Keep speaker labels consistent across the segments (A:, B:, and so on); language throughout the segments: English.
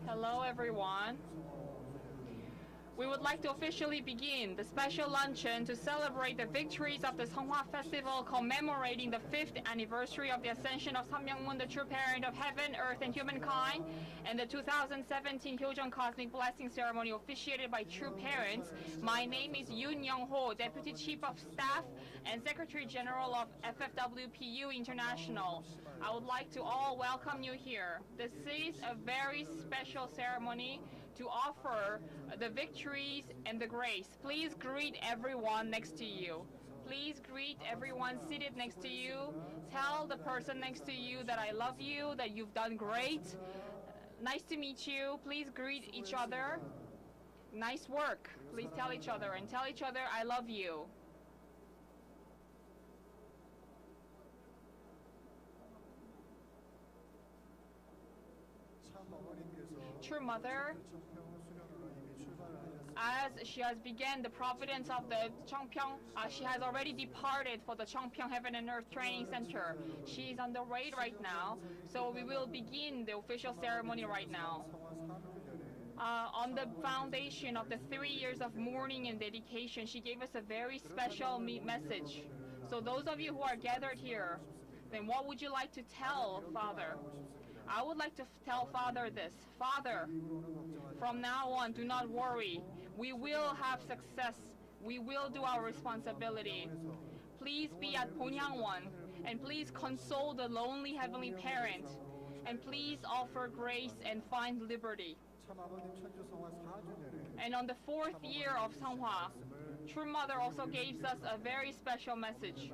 A: Hello, everyone. We would like to officially begin the special luncheon to celebrate the victories of the Seonghwa Festival commemorating the 5th anniversary of the ascension of Samyangmun, the true parent of heaven, earth, and humankind, and the 2017 Hyojeong Cosmic Blessing Ceremony officiated by true parents. My name is Yoon Young-ho, Deputy Chief of Staff and Secretary General of FFWPU International. I would like to all welcome you here. This is a very special ceremony to offer the victories and the grace. Please greet everyone next to you. Please greet everyone seated next to you. Tell the person next to you that I love you, that you've done great. Nice to meet you. Please greet each other. Nice work. Please tell each other and tell each other I love you. True Mother, as she has begun the providence of the Cheongpyeong, she has already departed for the Cheongpyeong Heaven and Earth Training Center. She is on the way right now, so we will begin the official ceremony right now. On the foundation of the 3 years of mourning and dedication, she gave us a very special message. So those of you who are gathered here, then what would you like to tell Father? I would like to tell Father this. Father, from now on, do not worry. We will have success. We will do our responsibility. Please be at Ponyangwon, and please console the lonely Heavenly Parent, and please offer grace and find liberty. And on the 4th year of Seonghwa, True Mother also gives us a very special message.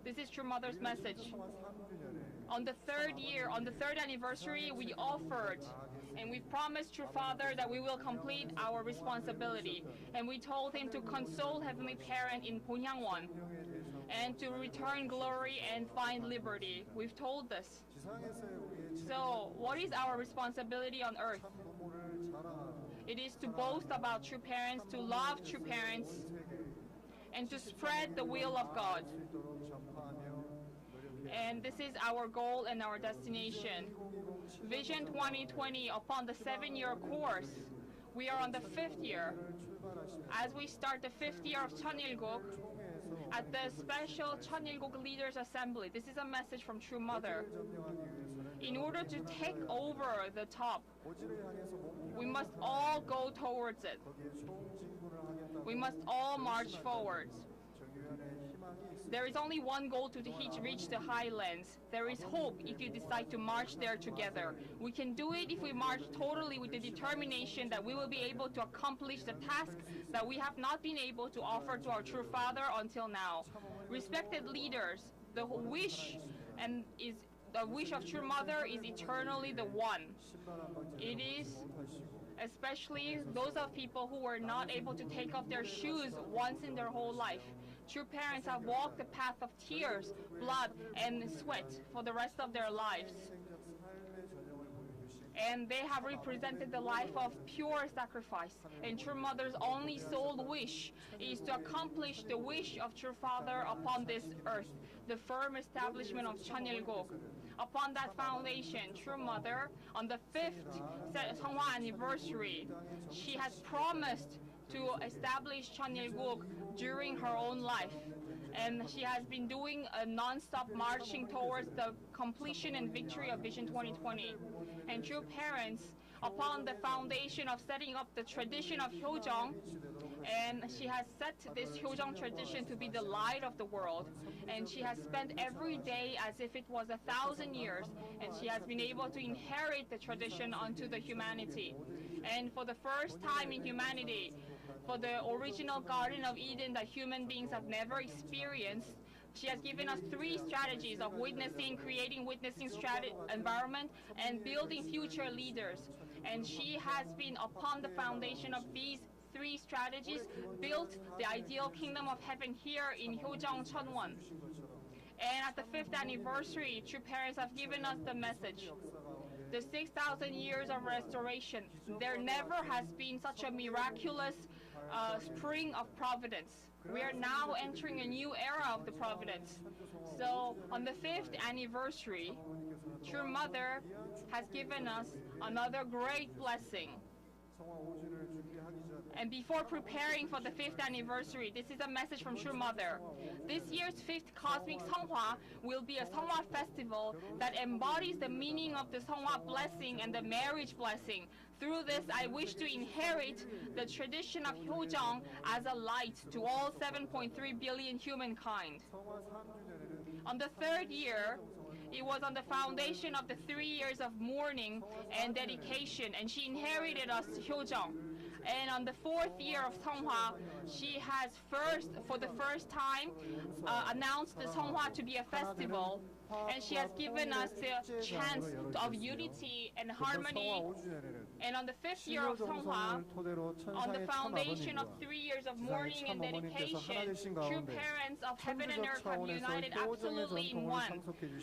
A: This is True Mother's message. On the 3rd anniversary, we offered and we promised True Father that we will complete our responsibility. And we told him to console Heavenly Parent in Ponyangwon and to return glory and find liberty. We've told this. So, what is our responsibility on earth? It is to boast about true parents, to love true parents, and to spread the will of God. And this is our goal and our destination. Vision 2020, upon the 7-year course, we are on the 5th year. As we start the 5th year of Cheonilguk, at the special Cheonilguk Leaders Assembly, this is a message from True Mother. In order to take over the top, we must all go towards it. We must all march forwards. There is only one goal to reach the highlands. There is hope if you decide to march there together. We can do it if we march totally with the determination that we will be able to accomplish the task that we have not been able to offer to our True Father until now. Respected leaders, the wish of True Mother is eternally the one. It is especially those of people who were not able to take off their shoes once in their whole life. True parents have walked the path of tears, blood, and sweat for the rest of their lives. And they have represented the life of pure sacrifice. And True Mother's only sole wish is to accomplish the wish of True Father upon this earth, the firm establishment of Cheonilguk. Upon that foundation, True Mother, on the 5th Seonghwa anniversary, she has promised to establish Cheonilguk during her own life. And she has been doing a non-stop marching towards the completion and victory of Vision 2020. And True Parents, upon the foundation of setting up the tradition of Hyojeong, and she has set this Hyojeong tradition to be the light of the world. And she has spent every day as if it was 1,000 years, and she has been able to inherit the tradition onto the humanity. And for the first time in humanity, for the original Garden of Eden that human beings have never experienced, she has given us 3 strategies of witnessing, creating witnessing environment, and building future leaders. And she has been, upon the foundation of these 3 strategies, built the ideal kingdom of heaven here in Hyojeong Cheonwon. And at the 5th anniversary, True Parents have given us the message. The 6,000 years of restoration, there never has been such a miraculous spring of providence. We are now entering a new era of the providence. So on the 5th anniversary, True Mother has given us another great blessing. And before preparing for the 5th anniversary, this is a message from True Mother. This year's 5th Cosmic Seonghwa will be a Seonghwa festival that embodies the meaning of the Seonghwa blessing and the marriage blessing. Through this, I wish to inherit the tradition of Hyojeong as a light to all 7.3 billion humankind. On the 3rd year, it was on the foundation of the 3 years of mourning and dedication, and she inherited us Hyojeong. And on the 4th year of Seonghwa, she has for the first time, announced the Seonghwa to be a festival, and she has given us the chance of unity and harmony. And on the 5th year of Seonghwa, on the foundation of 3 years of mourning and dedication, true parents of heaven and earth have united absolutely in one.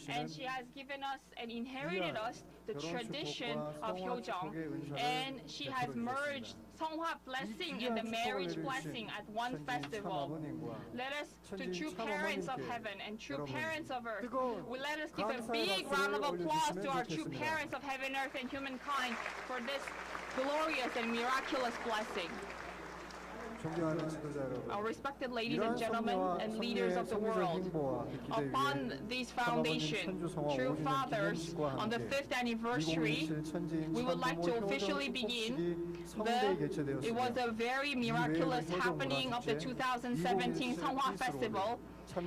A: And she has given us and inherited us the tradition of Hyojeong. And she has merged Seonghwa blessing and the marriage blessing at one festival. Let us, to true parents of heaven and true parents of earth, let us give a big round of applause to our true parents of heaven, earth, and humankind for this glorious and miraculous blessing. Our respected ladies and gentlemen and leaders of the world, upon this foundation, True Fathers, on the 5th anniversary, we would like to officially begin it was a very miraculous happening of the 2017 Seonghwa Festival.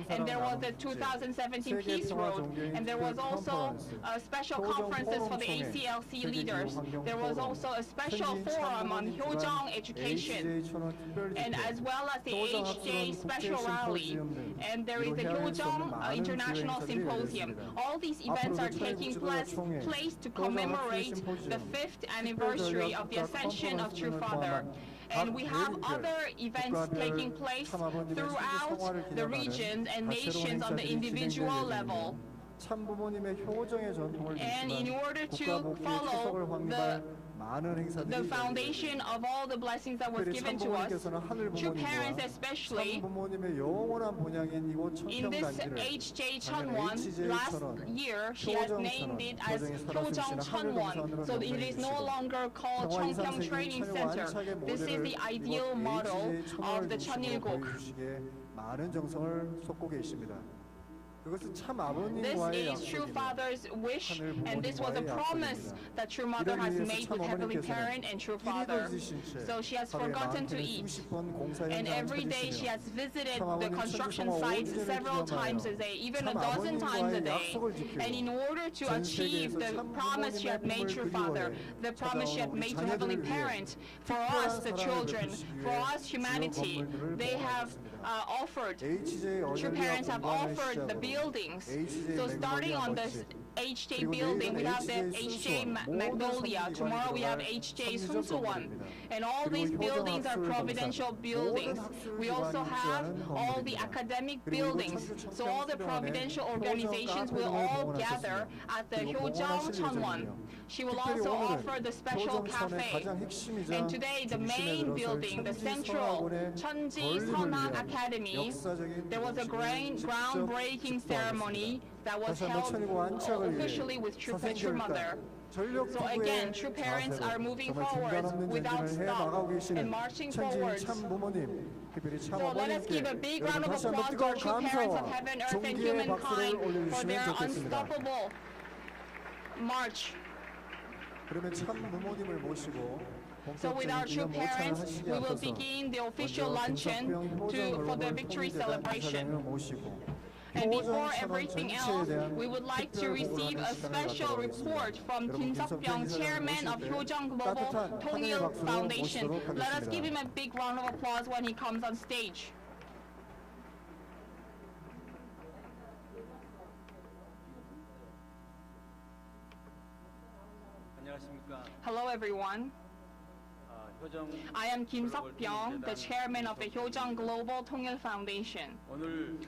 A: And there was the 2017 Peace Road, and there was also special conferences for the ACLC leaders. There was also a special forum on Hyojeong education, and as well as the HJ special rally. And there is the Hyojeong International Symposium. All these events are taking place to commemorate the 5th anniversary of the ascension of True Father. And we have other events taking place throughout the regions and nations on the individual level. And in order to follow the foundation of all the blessings that was given to us, true parents especially, in this HJ Cheonwon, last year she has named it as Hyojeong Cheonwon, so it is no longer called Cheongpyeong Training Center. This is the ideal model of the Cheonilgok. This is True Father's wish, and this was a promise that True Mother has made with Heavenly Parent and True Father. So she has forgotten to eat, and every day she has visited the construction sites several times a day, even a dozen times a day. And in order to achieve the promise she had made True Father, the promise she had made to Heavenly Parent, for us, the children, for us, humanity, they have offered, True Parents have offered the buildings. So starting on this HJ building, we have the HJ Magnolia. Tomorrow we have HJ Sungsuwon. And all these buildings are providential buildings. We also have all the academic buildings. So all the providential organizations will all gather at the Hyojeong Cheonwon. She will also offer the special cafe. And today, the main building, the central Cheonji Seonhak Academy, there was a groundbreaking ceremony that was held officially with True Mother. So again, True Parents are moving forward without stop and marching forward. So let us give a big round of applause to our True Parents of heaven, earth, and humankind for their unstoppable march. So with our True Parents, we will begin the official luncheon for the victory celebration. And before everything else, we would like to receive a special report from Kim Seok-byung, chairman of Hyojeong Global Tongil Foundation. Let us give him a big round of applause when he comes on stage. Hello, everyone. I am Kim Seok-byung, the chairman of the Hyojeong Global Tongil Foundation.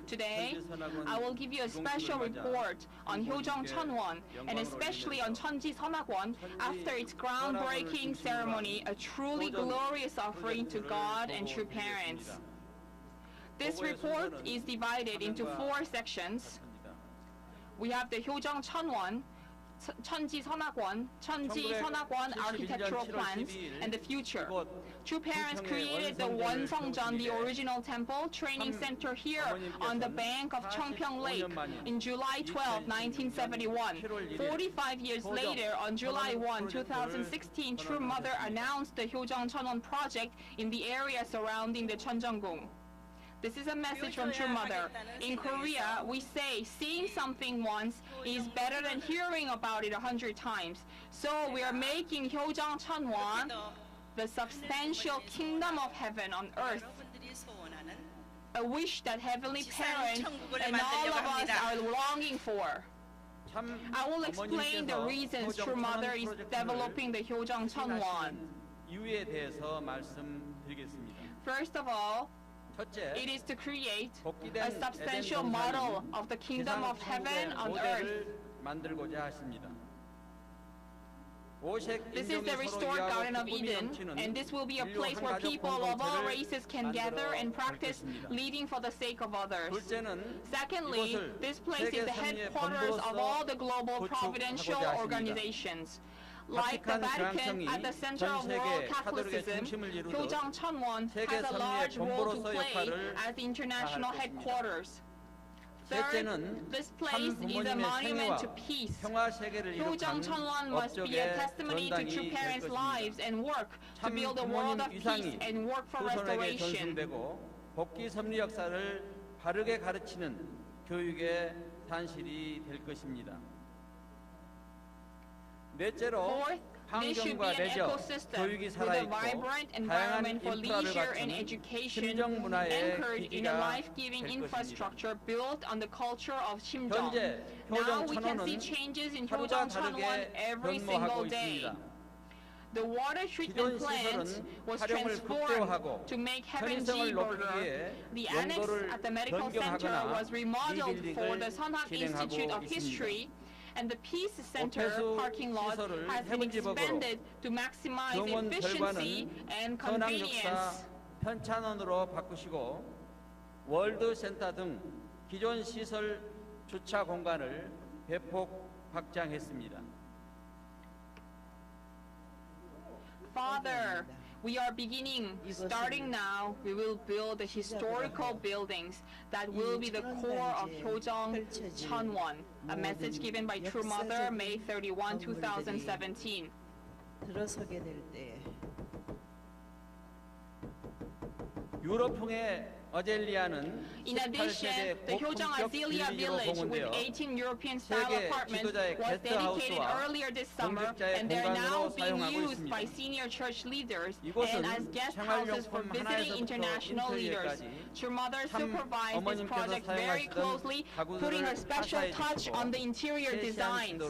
A: Today, I will give you a special report on Hyojeong Cheonwon, and especially on Cheonji Seonhak after its groundbreaking ceremony, a truly glorious offering to God and True Parents. This report is divided into 4 sections. We have the Hyojeong Cheonwon, Cheonji Sonakwan architectural plans and the future. True Parents created the Wonseongjeon, the original temple training center here on the bank of Cheongpyeong Lake in July 12, 1971. 45 years later, on July 1, 2016, True Mother announced the Hyojeong Cheonwon project in the area surrounding the Cheonjeonggung. This is a message from True Mother. In Korea, we say seeing something once is better than hearing about it 100 times. So we are making Hyojeong Cheonwon the substantial kingdom of heaven on earth, a wish that Heavenly Parent and all of us are longing for. I will explain the reasons True Mother is developing the Hyojeong Cheonwon. First of all, it is to create a substantial model of the kingdom of heaven on earth. This is the restored Garden of Eden, and this will be a place where people of all races can gather and practice leading for the sake of others. Secondly, this place is the headquarters of all the global providential organizations. Like the Vatican at the center of world Catholicism, Hyojeong Cheonwon has a large role to play as the international headquarters. Third, this place is a monument to peace. Hyojeong Cheonwon must be a testimony to True Parents' lives and work to build a world of peace and work for restoration.
B: 복귀 섭리 역사를 바르게 가르치는 교육의 산실이 될 것입니다. 넷째로 환경과 내적, 교육이 살아있고 다양한 인프라를 갖춘 심정 문화의 기기가 될 것입니다. 현재 효정 천원은 하루가 다르게 변모하고 있습니다.
A: The water treatment plant was transformed to make Heaven's G-Burger. The annex at the medical center was remodeled for the Seonghwa Institute of History, and the Peace Center parking lot has been expanded to maximize efficiency and convenience.
B: 편찬원으로 바꾸시고 월드센터 등 기존 시설 주차 공간을 대폭 확장했습니다.
A: Father, we are starting now, we will build the historical buildings that will be the core of Hyojeong Cheonwon, a message given by True Mother, May 31, 2017.
C: 들어서게 될 때
B: 유럽풍의 어젤리아는
A: In addition, the Hyojeong Azalea Village with 18 European-style apartments was dedicated earlier this summer, and they are now being used by senior church leaders and as guest houses for visiting international leaders. True Mother supervised this project very closely, putting a special touch on the interior designs.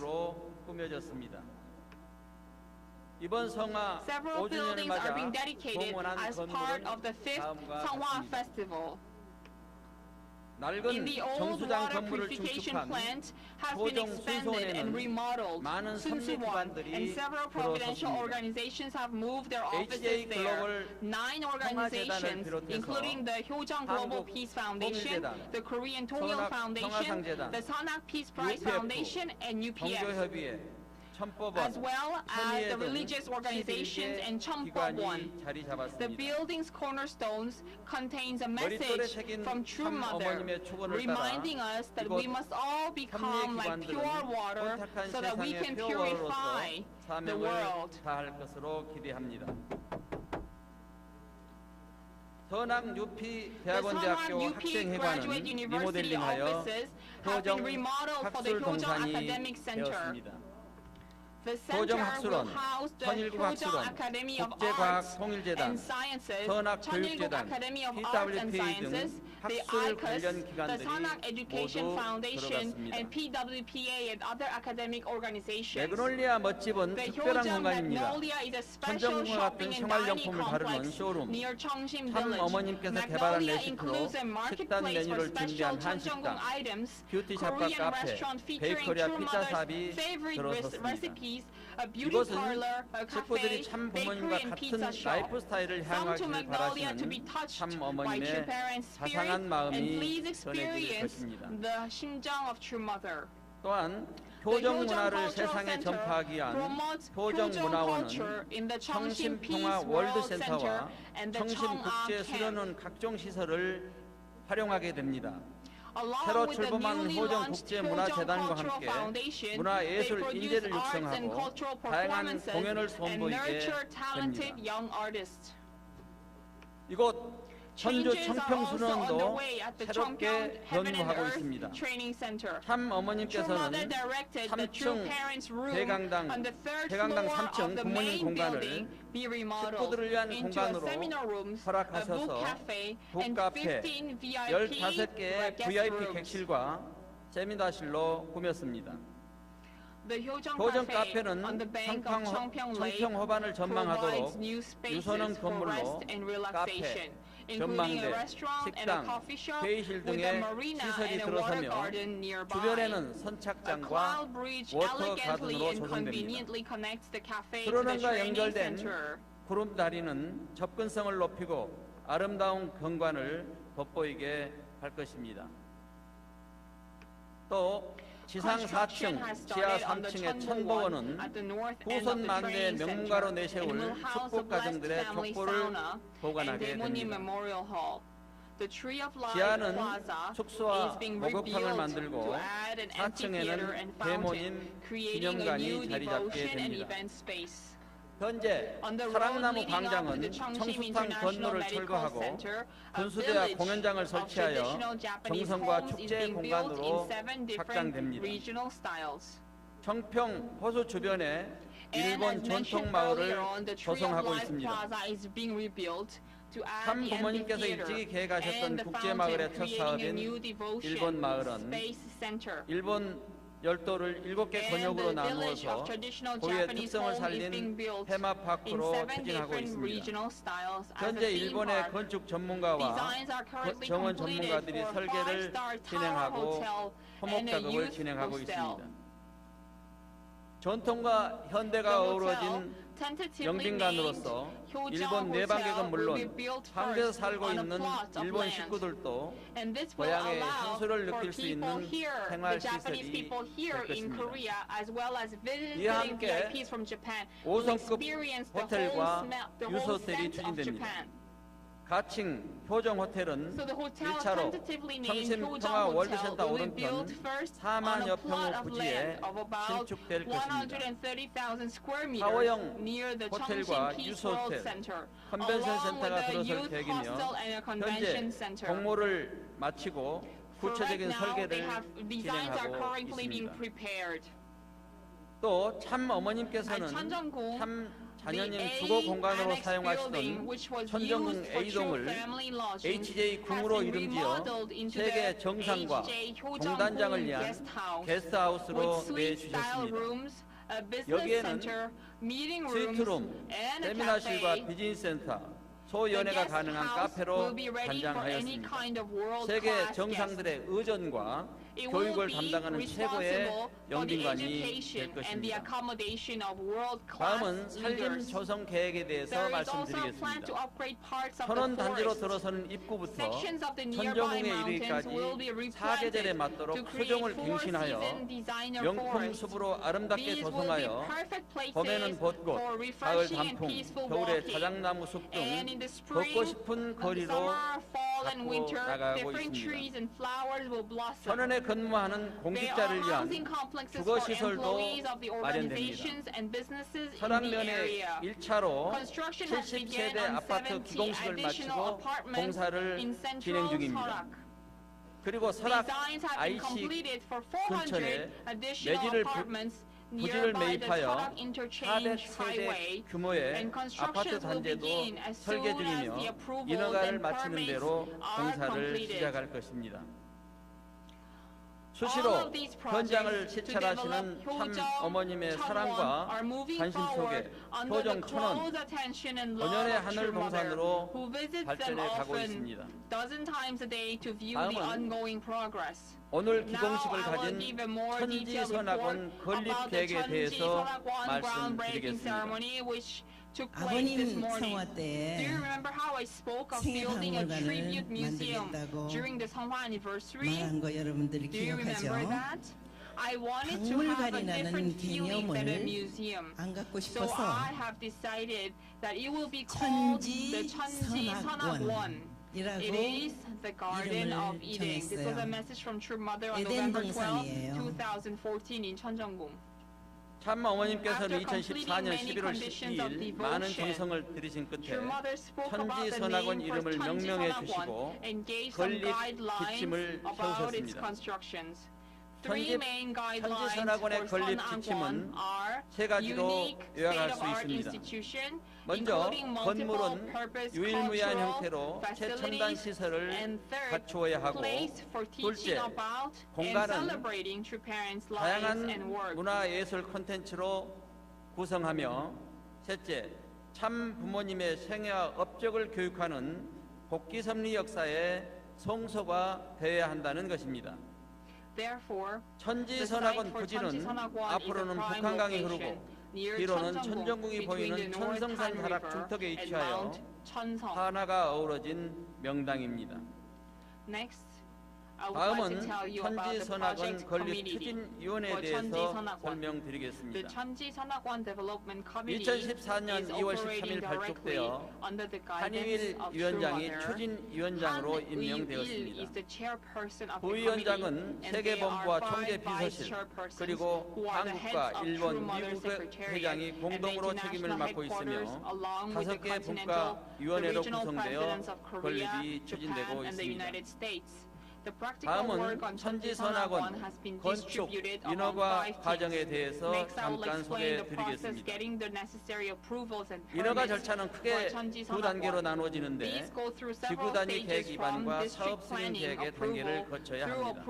A: Several buildings are being dedicated as part of the 5th Seonghwa Festival. In the old water purification plant has been expanded and remodeled, Seonghwa, and several providential organizations have moved their offices there. 9 organizations, including the Hyojeong Global Peace Foundation, the Korean Tongil Foundation, the Seonghwa Peace Prize Foundation, and UPF, as well as the religious organizations and Cheonpyeong. The building's cornerstones contains a message from True Mother, reminding us that we must all become like pure water so that we can purify the world.
B: 서낭 UP
A: The
B: 대학원대학교
A: Seonghwa Graduate
B: 학생회관은
A: University
B: 리모델링하여
A: offices have been remodeled for the Hyojeong
B: 학술동산이
A: Academic Center.
B: 되었습니다.
A: The
B: Seonghwa
A: center will
B: 학술원,
A: house the
B: 천일국
A: Hyojeong
B: 학술원,
A: Academy of Arts
B: 국제과학통일재단,
A: and Sciences,
B: 서은학
A: Cheonilguk
B: 교육재단,
A: Academy of Arts and
B: PWPA
A: Sciences,
B: 등
A: the
B: 학술
A: ICUS,
B: 관련
A: the
B: 기관들이
A: Seonghwa Education
B: 모두
A: Foundation,
B: 들어갔습니다.
A: and PWPA and other academic organizations.
B: 매그놀리아 멋집은
A: The
B: 특별한
A: Hyojeong
B: 공간입니다.
A: Magnolia is a special
B: 천정과
A: shopping
B: 같은
A: and dining
B: 생활용품을 다루는
A: complex
B: 쇼룸,
A: near Cheongsim
B: 참
A: Village.
B: 어머님께서 개발한
A: Magnolia
B: 레시피로
A: includes a
B: 식단
A: marketplace for
B: 메뉴를
A: special
B: 준비한
A: Cheonjeonggung
B: 한식당,
A: items,
B: 뷰티샵과
A: Korean
B: 카페,
A: restaurant featuring
B: 베이커리와
A: True
B: 피자
A: Mother's
B: 샵이
A: favorite
B: 들어섰습니다.
A: recipes, a beauty
B: 이곳은
A: parlor, a
B: 식구들이
A: cafe,
B: 참
A: bakery,
B: 부모님과
A: and pizza
B: 같은
A: shop.
B: 라이프 스타일을
A: Come to
B: 향하기를
A: Magnolia to be
B: 바라시는
A: touched
B: 참
A: by True
B: 어머님의
A: Parents' spirit,
B: 자상한
A: and
B: 마음이
A: please
B: 전해질
A: experience
B: 것입니다.
A: the 심정 of True Mother.
B: 또한
A: The
B: 표정
A: Hyojong
B: 문화를
A: Cultural
B: 세상에
A: Center
B: 전파하기 위한
A: promotes
B: 표정
A: Hyojong
B: 문화원은
A: culture in the
B: 청심
A: Cheongsim Peace
B: 평화
A: World
B: 월드센터와
A: Center and the
B: 청심
A: Cheongha
B: 국제
A: Camp.
B: 수련원 각종 시설을 활용하게 됩니다.
A: Along
B: 새로
A: with the
B: 출범한
A: newly
B: 호정
A: launched
B: 국제문화재단과
A: Hyojong Cultural
B: 함께
A: Foundation,
B: 문화예술
A: they produce
B: 인재를
A: arts and
B: 육성하고
A: cultural
B: 다양한
A: performances
B: 공연을
A: and
B: 선보이게
A: nurture talented
B: 됩니다.
A: young artists.
B: 이곳 천주
A: Changes are also
B: 청평수련원도
A: underway at the Cheongpyeong
B: 새롭게
A: Heaven and
B: 변모하고
A: Earth
B: 있습니다.
A: Training Center.
B: 참
A: True
B: 어머님께서는
A: Mother directed the True
B: 3층
A: Parents Room
B: 대강당,
A: on the third
B: 대강당
A: floor
B: 3층
A: of the
B: 부모님
A: main
B: 공간을
A: building be remodeled
B: 식구들을 위한
A: into a
B: 공간으로
A: seminar rooms, a
B: 허락하셔서
A: book cafe, and
B: 북카페,
A: 15 VIP
B: 15개의
A: guest
B: VIP
A: rooms.
B: 객실과 세미나실로 꾸몄습니다.
A: The Hyojong
B: 호정
A: Cafe
B: 카페는
A: on the bank of Cheongpyeong Lake
B: 청평호반을 전망하도록
A: provides new spaces
B: 유선원
A: for
B: 건물로
A: rest and relaxation,
B: 카페,
A: including a
B: 전망대,
A: restaurant and a
B: 식당,
A: coffee shop
B: 회의실
A: with a
B: 등의
A: marina
B: 시설이
A: and a water
B: 들어서며
A: garden nearby.
B: 주변에는
A: A
B: 선착장과
A: cloud bridge
B: 워터
A: elegantly
B: 가든으로
A: and
B: 조성됩니다.
A: conveniently connects the cafe to the
B: 수련원과
A: training
B: 연결된
A: center.
B: 구름다리는 접근성을 높이고 아름다운 경관을 돋보이게 할 것입니다. 또 지상 4층, 지하 3층의 천보원은 후손 만대의 명문가로 내세울 축복 가정들의 족보를 보관하게 됩니다. 지하는 숙소와 목욕탕을 만들고 4층에는 대모님 기념관이 자리 잡게 됩니다. 현재 사랑나무 광장은 청수탕 건물을 철거하고 군수대와 공연장을 설치하여 정성과 축제 공간으로 확장됩니다. 청평 호수 주변에 일본 전통 마을을 조성하고 있습니다. 참 부모님께서 일찍이 계획하셨던 국제마을의 첫 사업인 일본 마을은 일본 열도를 7개 권역으로 나누어서 고유의 특성을 살린 테마파크로 추진하고 있습니다. 현재 일본의 건축 전문가와 정원 전문가들이 설계를 진행하고 토목 작업을 진행하고 있습니다. 전통과 현대가 어우러진 영빈관으로서 일본 내방객은 물론 한국에서 살고 있는 일본 식구들도 고향의 향수를 느낄 수 있는 생활시설이 될 것입니다. 이와 함께 5성급 호텔과 유소호텔이 추진됩니다. 가칭 효정 호텔은 1차로 청심 평화 월드센터 오른편 4만여 평호 부지에 신축될 것입니다. 타워형 호텔과 유소호텔, 컨벤션 센터가 들어설 계획이며 현재 공모를 마치고 구체적인 설계를 진행하고 있습니다. 또 참 어머님께서는 참 자녀님 주거 공간으로 사용하시던 천정궁 A동을 HJ 궁으로 이름지어 세계 정상과 공단장을 위한 게스트하우스로 내주셨습니다. 여기에는 스위트룸, 세미나실과 비즈니스센터, 소연회가 가능한 카페로 단장하였습니다. 세계 정상들의 의전과 교육을 담당하는 최고의 영빈관이 될 것입니다. 다음은 살림 조성 계획에 대해서 말씀드리겠습니다. 천원 단지로 들어서는 입구부터 천정궁에 이르기까지 사계절에 맞도록 수종을 갱신하여 명품 숲으로 아름답게 조성하여 봄에는 벚꽃, 가을 단풍, 겨울에 자작나무 숲 등 걷고 싶은 거리로 갖고 나가고 있습니다. 천연에 근무하는 공직자를 위한 주거시설도 마련됩니다. 설악면에 1차로 70세대 아파트 기공식을 마치고 공사를 진행 중입니다. 그리고 설악 IC 근처에 부지를 매입하여 400세대 규모의 아파트 단지도 설계 중이며 인허가를 마치는 대로 공사를 시작할 것입니다. 수시로 현장을 시찰하시는 참 어머님의 사랑과 관심 속에 효정 천원, 본연의 하늘 동산으로 발전해 가고 있습니다. 다음은 오늘 기공식을 가진 천지선악원 건립 계획에 대해서 말씀드리겠습니다.
C: 아버님 성화 때 생애박물관을 만들겠다고 말한 거 여러분들이 기억하죠?
A: 'Do you remember that? 'Cause I was able to build a tribute museum during the Seonghwa anniversary.
C: 말한 거 여러분들이 기억하죠?
A: Do you remember that? 'Cause I was able to build a tribute museum during the Seonghwa anniversary. I wanted to have a different feeling than a
C: 개념을
A: museum.
C: 안 갖고
A: So
C: 싶어서
A: I have decided that it will be called the 천지 선악원. It is the Garden of Eden. This was a message from True Mother on
C: 에덴
A: November 12,
C: 동산이에요.
A: 2014 in 천정궁.
B: 참 어머님께서는 2014년 11월 12일 많은 정성을 들이신 끝에 천지 선악원 이름을 명명해 주시고 건립 지침을 세우셨습니다. 천지 선악원의 건립 지침은 세 가지로 요약할 수 있습니다. 먼저 건물은 유일무이한 형태로 최첨단 시설을 갖추어야 하고, 둘째, 공간은 다양한 문화예술 콘텐츠로 구성하며, 셋째, 참 부모님의 생애와 업적을 교육하는 복귀섭리 역사의 성소가 되어야 한다는 것입니다. 천지 선악원 부지는 앞으로는 북한강이 흐르고 뒤로는 천정궁이 보이는 천성산 다락 중턱에 위치하여 하나가 어우러진 명당입니다. 다음은 천지 선악원 건립 추진위원회에 대해서 설명드리겠습니다. 2014년 2월 13일 발족되어 한의일 위원장이 추진위원장으로 임명되었습니다. 부위원장은 세계본부와 총재비서실 그리고 한국과 일본, 미국의 회장이 공동으로 책임을 맡고 있으며 5개 분과위원회로 구성되어 건립이 추진되고 있습니다. 다음은 천지 선악원 건축 인허가 과정에 대해서 잠깐 소개해드리겠습니다. 인허가 절차는 크게 두 단계로 나누어지는데 지구 단위 계획 입안과 사업 승인 계획의 단계를 거쳐야 합니다.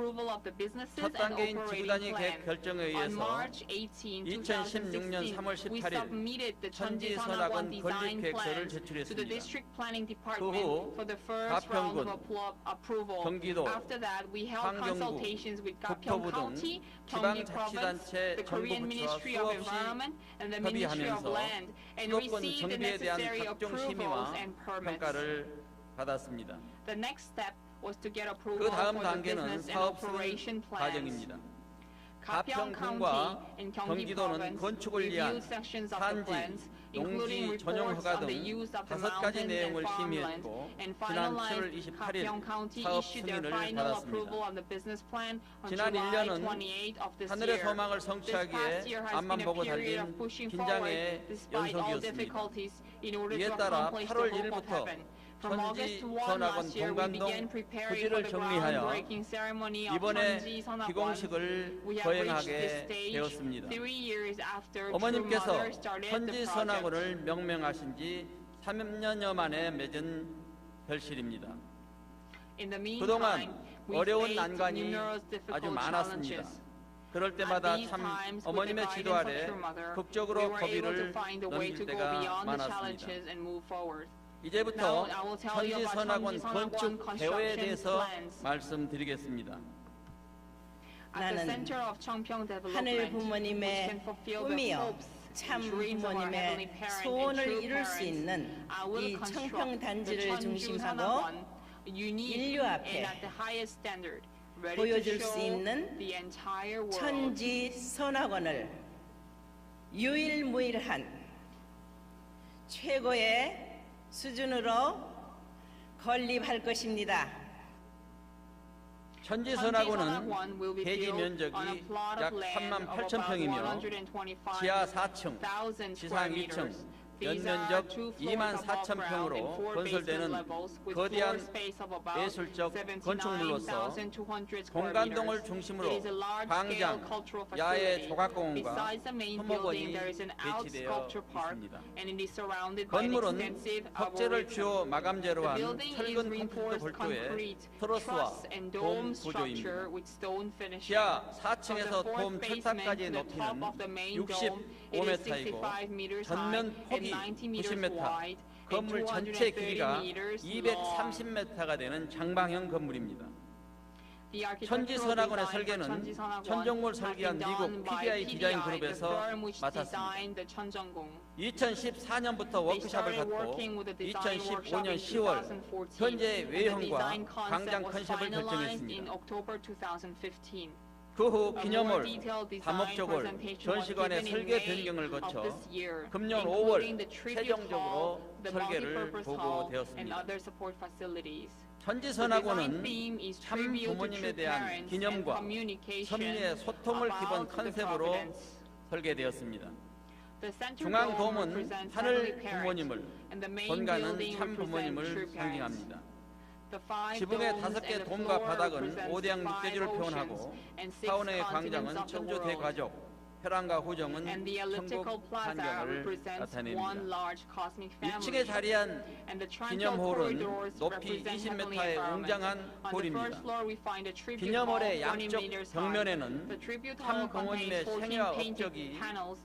B: 첫 단계인 지구 단위 계획 결정에 의해서 2016년 3월 18일 천지 선악원 건립 계획서를 제출했습니다. 그 후 가평군, 경기도, 환경부, 국토부 등 지방자치단체 정부부처와 수없이 협의하면서 수도권 정비에 대한 각종 심의와 평가를 받았습니다. 그 다음 단계는 사업 승인 과정입니다. 가평군과 경기도는 건축을 위한 산지, 농지 전용 허가 등 5가지 내용을 심의했고 지난 7월 28일 사업 승인을 받았습니다. 지난 1년은 하늘의 소망을 성취하기에 앞만 보고 달린 긴장의 연속이었습니다. 이에 따라 8월 1일부터 천지 선악원 동관동 부지를 정리하여 이번에 기공식을 거행하게 되었습니다. 어머님께서 천지 선악원을 명명하신 지 3년여 만에 맺은 결실입니다. 그동안 어려운 난관이 아주 많았습니다. 그럴 때마다 참 어머님의 지도 아래 극적으로 고비를 넘길 때가 많았습니다. 이제부터 천지 선악원 건축 개요에 대해서 말씀드리겠습니다.
C: 나는 하늘 부모님의 꿈이요 참 부모님의 소원을 이룰 수 있는 이 청평단지를 중심하고 인류 앞에 보여줄 수 있는 천지 선악원을 유일무이한 최고의 수준으로 건립할 것입니다.
B: 천지 선악원은 대지 면적이 약 38,000평이며 지하 4층, 지상 2층, 연면적 24,000평으로 건설되는 거대한 예술적 건축물로서 공관동을 중심으로 광장, 야외 조각공원과 토목원이 배치되어 있습니다. 건물은 턱재를 주요 마감재로 한 철근 콘크리트 볼도에 트러스와 돔 구조입니다. 지하 4층에서 돔 철탑까지 높이는 65m이고 전면 폭이 90m, 건물 전체 길이가 230m가 되는 장방형 건물입니다. 천지 선악원의 설계는 천정물 설계한 미국 PDI 디자인 그룹에서 맡았습니다. 2014년부터 워크숍을 갖고 2015년 10월 현재 외형과 광장 컨셉을 결정했습니다. 그 후 기념월, 다목적월, 전시관의 설계 변경을 거쳐 금년 5월 최종적으로 설계를 보고되었습니다. 천지선악원은 참 부모님에 대한 기념과 섭리의 소통을 기본 컨셉으로 설계되었습니다. 중앙돔은 하늘 부모님을, 본관은 참 부모님을 상징합니다. 지붕의 5개 돔과 바닥은 오대양 늑대지를 표현하고 사원의 광장은 천주 대가족, 혈안과 후정은 천국 환경을 나타냅니다. 1층에 자리한 기념홀은 높이 20m의 웅장한 홀입니다. 기념홀의 양쪽 벽면에는 참 부모님의 생애와 업적이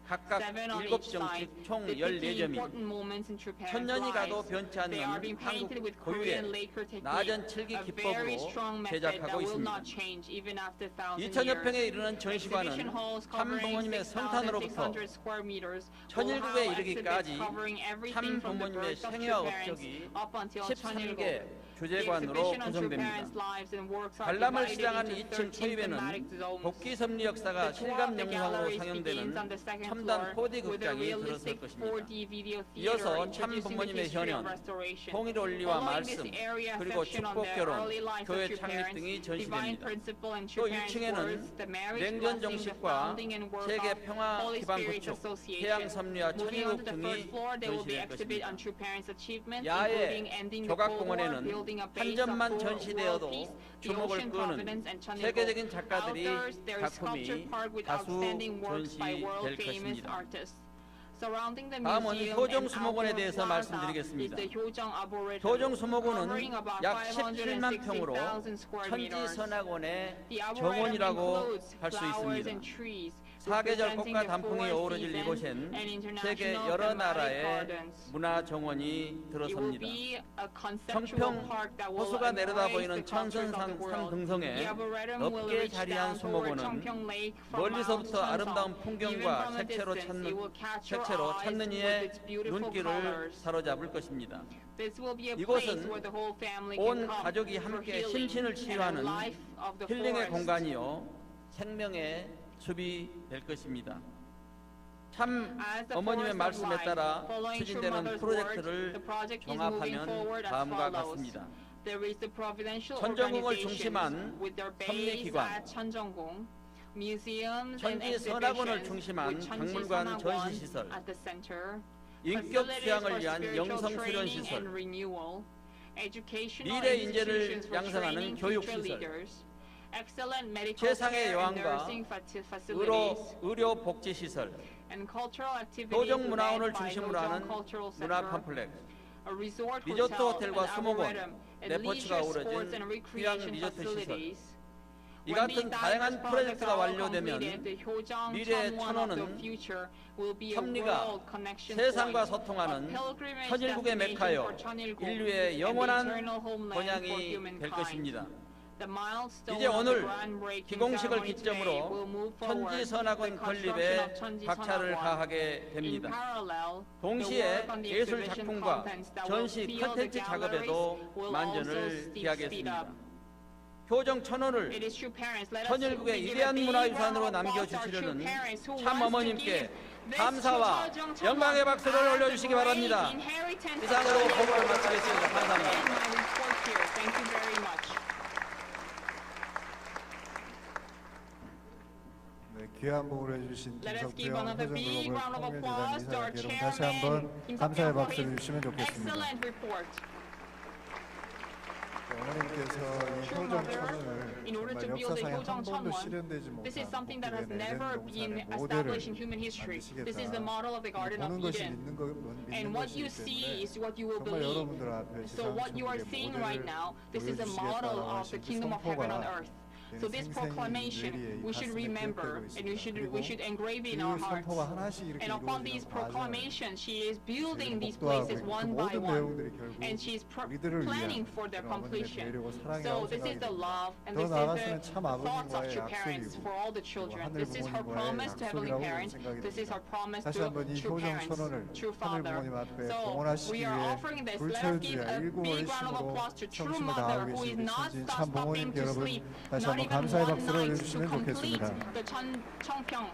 B: 각각 7점씩 총 14점이 천년이 가도 변치 않는 한국 고유의 나전 7기 기법으로 제작하고 있습니다. 2000여 평에 이르는 전시관은 참 부모님의 성탄으로부터 천일국에 이르기까지 참 부모님의 생애와 업적이 13개 주제관으로 구성됩니다. 관람을 시작한 2층 초입에는 복귀섭리 역사가 실감 영상으로 상영되는 첨단 4D 극장이 들어설 것입니다. 이어서 참 부모님의 현현, 통일 원리와 말씀, 그리고 축복 결혼, 교회 창립 등이 전시됩니다. 또 1층에는 냉전 정식과 세계 평화 기반 구축, 해양 섭리와 천일국 등이 전시될 것입니다. 야외 조각공원에는 한 점만 전시되어도 주목을 끄는 세계적인 작가들이 작품이 다수 전시될 것입니다. 다음은 효정수목원에 대해서 말씀드리겠습니다. 효정수목원은 약 17만 평으로 천지선악원의 정원이라고 할 수 있습니다. 사계절 꽃과 단풍이 어우러질 이곳엔 세계 여러 나라의 문화정원이 들어섭니다. 청평 호수가 내려다 보이는 천선산 등성에 넓게 자리한 수목원은 멀리서부터 아름다운 풍경과 색채로 찾는 이의 눈길을 사로잡을 것입니다. 이곳은 온 가족이 함께 심신을 치유하는 힐링의 공간이요 생명의 숲이 될 것입니다. 참 어머님의 말씀에 따라 추진되는 프로젝트를 종합하면 다음과 같습니다. 천정궁을 중심한 섭리기관, 천지선악원을 중심한 박물관 전시시설, 인격 수양을 위한 영성수련시설, 미래 인재를 양성하는 교육시설, 최상의 여왕과 의료복지시설, 도정문화원을 중심으로 하는 문화컴플렉스, 리조트 호텔과 수목원, 레포츠가 어우러진 휴양 리조트 시설, 이 같은 다양한 프로젝트가 완료되면 미래의 천원은 섭리가 세상과 소통하는 천일국의 메카요 인류의 영원한 본향이 될 것입니다. 이제 오늘 기공식을 기점으로 천지선악원 건립에 박차를 가하게 됩니다. 동시에 예술 작품과 전시 컨텐츠 작업에도 만전을 기하겠습니다. 효정 천원을 천일국의 위대한 문화유산으로 남겨주시려는 참 어머님께 감사와 영광의 박수를 올려주시기 바랍니다. 이상으로 보고를 마치겠습니다. 감사합니다.
D: 귀한 봉을 해주신 김석병 효정글로벌 통일재단 이사장께 여러분 다시 한번 감사의 박수를 주시면 좋겠습니다. 어머님께서 이 효정 천원을 정말 역사상에 한 번도 실현되지 못한 복지의 내전 농산의 모델을 만드시겠다. 보는 것이 믿는 것이기 때문에 정말 여러분들 앞에 지상 천국의 모델을 보여주시겠다고 하신 그 선포가
A: So this proclamation we should remember and we should engrave in our hearts. And upon these proclamations, she is building these places one by one, and she is planning for their completion. So this is the love and this is the thoughts of true parents for all the children. This is her promise to heavenly parents. This is her promise to true parents, true father. So we are offering this. Let us give a big round of applause to true mother who is not stopping to sleep. even
D: 감사의
A: one
D: 박수를
A: night to
D: 올려주시면
A: complete
D: 좋겠습니다.
A: the Cheongpyeong.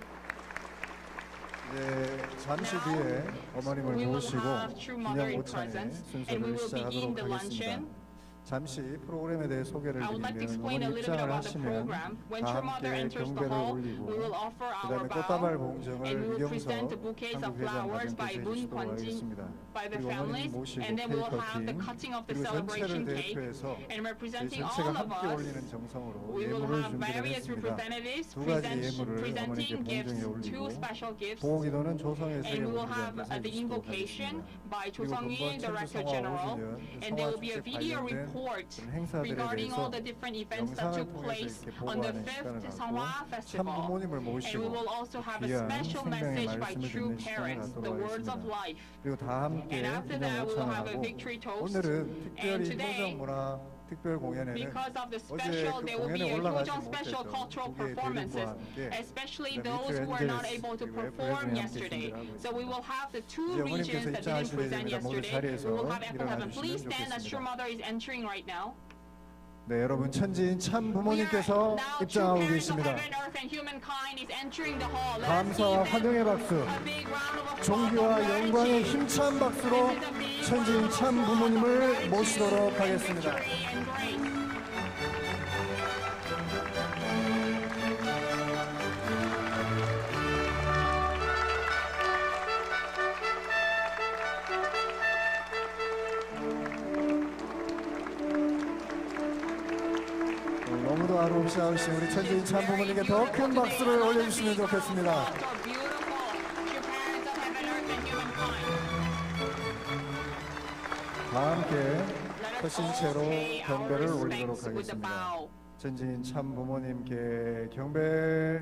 D: 네, 잠시 뒤에 어머님을
A: We will
D: 모시고
A: have true mother
D: 기념
A: in
D: 오찬의
A: presence, and we
D: 순서를
A: will begin
D: 시작하도록
A: the
D: 하겠습니다.
A: luncheon.
D: 잠시 프로그램에 대해 소개를
A: I would like to
D: 드리면
A: explain a
D: 어머니
A: little bit
D: 입장을
A: about the
D: 하시면
A: program. When
D: 다
A: True Mother
D: 함께
A: enters the
D: 경배를
A: hall,
D: 올리고
A: we will offer our
D: 그다음에
A: bow,
D: 꽃다발 봉정을
A: and we will
D: 이경석
A: present the bouquets of
D: 한국 회장
A: flowers by
D: 가정께서
A: Moon
D: 해주시도록
A: Kwanji,
D: 하겠습니다.
A: by the
D: 그리고 어머님
A: families,
D: 모시고
A: and then we will have the
D: 케이크
A: cutting of the
D: 그리고 전체를
A: celebration cake,
D: 대표해서
A: and
D: 저희
A: representing
D: 전체가
A: all of
D: 함께
A: us,
D: 올리는 정성으로
A: we will
D: 예물을
A: have
D: 준비를
A: various
D: 했습니다.
A: representatives
D: 두 가지 예물을
A: presenting
D: 어머니께
A: gifts,
D: 봉정에
A: two
D: 올리고
A: special gifts,
D: 보호기도는 조성의
A: and we will have
D: 세계보훈자께서
A: the
D: 해주시도록
A: invocation
D: 하겠습니다.
A: by
D: 그리고
A: Cho Sung-yin,
D: 금번
A: Director
D: 천주성화
A: General,
D: 5주년
A: and there will be a
D: 성화축제
A: video
D: 관련된
A: report
D: 그런 행사들에
A: regarding all
D: 대해서
A: the different events that
D: 영상을
A: took
D: 통해서
A: place
D: 이렇게
A: on the
D: 보고하는
A: 5th
D: 시간을 갖고
A: Seonghwa
D: 참
A: Festival.
D: 부모님을
A: And we
D: 모시고
A: will also have a
D: 귀한
A: special
D: 생명의
A: message by
D: 말씀을
A: true
D: 듣는 시간을
A: parents, the
D: 갖도록
A: words of
D: 하겠습니다.
A: life.
D: 그리고 다 함께
A: And after
D: 기념
A: that, we will have a
D: 오찬하고
A: victory toast.
D: 오늘은 특별히
A: And today,
D: 효정문화 특별 공연에는
A: because of the
D: 어제
A: special,
D: 그
A: there will be
D: 공연에
A: a
D: 올라가지
A: Hyojong special
D: 못했던
A: cultural
D: 두 개의
A: performances,
D: 대림과 함께
A: especially
D: 그다음에
A: those who were not able to
D: 그리고
A: perform
D: 함께
A: yesterday.
D: 준비를
A: So we will have the two
D: 이제 어머님께서
A: regions that didn't
D: 입장하실
A: present
D: 예정입니다. 모두
A: yesterday.
D: 자리에서
A: We will have Echo Heaven.
D: 일어나
A: Please
D: 주시면
A: stand as True
D: 좋겠습니다.
A: Mother is entering right now.
D: 네, 여러분 천지인 참 부모님께서
A: Now, true
D: 입장하고
A: parents of
D: 계십니다.
A: heaven, earth, and humankind is entering the hall. Let us
D: 감사와
A: give them
D: 환영의 박수,
A: a big round of applause
D: 존귀와
A: of
D: 영광의
A: gratitude.
D: 힘찬 박수로
A: This is a big
D: 천지인
A: round of
D: 참
A: applause of
D: 부모님을
A: gratitude
D: 모시도록
A: and
D: 하겠습니다.
A: victory and grace.
D: 너무도 아름다우신 우리 천지인 참 부모님께 더 큰 박수를 올려주시면 좋겠습니다. 다 함께 서신 채로 경배를 올리도록 하겠습니다. 천지인 참 부모님께 경배.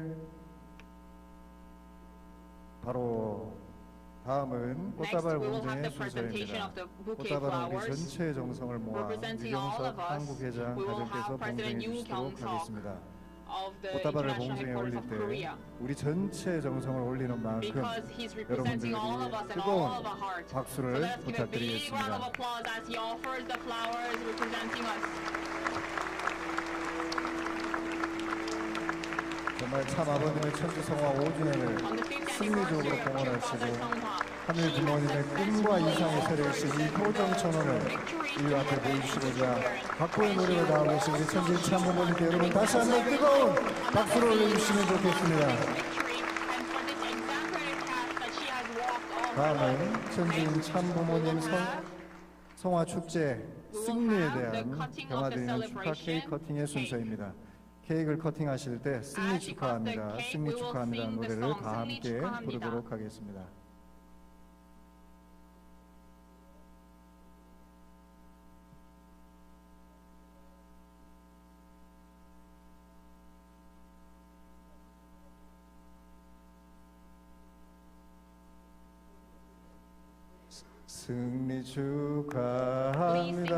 D: 바로 다음은 꽃다발 봉정의 순서입니다. 꽃다발은 우리 전체의 정성을 모아 유경석 한국회장 가정께서 봉정해 주시도록 하겠습니다. 꽃다발을 봉정에 올릴 때 우리 전체의 정성을 올리는 만큼 여러분들이 뜨거운 박수를 부탁드리겠습니다. 정말 참 아버님의 천주성화 5주년을 승리적으로 공헌하시고 하늘 부모님의 꿈과 이상의 세례이신 이 효정 천원을 이 앞에 보여주시고자 각고의 노력을 다하고 계신 우리 천지인 참 부모님께 여러분 다시 한번 뜨거운 박수를 올려주시면 좋겠습니다. 다음은 천지인 참 부모님 성화 축제 승리에 대한 경화드리는 축하 케이크 커팅의 순서입니다. 케이크를 커팅하실 때 승리 축하합니다. 승리 축하합니다. 노래를 다 함께 부르도록 하겠습니다. 승리 축하합니다.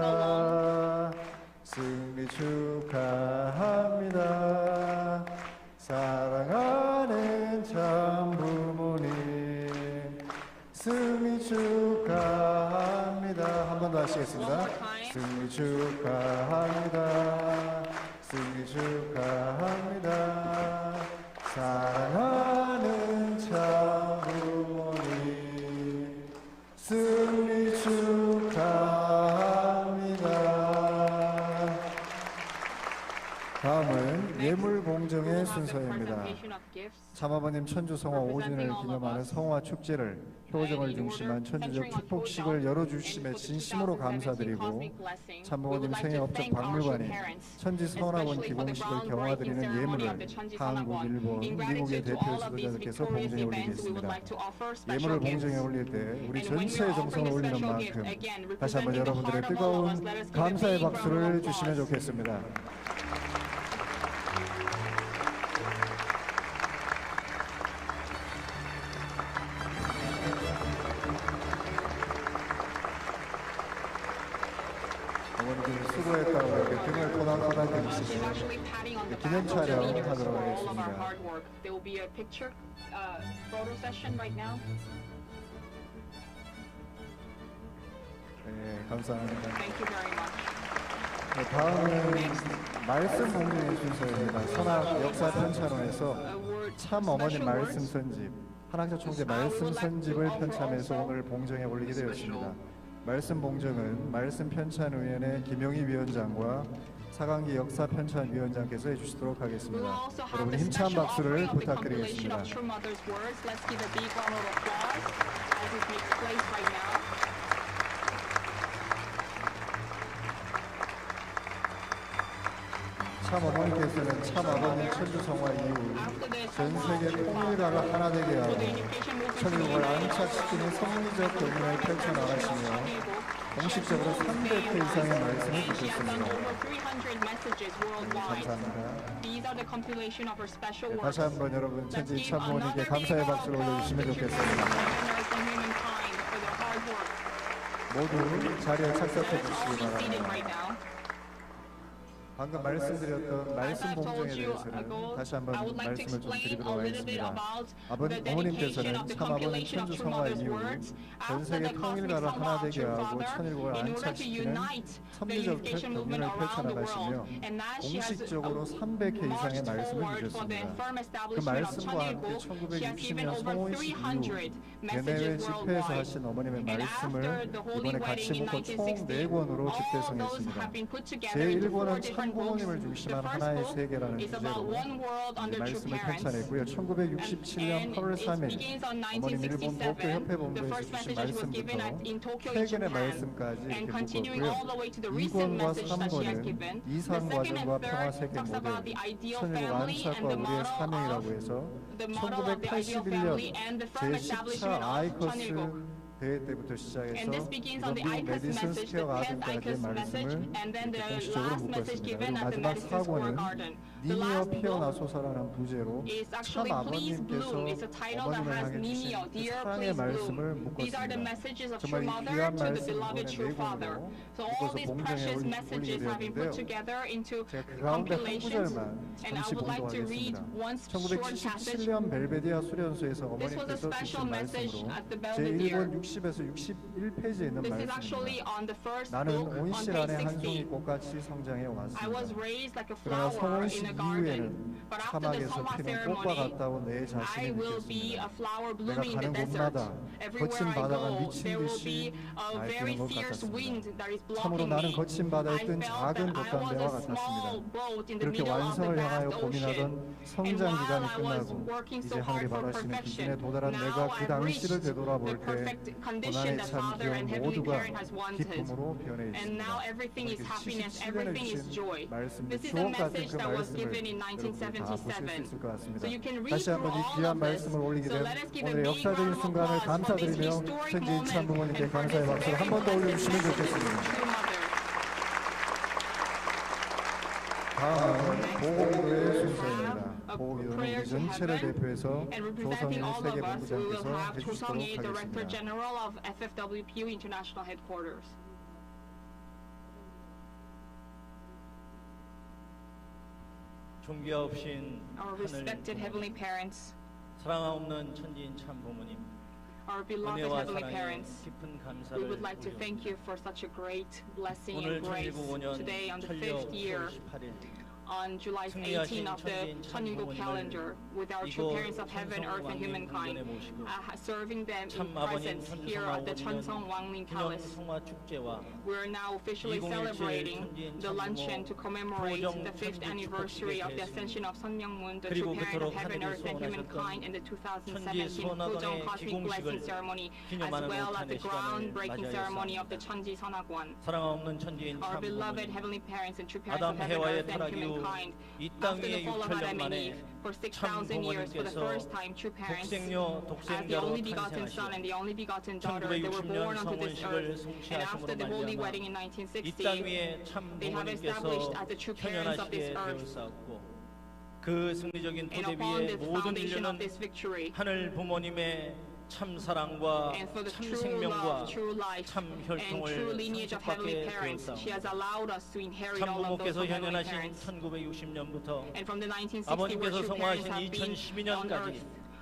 D: 승리 축하합니다. 사랑하는 참 부모님 승리 축하합니다. 한 번 더 하시겠습니다. 승리 축하합니다. 승리 축하합니다. 사랑하는 참 부모님 승리 축하합니다. 다음은 예물 봉정의 순서입니다. 참아버님 천주성화 5주년을 기념하는 성화 축제를 효정을 중심한 천주적 축복식을 열어주심에 진심으로 감사드리고 참부모님 생애 업적 박물관이 천지선학원 기공식을 경화드리는 예물을 한국, 일본, 미국의 대표 지도자들께서 봉정에 올리겠습니다. 예물을 봉정에 올릴 때 우리 전체의 정성을 올리는 만큼 다시 한번 여러분들의 뜨거운 감사의 박수를 주시면 좋겠습니다. 어머니들 수고했다고 이렇게 등을 토닥토닥 해주시고 기념 촬영하도록 하겠습니다. 네, 감사합니다. 네, 다음은 말씀 봉정의 순서입니다. 선악 역사 편찬원에서 참 어머니 말씀 선집, 한학자 총재 말씀 선집을 편찬해서 오늘 봉정에 올리게 되었습니다. 말씀 봉정은 말씀 편찬위원회 김용희 위원장과 사강기 역사 편찬위원장께서 해주시도록 하겠습니다. 여러분 힘찬 박수를 부탁드리겠습니다. 참 어머니께서는 참 아버님 천주성화 이후 전 세계 통일가가 하나 되게 하고 천일국을 안착시키는 섭리적 경륜을 펼쳐나가시며 공식적으로 300회 이상의 말씀을 주셨습니다. 감사합니다. 네, 다시 한번 여러분 천지 참모님께 감사의 박수를 올려주시면 좋겠습니다. 모두 자리에 착석해 주시기 바랍니다. 방금 말씀드렸던 말씀 봉정에 대해서는 다시 한번 말씀을 좀 드리도록 하겠습니다. 어머님께서는 참 아버님 천주 성화 이후 전 세계 통일가를 하나 되게 하고 천일국을 안착시키는 섭리적 경륜을 펼쳐나가시며 공식적으로 300회 이상의 말씀을 주셨습니다. 그 말씀과 함께 1960년 성호인식 이후 대내외 집회에서 하신 어머님의 말씀을 이번에 같이 묶어 총 4권으로 집대성했습니다. 제1권은 부모님을 중심한 하나의 세계라는 주제로 말씀을 편찬했고요. 1967년 8월 3일 어머님 일본 도쿄 협회본부에서 주신 말씀부터 최근의 말씀까지 이렇게 묶었고요. 2권과 3권은 이상 과정과 평화 세계 모델, 천일국 안착과 우리의 사명이라고 해서 1981년 제10차 아이커스 대회 때부터 시작해서 이번 미국 메디슨 스퀘어 가든까지의 말씀을 공식적으로 묶었습니다. 그리고 마지막 4권은 니니어 피어나소서라는 부제로 참 아버님께서 어머님을 향해 주신 그 사랑의 말씀을 묶었습니다. 정말 이 귀한 말씀 이번에 4권으로 묶어서 봉정에 올리게 되었는데요. 제가 그 가운데 한 구절만 잠시 봉독하겠습니다. 1977년 벨베디아 수련소에서 어머님께서 주신 말씀으로 제1권 60에서 61페이지에 있는 말씀입니다. 나는 온실 안에 한 송이 꽃같이 성장해 왔습니다. 그러나 성원식 이후에는 사막에서 피는 꽃과 같다고 내 자신이 느꼈습니다. 내가 가는 곳마다 거친 바다가 미친 듯이 날뛰는 것 같았습니다. 참으로 나는 거친 바다에 뜬 작은 돛담배와 같았습니다. 그렇게 완성을 향하여 고민하던 성장 기간이 끝나고 이제 하늘이 바라시는 기준에 도달한 내가 그 당시를 되돌아볼 때 고난의 참 기억 모두가 기쁨으로 변해 있습니다. 77년에 주신 말씀, 주옥 같은 그 말씀을 여러분이 다 보실 수 있을 것 같습니다. 다시 한번 이 귀한 말씀을 올리게 된 오늘의 역사적인 순간을 감사드리며 천지인 참부모님께 감사의 박수를 한 번 더 올려주시면 좋겠습니다. 다음은 보호기도의 순서입니다. 보호기도는 우리 전체를 대표해서 조성인 세계본부장께서 해주시도록 하겠습니다.
E: 존귀하옵신
A: Our respected heavenly parents,
E: 사랑하옵는 천지인 참 부모님,
A: our beloved
E: 은혜와
A: heavenly
E: 사랑에
A: parents,
E: 깊은
A: we
E: 감사를
A: would like to thank
E: 올려옵니다.
A: you for such a great blessing
E: 오늘
A: and grace
E: 2015년
A: today on the
E: 천력
A: 5th year
E: 18일
A: on July 18 of the Cheonilgo calendar with our true parents of heaven, earth, and humankind, serving them in presence here at the Cheonsong Wangmin Palace. We are now officially celebrating the luncheon to commemorate the 5th anniversary of the ascension of Sun Myung-moon, the true parent of heaven, earth, and humankind, in the 2017 Gojong Cosmic Blessing Ceremony, as well as the groundbreaking ceremony of the Cheonji Sonagwan. Our beloved heavenly parents and true parents of heaven, earth, and humankind, after the fall of Adam and Eve, for 6,000 years, for the first time, true parents, as the only begotten son and the only begotten daughter, they were born onto this earth. And after the holy wedding in 1960, they have established as the true parents of this earth.
E: 그 승리적인
A: And
E: 토대
A: upon
E: 위에
A: the
E: 모든
A: foundation of
E: 인류는
A: this victory,
E: 하늘 부모님의 참 사랑과
A: and for the
E: 참
A: true
E: 생명과
A: love, true life,
E: 참
A: and true
E: 혈통을
A: lineage of heavenly
E: 상속받게
A: parents, she
E: 되었사옵니다.
A: has allowed us to inherit
E: 참
A: all of those
E: 부모께서
A: from heavenly
E: 현현하신
A: parents.
E: 1960년부터
A: And from the 1960s,
E: 아버님께서
A: where true parents
E: 성화하신
A: have been on
E: 2012년까지
A: earth,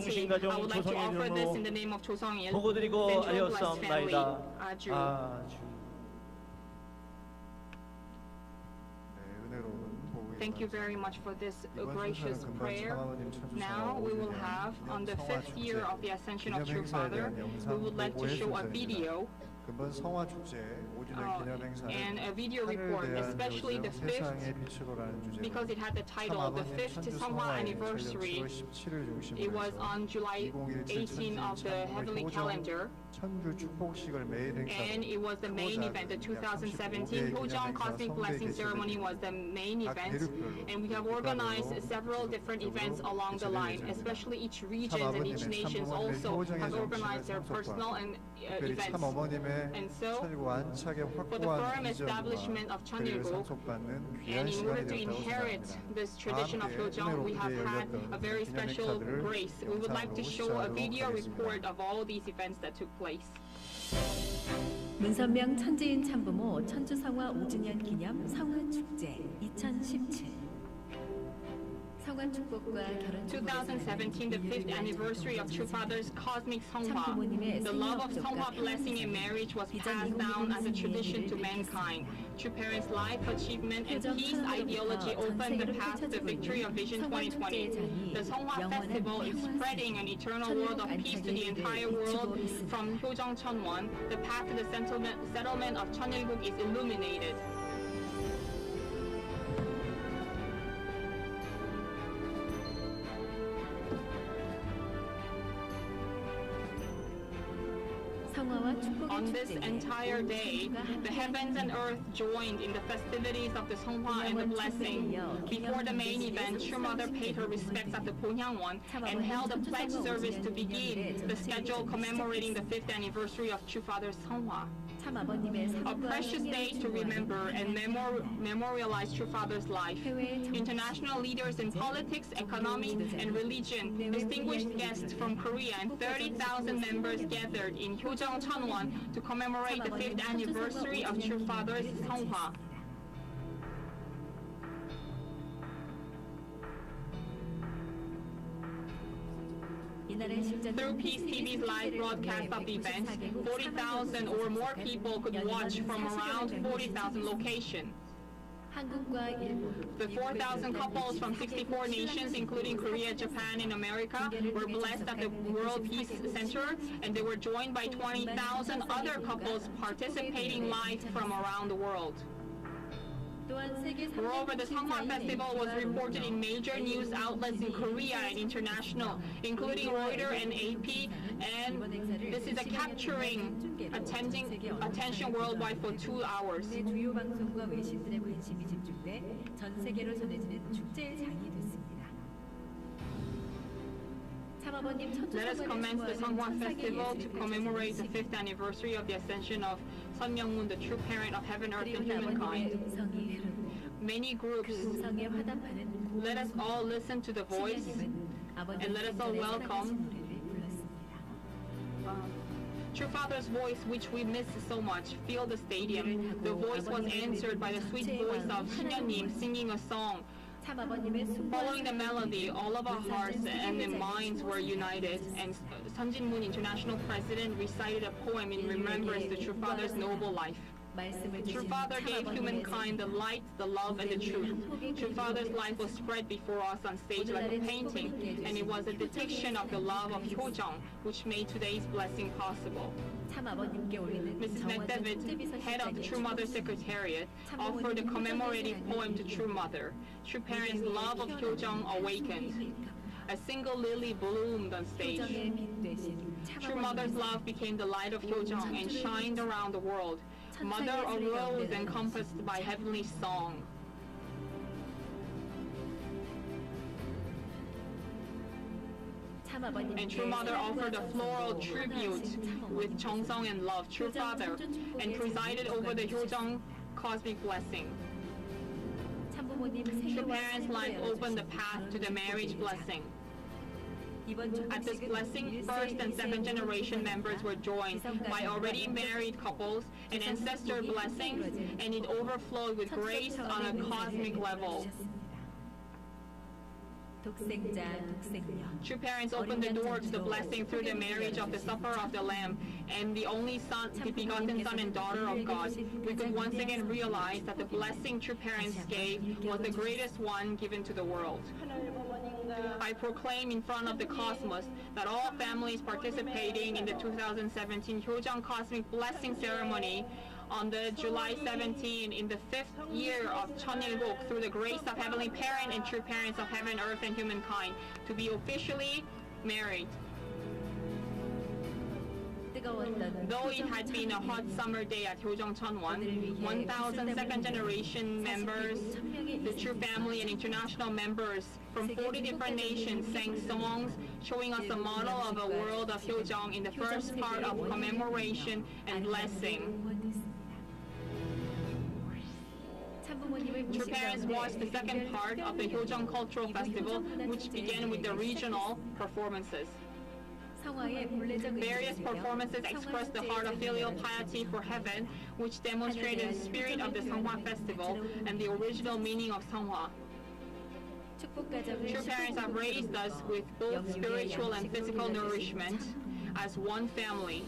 E: 중심가정
A: I would like to
E: 조성의
A: offer this in the
E: 이름으로
A: name of 조성일
E: 보고드리고
A: and Joe Blessed family.
E: 하였사옵나이다.
A: 아주.
E: 아주.
D: 네, 은혜로운 복의
A: Thank you very much for this
D: 이번
A: gracious
D: 순서는 금방
A: prayer.
D: 참아버님 천주성화
A: Now we will
D: 5주년
A: have, on the 5th year of the Ascension of True
D: 기념행사에
A: Father,
D: 대한
A: we would
D: 영상
A: like to
D: 보고회
A: show a
D: 순서입니다.
A: video
D: 금번 성화 축제 5주년 기념행사는
A: and a video
D: 하늘에
A: report,
D: 대한
A: especially the
D: 요즘
A: 5th,
D: 세상의 빛으로라는 주제로
A: because it had the title of the
D: 참아버님
A: 5th
D: 천주
A: Seonghwa
D: 성화의
A: anniversary.
D: 7월 17일
A: It was
D: 중심으로
A: on July 18 of the heavenly calendar,
D: 천주 축복식을 매일
A: and
D: 행사로
A: it was the main event. The 2017 Hyojong Cosmic Blessing Ceremony was the main event, and we have organized several different events along the line, especially each region and each nation also have organized their personal and
D: 특별히
A: events.
D: 참어머님의
A: And so,
D: 천일국 안착의
A: for the
D: 확고한
A: firm establishment
D: 비전과
A: of
D: 그를
A: Cheonilguk,
D: 상속받는 귀한
A: and in order
D: 시간이
A: to
D: 되었다고
A: inherit
D: 생각합니다.
A: this tradition of Hyojong, we have had a very special grace. We would like to show a video report of all these events that took place.
F: 문선명 천지인 참부모 천주성화 5주년 기념 성화축제 2017 성화축복과 결혼
A: 2017, the 5th anniversary of True Father's Cosmic Seonghwa. The love of Seonghwa blessing in marriage was passed down as a tradition to mankind. True Parents' life achievement and peace ideology opened the path to the victory of Vision 2020. The Seonghwa festival is spreading an eternal world of peace to the entire world. From Hyojong Cheonwon, the path to the settlement of Cheonilguk is illuminated. On this entire day, the heavens and earth joined in the festivities of the Seonghwa and the blessing. Before the main event, True Mother paid her respects at the Ponhyangwon and held a pledge service to begin the schedule commemorating the 5th anniversary of True Father's Seonghwa. A precious day to remember and memorialize True Father's life. International leaders in politics, economy, and religion, distinguished guests from Korea, and 30,000 members gathered in Hyojong Cheonwon to commemorate the 5th anniversary of True Father's Seonghwa. Through Peace TV's live broadcast of the event, 40,000 or more people could watch from around 40,000 locations. The 4,000 couples from 64 nations, including Korea, Japan, and America, were blessed at the World Peace Center, and they were joined by 20,000 other couples participating live from around the world. Moreover, the Seonghwa Festival was reported in major news outlets in Korea and international, including Reuters and AP, and this is a capturing attention worldwide for 2 hours. Let us commence the Seonghwa Festival to commemorate the 5th anniversary of the ascension of Sun Myung-moon, the true parent of heaven, earth, and humankind. Many groups, let us all listen to the voice, and let us all welcome True Father's voice, which we miss so much. Fill the stadium. The voice was answered by the sweet voice of Shinyanim singing a song. Following the melody, all of our hearts and minds were united, and Sun Jin-moon, International President, recited a poem in remembrance to True Father's noble life. True Father gave humankind the light, the love, and the truth. True Father's life was spread before us on stage like a painting, and it was a depiction of the love of Hyojong, which made today's blessing possible. Mrs. McDevitt, head of the True Mother Secretariat, offered a commemorative poem to True Mother. True Parents' love of Hyojong awakened. A single lily bloomed on stage. True Mother's love became the light of Hyojong and shined around the world. Mother arose encompassed by heavenly song. And True Mother offered a floral tribute with Cheongsong and love, True Father, and presided over the Hyojong cosmic blessing. True Parents' life opened the path to the marriage blessing. At this blessing, first and second generation members were joined by already married couples and ancestor blessings, and it overflowed with grace on a cosmic level.
F: 독생자, 독생녀.
A: True parents open the door to the blessing through the marriage of the supper of the Lamb and the only Son, the begotten Son and daughter of God. We could once again realize that the blessing true parents gave was the greatest one given to the world. I proclaim in front of the cosmos that all families participating in the 2017 Hyojang Cosmic Blessing Ceremony on the July 17 in the 5th year of Cheonilguk through the grace of Heavenly Parent and true parents of heaven, earth, and humankind to be officially married. Though it had been a hot summer day at Hyojang Cheonwon, 1,000 second-generation members, the true family and international members from 40 different nations sang songs showing us a model of a world of Hyojang in the first part of commemoration and blessing. True parents watched the second part of the Hyojang Cultural Festival, which began with the regional performances. Various performances expressed the heart of filial piety for heaven, which demonstrated the spirit of the Seonghwa festival and the original meaning of Seonghwa. True parents have raised us with both spiritual and physical nourishment as one family.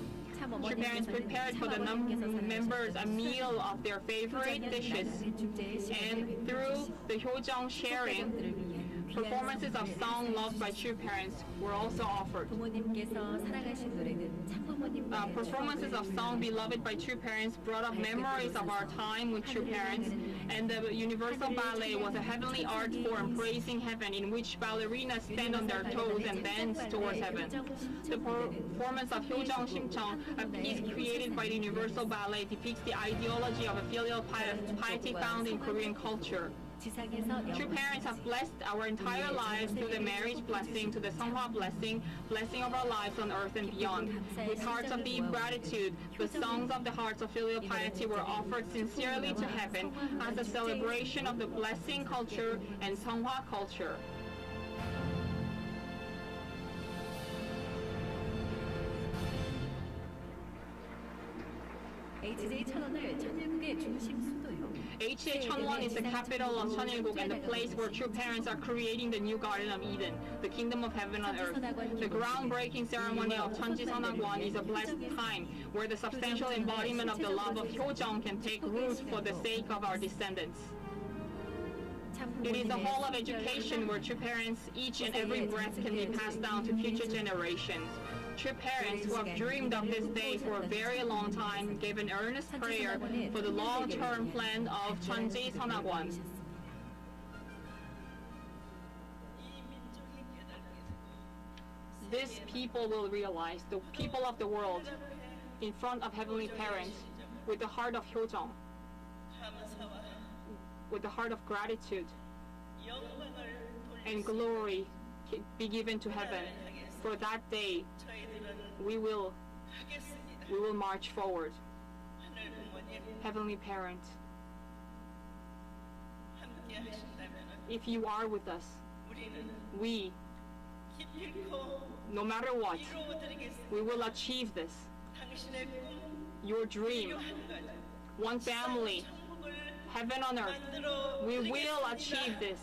A: True parents prepared for the members a meal of their favorite dishes, and through the Hyojang sharing, performances of song loved by true parents were also offered. Performances of song beloved by true parents brought up memories of our time with true parents, and the Universal Ballet was a heavenly art form praising heaven in which ballerinas stand on their toes and dance towards heaven. The performance of Hyojang Shimcheong, a piece created by the Universal Ballet, depicts the ideology of a filial piety found in Korean culture. True parents have blessed our entire lives through the marriage blessing to the Seonghwa blessing, blessing of our lives on earth and beyond. With hearts of deep gratitude, the songs of the hearts of filial piety were offered sincerely to heaven as a celebration of the blessing culture and Seonghwa culture. HJ Cheonwon is the capital of Cheonilguk and the place where true parents are creating the new Garden of Eden, the kingdom of heaven on earth. The groundbreaking ceremony of Cheonji Seonagwan is a blessed time where the substantial embodiment of the love of Hyojang can take root for the sake of our descendants. It is a hall of education where true parents, each and every breath can be passed down to future generations. True parents who have dreamed of this day for a very long time gave an earnest prayer for the long-term plan of Cheonji Seonagwan. This people will realize, the people of the world, in front of Heavenly Parents, with the heart of Hyojang, with the heart of gratitude and glory be given to heaven. For that day, we will march forward. Heavenly Parent, if you are with us, we, no matter what, we will achieve this. Your dream, one family, heaven on earth, we will achieve this.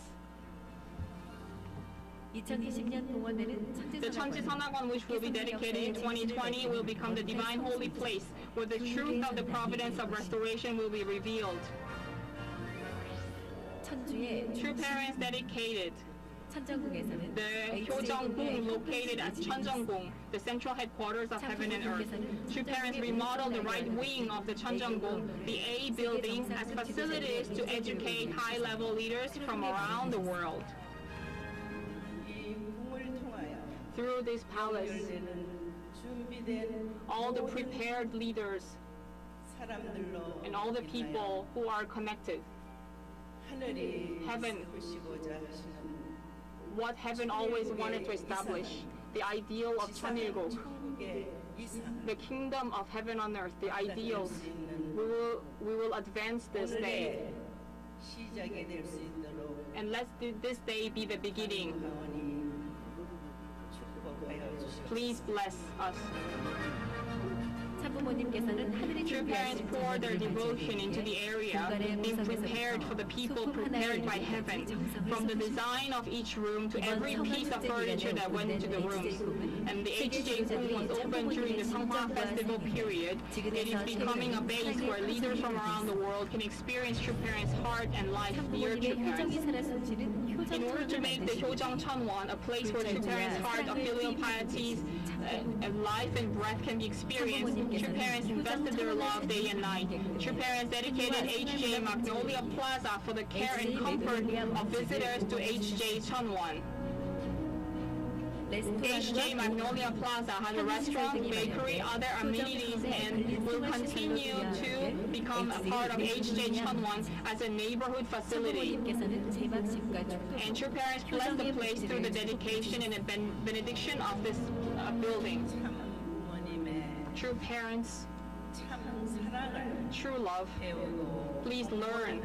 A: The Cheonji Seonagwan, which will be dedicated in 2020, will become the divine holy place where the truth of the providence of restoration will be revealed. True parents dedicated the Hyojang-gung located at Cheonjeong-gung, the central headquarters of heaven and earth. True parents remodeled the right wing of the Cheonjeong-gung, the A building, as facilities to educate high-level leaders from around the world. Through this palace, all the prepared leaders and all the people who are connected, heaven, what heaven always wanted to establish, the ideal of Cheonilguk, the kingdom of heaven on earth, the ideals, we will advance this day. And let this day be the beginning. Please bless us. True parents pour their devotion into the area, being prepared for the people prepared by heaven, from the design of each room to every piece of furniture that went into the rooms. And the HJ room was opened during the Seonghwa festival period. It is becoming a base where leaders from around the world can experience true parents' heart and life near true parents. In order to make the Hyojeong Cheonwon a place where true parents' heart of filial piety, life and breath can be experienced, true parents invested their love day and night. True parents dedicated HJ Magnolia Plaza for the care and comfort of visitors to HJ Cheonwon. HJ Magnolia Plaza has a restaurant, bakery, other amenities, and will continue to become a part of HJ Cheonwon as a neighborhood facility. And true parents bless the place through the dedication and benediction of this building. True parents, true love, please learn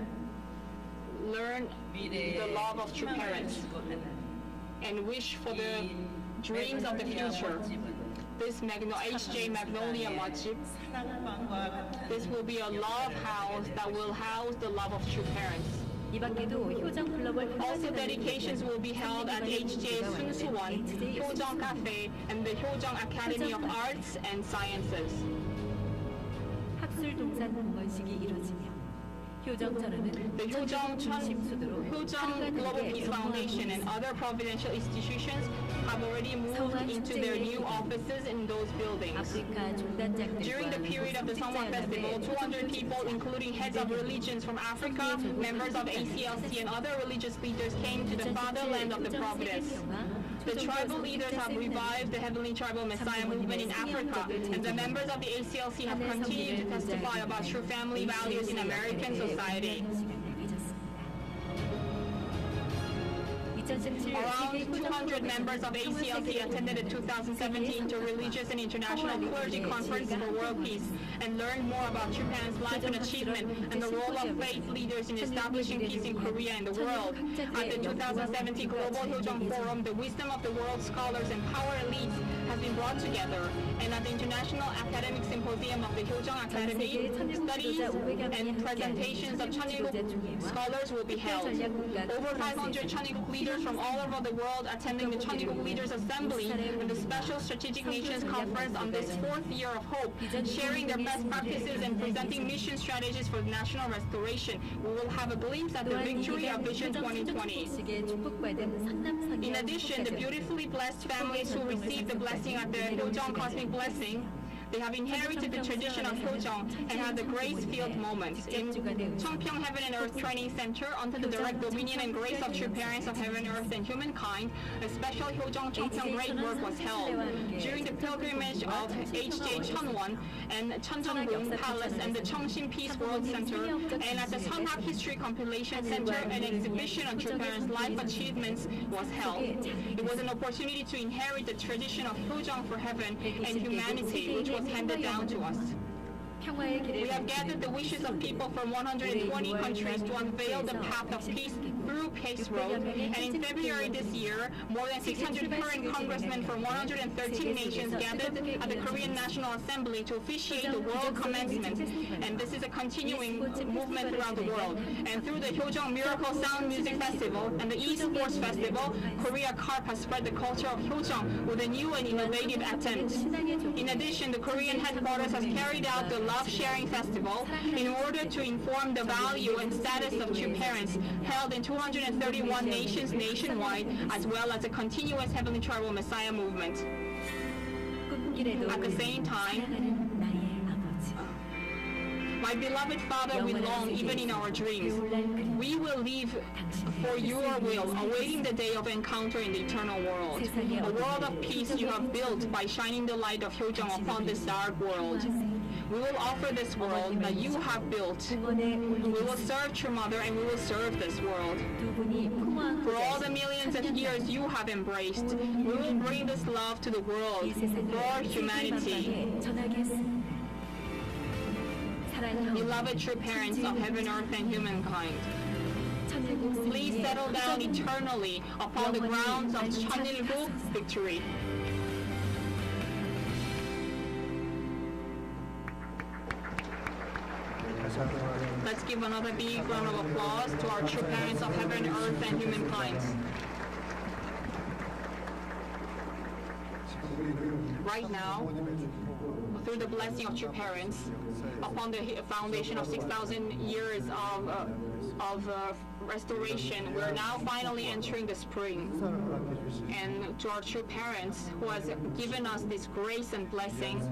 A: the love of true parents and wish for the dreams of the future. This HJ Magnolia Majib, this will be a love house that will house the love of true parents. Also, dedications will be held at HJ Sunsuwon, Hyojeong Cafe, and the Hyojeong Academy of Arts and Sciences. The Hyojeong Global Peace Foundation and other providential institutions have already moved into their new offices in those buildings. During the period of the Seonghwa Festival, 200 people, including heads of religions from Africa, members of ACLC, and other religious leaders came to the fatherland of the Providence. The tribal leaders have revived the Heavenly Tribal Messiah movement in Africa, and the members of the ACLC have continued to testify about true family values in American society. Around 200 members of ACLC attended the 2017 Interreligious and International Clergy Conference for World Peace and learned more about true parents' life and achievement and the role of faith leaders in establishing peace in Korea and the world. At the 2017 Global Hyojeong Forum, the wisdom of the world's scholars and power elites has been brought together. And at the International Academic Symposium of the Hyojeong Academy, studies and presentations of Cheonilguk scholars will be held. Over 500 Cheonilguk leaders from all over the world attending the Cheonilguk Leaders Assembly and the Special Strategic Nations Conference on this 4th year of hope, sharing their best practices and presenting mission strategies for national restoration. We will have a glimpse at the victory of Vision 2020. In addition, the beautifully blessed families who received the blessing at the Hyojeong Cosmic Blessing, they have inherited the tradition of Hyojeong and have the grace-filled moments. In Cheongpyeong Heaven and Earth Training Center, under the direct dominion and grace of true parents of heaven, earth, and humankind, a special Hyojeong Cheongpyeong great work was held. During the pilgrimage of HJ Cheonwon and Cheonjeonggung Palace and the Cheongshin Peace World Center, and at the Seonghwa History Compilation Center, an exhibition on true parents' life achievements was held. It was an opportunity to inherit the tradition of Hyojeong for heaven and humanity, which was handed down to us. We have gathered the wishes of people from 120 countries to unveil the path of peace through Peace Road, and in February this year, more than 600 current congressmen from 113 nations gathered at the Korean National Assembly to officiate the world commencement, and this is a continuing movement throughout the world. And through the Hyojeong Miracle Sound Music Festival and the eSports Festival, Korea Carp has spread the culture of Hyojeong with a new and innovative attempt. In addition, the Korean headquarters has carried out the Love Sharing Festival in order to inform the value and status of true parents, held in 231 nations nationwide, as well as a continuous Heavenly Tribal Messiah movement. At the same time, my beloved Father, we long even in our dreams. We will live for your will, awaiting the day of encounter in the eternal world. A world of peace you have built by shining the light of Hyojeong upon this dark world. We will offer this world that you have built. We will serve True Mother and we will serve this world. For all the millions of years you have embraced, we will bring this love to the world for humanity. Beloved true parents of heaven, earth, and humankind, please settle down eternally upon the grounds of Cheonilguk victory. Let's give another big round of applause to our true parents of heaven, earth, and humankind. Right now, through the blessing of true parents, upon the foundation of 6,000 years of restoration, we're now finally entering the spring. And to our true parents who has given us this grace and blessing,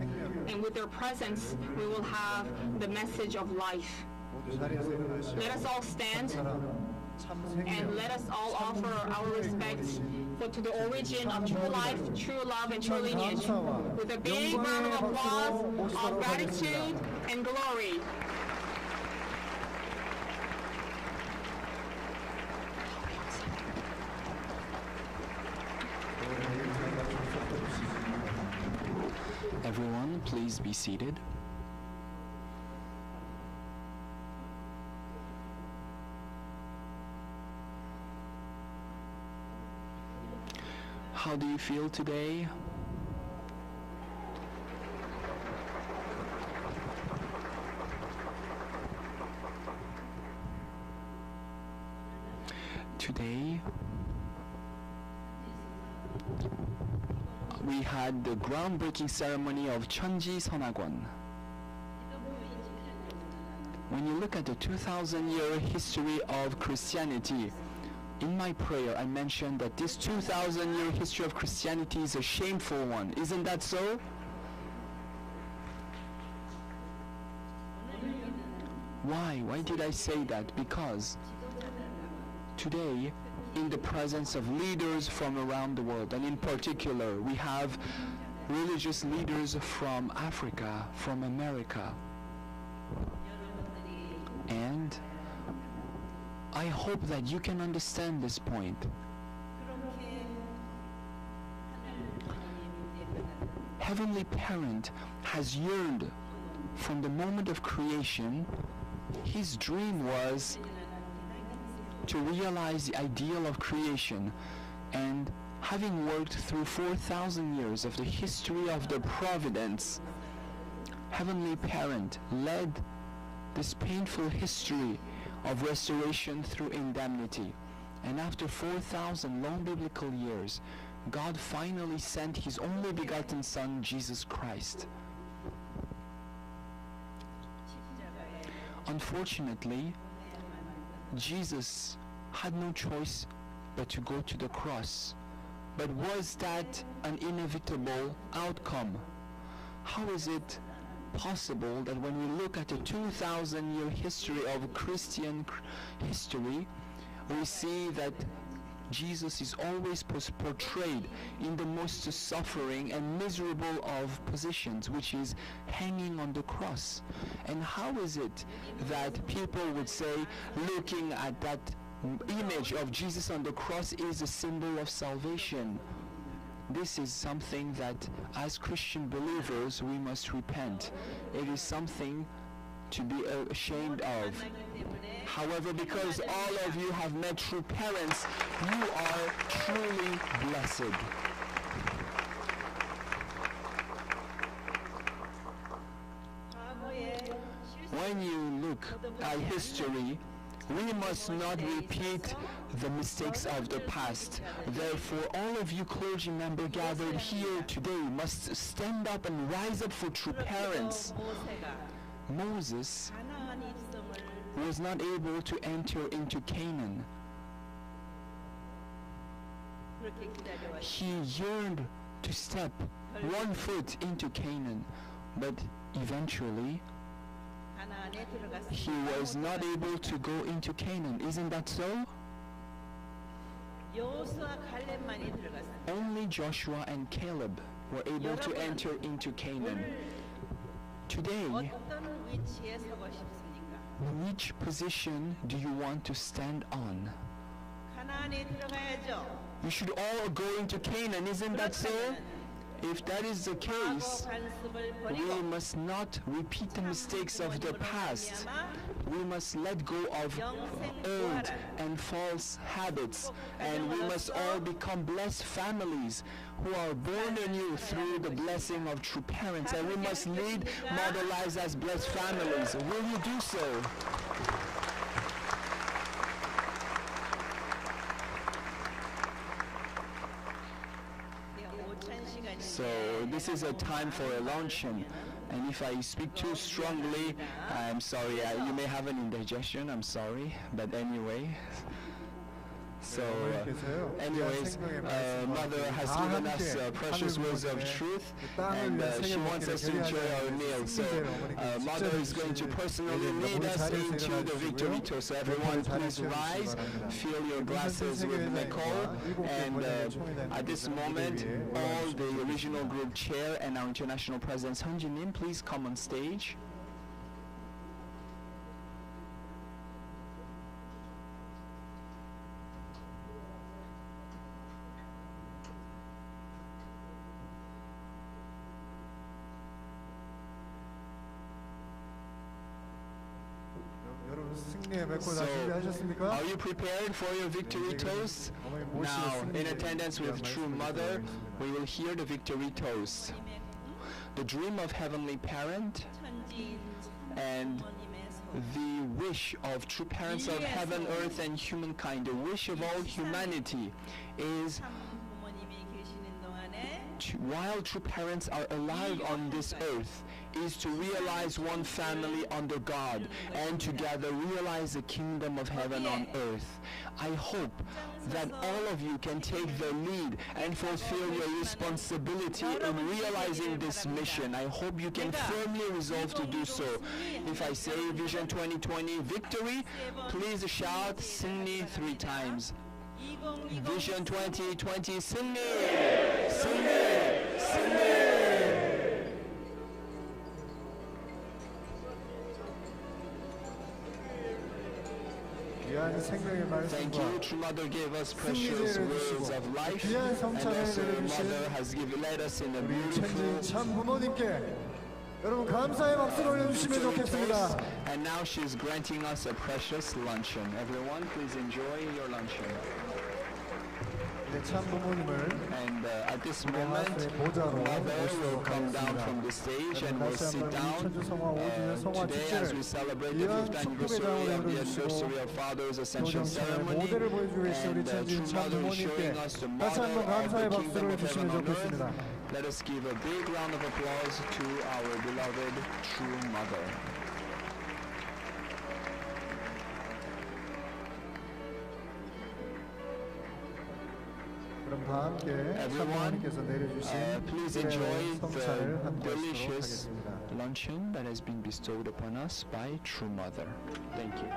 A: and with their presence, we will have the message of life. Let us all stand and let us all offer our respects to the origin of true life, true love, and true lineage with a big round of applause of gratitude and glory.
G: Everyone, please be seated. How do you feel today? Today, we had the groundbreaking ceremony of Cheonji Seonghwa. When you look at the 2,000-year history of Christianity, in my prayer I mentioned that this 2,000-year history of Christianity is a shameful one. Isn't that so? Why? Why did I say that? Because today, in the presence of leaders from around the world, and in particular, we have religious leaders from Africa, from America. And I hope that you can understand this point. Heavenly Parent has yearned from the moment of creation. His dream was to realize the ideal of creation, and having worked through 4,000 years of the history of the providence, Heavenly Parent led this painful history of restoration through indemnity. And after 4,000 long biblical years, God finally sent His only begotten Son, Jesus Christ. Unfortunately, Jesus had no choice but to go to the cross. But was that an inevitable outcome? How is it possible that when we look at the 2,000-year history of Christian history, we see that Jesus is always portrayed in the most suffering and miserable of positions, which is hanging on the cross? And how is it that people would say, looking at that image of Jesus on the cross is a symbol of salvation? This is something that, as Christian believers, we must repent. It is something to be ashamed of. However, because all of you have met true parents, you are truly blessed. When you look at history, we must not repeat the mistakes of the past. Therefore, all of you clergy members gathered here today must stand up and rise up for true parents. Moses was not able to enter into Canaan. He yearned to step one foot into Canaan, but eventually he was not able to go into Canaan. Isn't that so? Only Joshua and Caleb were able to enter into Canaan. Today, which position do you want to stand on? We should all go into Canaan, isn't that so? If that is the case, we must not repeat the mistakes of the past. We must let go of old and false habits, and we must all become blessed families who are born anew through the blessing of true parents, and we must lead model lives as blessed families. Will you do so? So this is a time for a luncheon, and if I speak too strongly, I'm sorry. You may have an indigestion. I'm sorry, but anyway. So, anyways, Mother has given us precious words of truth, and she wants us to enjoy our meal. So, Mother is going to personally lead us into the victory toast. So, everyone, please rise, fill your glasses with Nicole, and at this moment, all the original group chair and our international president, Hyun Jin-nim, please come on stage. So, are you prepared for your victory toast? Now, in attendance with True Mother, we will hear the victory toast. The dream of Heavenly Parent and the wish of true parents of heaven, earth, and humankind, the wish of all humanity is while true parents are alive on this earth, is to realize one family under God and together realize the kingdom of heaven on earth. I hope that all of you can take the lead and fulfill your responsibility in realizing this mission. I hope you can firmly resolve to do so. If I say Vision 2020 victory, please shout 승리 3 times. Vision 2020 승리! 승리! 승리! Thank you. True Mother gave us precious words of life, and also Mother has led us in a beautiful
D: 여러분 감사의 박수를 올려주시면 좋겠습니다.
G: And now she's granting us a precious luncheon. Everyone, please enjoy your luncheon. And at this moment, Mother will come down from the stage and will sit down. Today, as we celebrate the 5th anniversary of the anniversary of Father's Ascension Ceremony, and True Mother is showing us the model of the kingdom of heaven on earth. Let us give a big round of applause to our beloved True Mother. Everyone, please enjoy the delicious luncheon that has been bestowed upon us by True Mother. Thank you.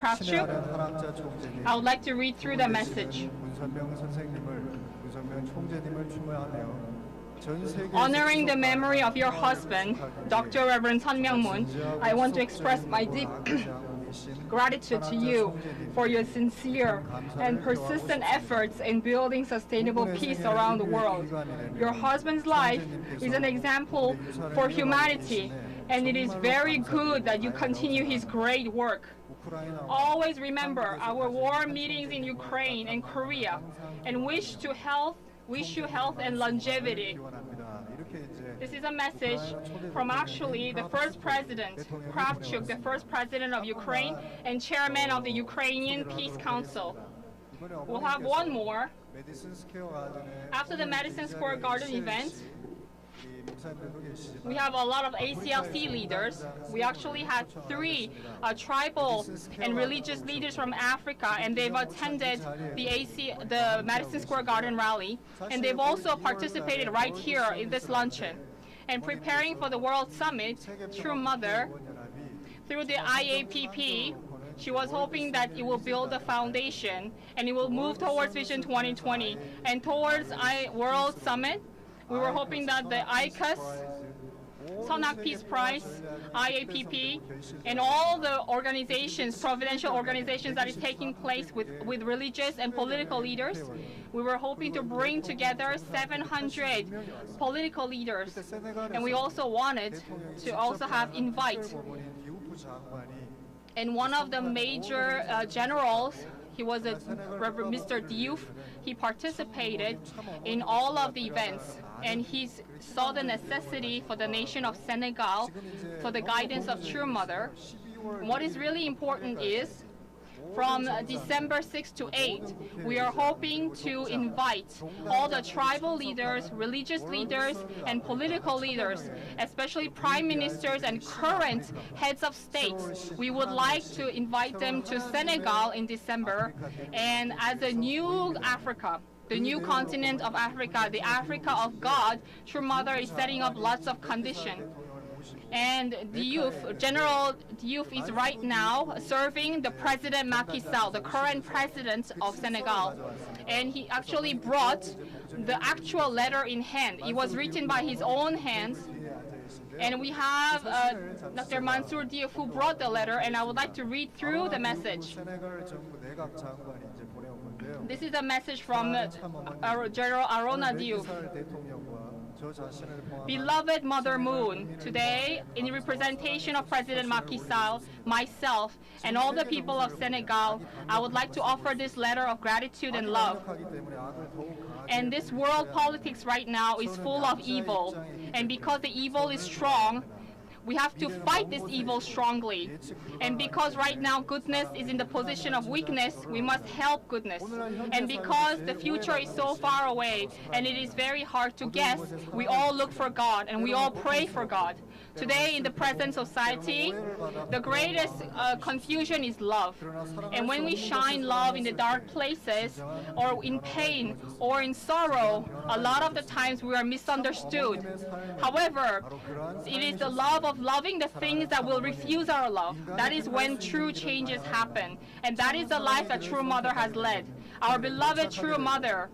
A: Kravchuk,
D: 신의 한학자 총재님,
A: I would like to read through the message.
D: 문선명 선생님을, 문선명 총재님을 추모하며 전 세계
A: Honoring the memory of your husband, Dr. Reverend Sun Myung-moon, I want to express my deep gratitude to you for your sincere and persistent efforts in building sustainable peace around the world. Your husband's life is an example for humanity, and it is very good that you continue his great work. Always remember our war meetings in Ukraine and Korea, and wish you health and longevity. This is a message from actually the first president, Kravchuk, the first president of Ukraine and chairman of the Ukrainian Peace Council. We'll have one more. After the Madison Square Garden event, we have a lot of ACLC leaders. We actually had 3 tribal and religious leaders from Africa, and they've attended the Madison Square Garden rally, and they've also participated right here in this luncheon. And preparing for the World Summit, True Mother, through the IAPP, she was hoping that it will build a foundation and it will move towards Vision 2020 and towards World Summit. We were hoping that the ICAS, Seonghwa Peace Prize, IAPP, and all the organizations, providential organizations that is taking place with religious and political leaders, we were hoping to bring together 700 political leaders. And we also wanted to also have invite. And one of the major generals, he was Mr. Diouf. He participated in all of the events, and he saw the necessity for the nation of Senegal for the guidance of True Mother. What is really important is, from December 6 to 8, we are hoping to invite all the tribal leaders, religious leaders, and political leaders, especially prime ministers and current heads of states. We would like to invite them to Senegal in December, and as a new Africa, the new continent of Africa, the Africa of God, True Mother is setting up lots of conditions. And General Diouf is right now serving the President Macky Sall, the current president of Senegal. And he actually brought the actual letter in hand. It was written by his own hands. And we have Dr. Mansour Diouf who brought the letter, and I would like to read through the message. This is a message from General Arona Diouf. Beloved Mother Moon, today, in representation of President Macky Sall, myself, and all the people of Senegal, I would like to offer this letter of gratitude and love. And this world politics right now is full of evil. And because the evil is strong, we have to fight this evil strongly. And because right now goodness is in the position of weakness, we must help goodness. And because the future is so far away and it is very hard to guess, we all look for God and we all pray for God. Today in the present society, the greatest confusion is love. And when we shine love in the dark places, or in pain, or in sorrow, a lot of the times we are misunderstood. However, it is the love of loving the things that will refuse our love. That is when true changes happen. And that is the life that True Mother has led. Our beloved True Mother.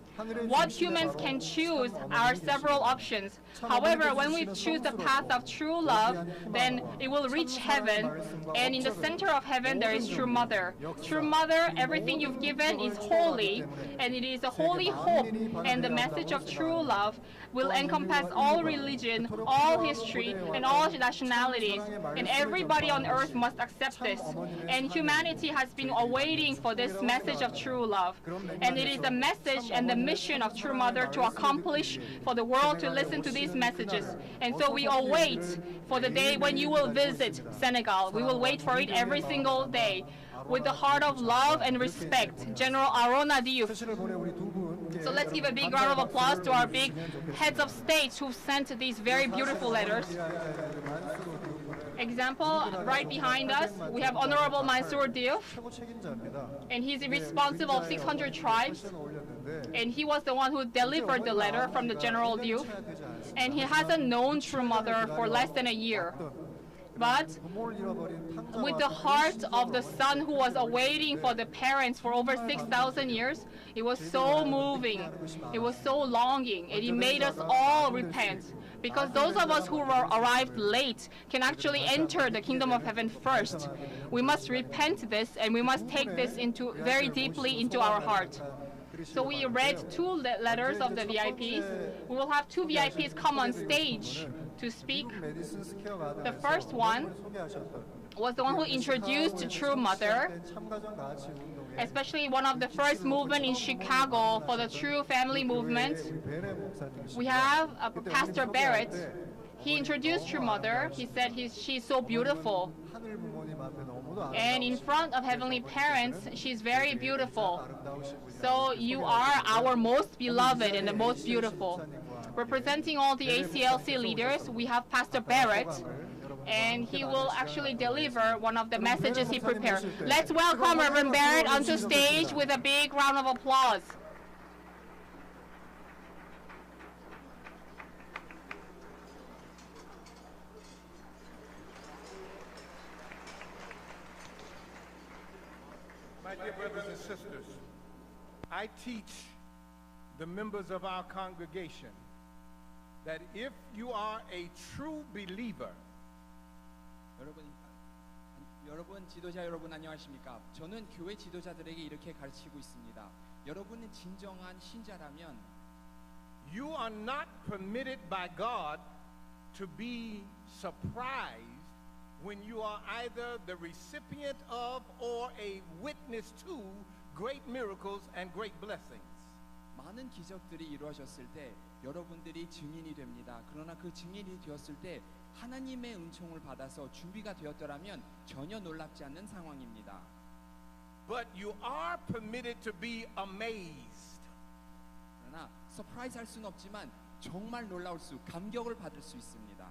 A: What humans can choose are several options. However, when we choose the path of true love, then it will reach heaven. And in the center of heaven, there is True Mother. True Mother, everything you've given is holy, and it is a holy hope. And the message of true love will encompass all religion, all history, and all nationalities. And everybody on earth must accept this. And humanity has been awaiting for this message of true love. And it is the message and the mission of True Mother to accomplish for the world to listen to these messages. And so we await for the day when you will visit Senegal. We will wait for it every single day with the heart of love and respect. General Arona Diouf. So let's give a big round of applause to our big heads of states who sent these very beautiful letters. Example, right behind us, we have Honorable Mansour Diouf, and he's responsible of 600 tribes, and he was the one who delivered the letter from the General Diouf, and he hasn't known True Mother for less than a year. But
D: 부모를 잃어버린
A: with the heart of the son who was awaiting for the parents for over 6,000 years, it was so moving, it was so longing, and it made us all repent. Because those of us who arrived late can actually enter the kingdom of heaven first. We must repent this, and we must take this very deeply into our heart. So we read 2 letters of the VIPs. We will have 2 VIPs come on stage to speak. The first one was the one who introduced True Mother, especially one of the first movement in Chicago for the True Family Movement. We have Pastor Barrett. He introduced True Mother. He said she's so beautiful. And in front of Heavenly Parents, she's very beautiful. So you are our most beloved and the most beautiful. Representing all the ACLC leaders, we have Pastor Barrett, and he will actually deliver one of the messages he prepared. Let's welcome Reverend Barrett onto stage with a big round of applause.
H: My dear brothers and sisters, I teach the members of our congregation that if you are a true believer,
I: 여러분 지도자 여러분 안녕하십니까? 저는 교회 지도자들에게 이렇게 가르치고 있습니다. 여러분은 진정한 신자라면
H: you are not permitted by God to be surprised when you are either the recipient of or a witness to great miracles and great blessings.
I: 많은 기적들이 이루어졌을 때 여러분들이 증인이 됩니다. 그러나 그 증인이 되었을 때 하나님의 은총을 받아서 준비가 되었더라면 전혀 놀랍지 않는 상황입니다.
H: But you are permitted to be amazed.
I: 그러나 서프라이즈 할 수는 없지만 정말 놀라울 감격을 받을 수 있습니다.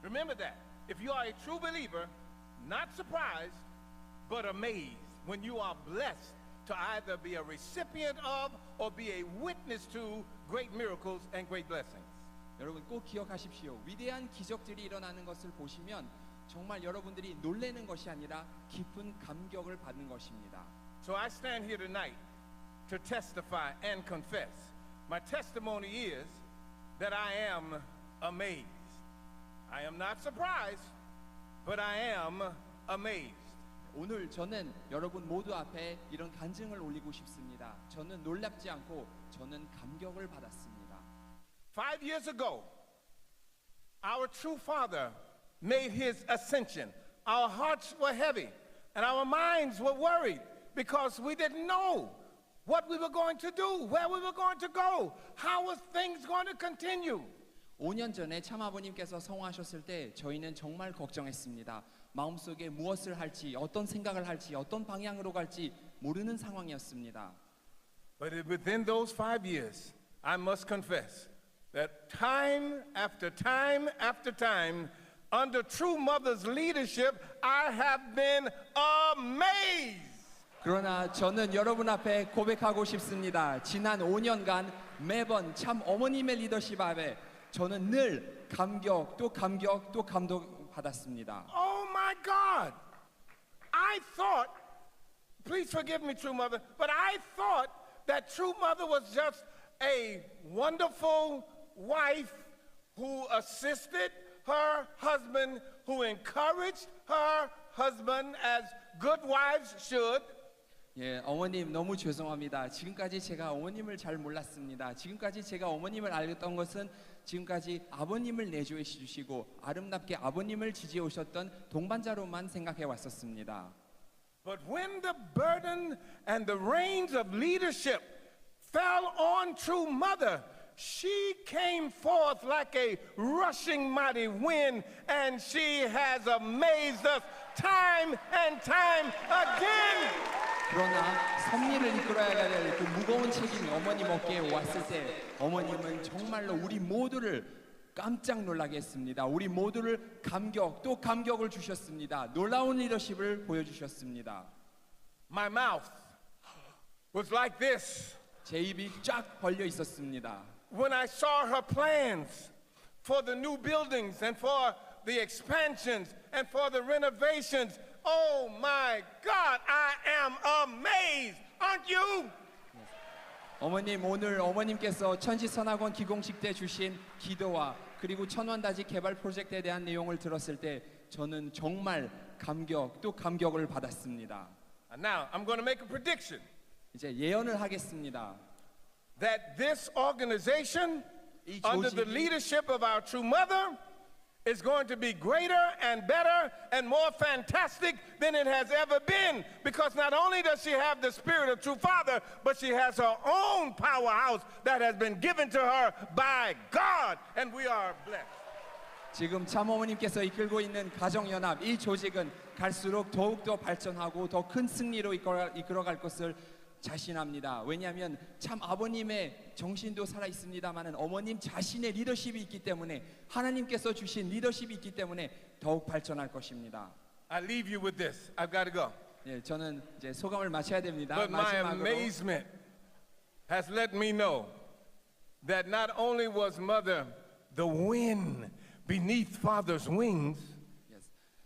H: Remember that. If you are a true believer, not surprised, but amazed when you are blessed to either be a recipient of or be a witness to great miracles and great blessings.
I: 여러분 꼭 기억하십시오. 위대한 기적들이 일어나는 것을 보시면 정말 여러분들이 놀라는 것이 아니라 깊은 감격을 받는 것입니다.
H: So I stand here tonight to testify and confess. My testimony is that I am amazed. I am not surprised, but I am amazed.
I: 오늘 저는 여러분 모두 앞에 이런 간증을 올리고 싶습니다. 저는 놀랍지 않고 저는 감격을 받았습니다.
H: 5 years ago, our true father made his ascension. Our hearts were heavy and our minds were worried because we didn't know what we were going to do, where we were going to go, how was things going to continue.
I: 5년 전에 참아버님께서 성화하셨을 때 저희는 정말 걱정했습니다. 마음속에 무엇을 할지, 어떤 생각을 할지, 어떤 방향으로 갈지 모르는 상황이었습니다.
H: But within those 5 years, I must confess that time after time after time, under True Mother's leadership, I have been amazed.
I: 그러나 저는 여러분 앞에 고백하고 싶습니다. 지난 5년간 매번 참 어머님의 리더십 아래 저는 늘 감격 또 감격 또 감동 받았습니다.
H: Oh my God! I thought, please forgive me, True Mother, but I thought that True Mother was just a wonderful wife who assisted her husband, who encouraged her husband as good wives should.
I: 예, 어머님 너무 죄송합니다. 지금까지 제가 어머님을 잘 몰랐습니다. 지금까지 제가 어머님을 알았던 것은 지금까지 아버님을 내조해 주시고 아름답게 아버님을 지지해 오셨던 동반자로만 생각해 왔었습니다.
H: But when the burden and the reins of leadership fell on True Mother, she came forth like a rushing mighty wind, and she has amazed us time and time again.
I: 그러나 섭리를 이끌어야 될 그 무거운 책임이 어머님 어깨에 왔을 때 어머님은 정말로 우리 모두를 깜짝 놀라게 했습니다. 우리 모두를 감격 또 감격을 주셨습니다. 놀라운 리더십을 보여주셨습니다.
H: My mouth was like this.
I: 제 입이 쫙 벌려 있었습니다.
H: When I saw her plans for the new buildings and for the expansions and for the renovations. Oh my God, I am amazed. Aren't you?
I: 어머님, 오늘 어머님께서 천지선학원 기공식 때 주신 기도와 그리고 천원다지 개발 프로젝트에 대한 내용을 들었을 때 저는 정말 또 감격을 받았습니다.
H: And now I'm going to make a prediction
I: 이제 예언을 하겠습니다.
H: that this organization
I: 이
H: under the leadership of our true mother is going to be greater and better and more fantastic than it has ever been, because not only does she have the spirit of true father, but she has her own powerhouse that has been given to her by God, and we are blessed.
I: 지금 참어머님께서 이끌고 있는 가정연합 이 조직은 갈수록 더욱더 발전하고 더 큰 승리로 이끌어갈 것을 자신합니다. 왜냐하면 참 아버님의 정신도 살아 있습니다만은 어머님 자신의 리더십이 있기 때문에 하나님께서 주신 리더십이 있기 때문에 더욱 발전할 것입니다.
H: I leave you with this. I've got to go.
I: 예, 저는 이제 소감을 마쳐야 됩니다.
H: But my amazement has let me know that not only was mother the wind beneath father's wings,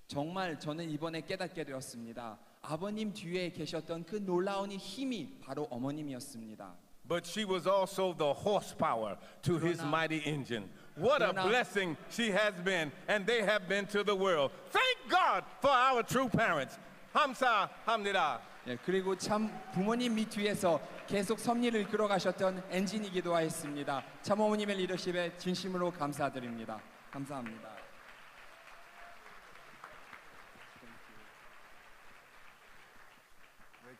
I: 정말 저는 이번에 깨닫게 되었습니다. 아버님 뒤에 계셨던 그 놀라운 힘이 바로 어머님이었습니다.
H: But she was also the horsepower to his mighty engine. What a blessing she has been, and they have been to the world. Thank God for our true parents. 감사합니다.
I: 예, 그리고 참 부모님 밑 뒤에서 계속 섭리를 이끌어 가셨던 엔진이기도 하였습니다. 참 어머님의 리더십에 진심으로 감사드립니다. 감사합니다.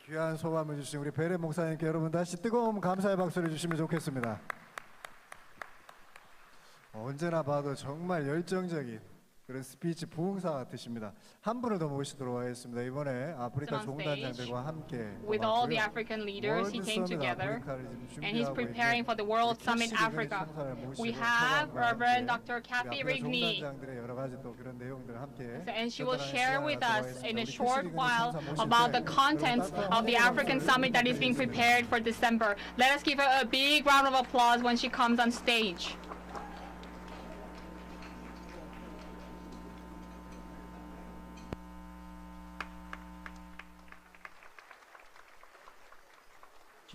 D: 귀한 소감을 주신 우리 베레 목사님께 여러분 다시 뜨거운 감사의 박수를 주시면 좋겠습니다. 언제나 봐도 정말 열정적인 그런 스피치 부흥사 같으십니다. 한 분을 더 모시도록 하겠습니다. 이번에 아프리카 종단장들과 함께
A: with all the African leaders, he came together and he's preparing for the World Summit Africa. We have Reverend Dr. Kathy Rigney, and she will share with us in a short while about the contents of the African Summit that is being prepared for December. Let us give her a big round of applause when she comes on stage.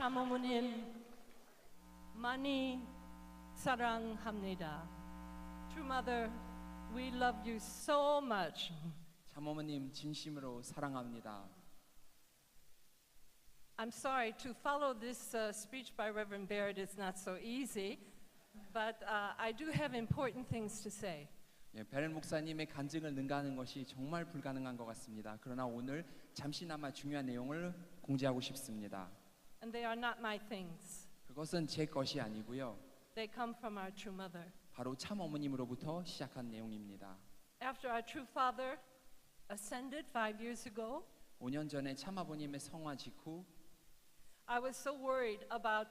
J: 참어머님 많이 사랑합니다. True Mother, we love you so much.
I: 참어머님 진심으로 사랑합니다.
J: I'm sorry to follow this speech by Reverend Barrett is not so easy, but I do have important things to say.
I: 예, 베렌 목사님의 간증을 능가하는 것이 정말 불가능한 것 같습니다. 그러나 오늘 잠시나마 중요한 내용을 공지하고 싶습니다.
J: And they are not my things.
I: 그것은 제 것이 아니고요.
J: They come from our true mother.
I: 바로 참 어머님으로부터 시작한 내용입니다.
J: After our true father ascended 5 years ago,
I: 5년 전에 참 아버님의 성화 직후
J: I was so worried about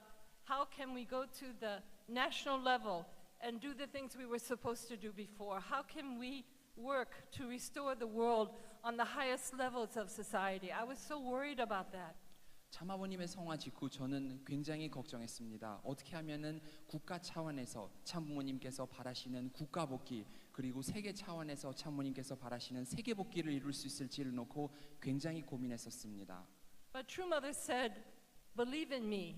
J: how can we go to the national level and do the things we were supposed to do before? How can we work to restore the world on the highest levels of society? I was so worried about that.
I: 참아버님의 성화 직후 저는 굉장히 걱정했습니다. 어떻게 하면은 국가 차원에서 참부모님께서 바라시는 국가 복귀 그리고 세계 차원에서 참부모님께서 바라시는 세계 복귀를 이룰 수 있을지를 놓고 굉장히 고민했었습니다.
J: But True Mother said, "Believe in me,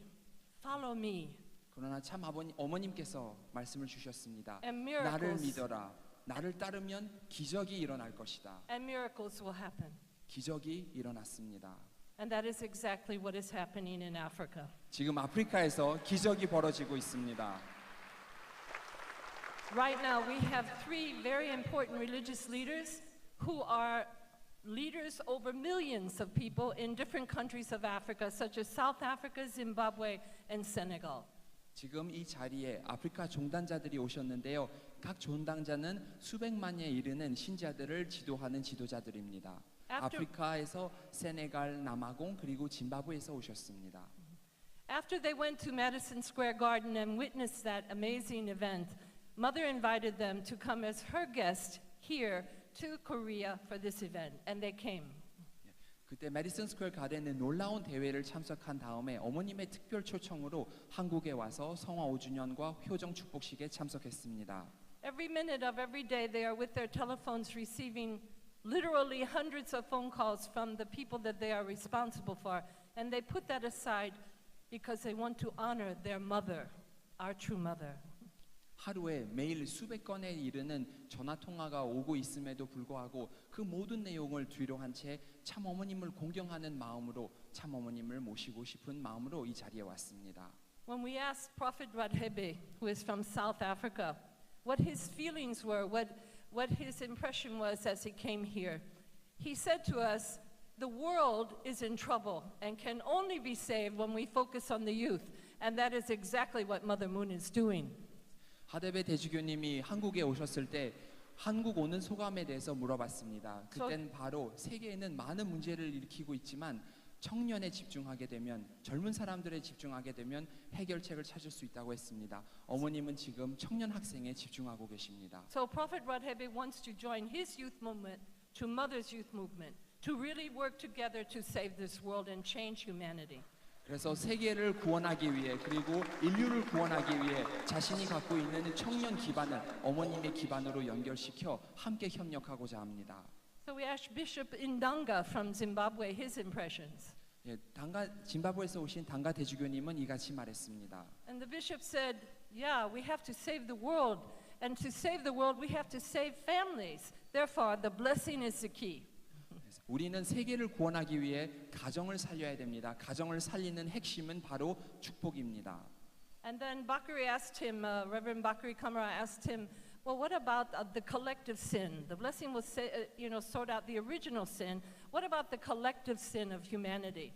J: follow me."
I: 그러나 참 어머님께서 말씀을 주셨습니다.
J: And miracles.
I: 나를 믿어라. 나를 따르면 기적이 일어날 것이다.
J: And miracles will happen.
I: 기적이 일어났습니다.
J: And that is exactly what is happening in Africa.
I: 지금 아프리카에서 기적이 벌어지고 있습니다.
J: Right now we have 3 very important religious leaders who are leaders over millions of people in different countries of Africa, such as South Africa, Zimbabwe, and Senegal.
I: 지금 이 자리에 아프리카 종단자들이 오셨는데요. 각 종단자는 수백만에 이르는 신자들을 지도하는 지도자들입니다. 아프리카에서 세네갈, 남아공 그리고 짐바브웨에서 오셨습니다.
J: After they went to Madison Square Garden and witnessed that amazing event, Mother invited them to come as her guest here to Korea for this event, and they came.
I: 그때 메디슨 스퀘어 가든의 놀라운 대회를 참석한 다음에 어머님의 특별 초청으로 한국에 와서 성화 5주년과 효정 축복식에 참석했습니다.
J: Every minute of every day they are with their telephones receiving literally hundreds of phone calls from the people that they are responsible for. And they put that aside because they want to honor their mother, our true mother.
I: 하루에 매일 수백 건에 이르는 전화 통화가 오고 있음에도 불구하고 그 모든 내용을 뒤로 한 채 참 어머님을 공경하는 마음으로 참 어머님을 모시고 싶은 마음으로 이 자리에 왔습니다.
J: When we asked Prophet Radhebe, who is from South Africa, what his feelings were, what his impression was as he came here, he said to us, the world is in trouble and can only be saved when we focus on the youth. And that is exactly what Mother Moon is doing.
I: 하데베 대주교님이 한국에 오셨을 때 한국 오는 소감에 대해서 물어봤습니다. 그땐 바로 세계에는 많은 문제를 일으키고 있지만 청년에 집중하게 되면 젊은 사람들에 집중하게 되면 해결책을 찾을 수 있다고 했습니다. 어머님은 지금 청년 학생에 집중하고 계십니다.
J: So Prophet Radhebe wants to join his youth movement to Mother's youth movement to really work together to save this world and change humanity.
I: 그래서 세계를 구원하기 위해 그리고 인류를 구원하기 위해 자신이 갖고 있는 청년 기반을 어머님의 기반으로 연결시켜 함께 협력하고자 합니다.
J: So we asked Bishop Indanga from Zimbabwe his impressions.
I: 예, 짐바브웨에서 오신 당가 대주교님은 이같이 말했습니다.
J: And the bishop said, "Yeah, we have to save the world, and to save the world, we have to save families. Therefore, the blessing is the key."
I: 우리는 세계를 구원하기 위해 가정을 살려야 됩니다. 가정을 살리는 핵심은 바로 축복입니다.
J: And then Bakari asked him, Reverend Bakari Kamara asked him, well, what about the collective sin? The blessing will say, sort out the original sin. What about the collective sin of humanity?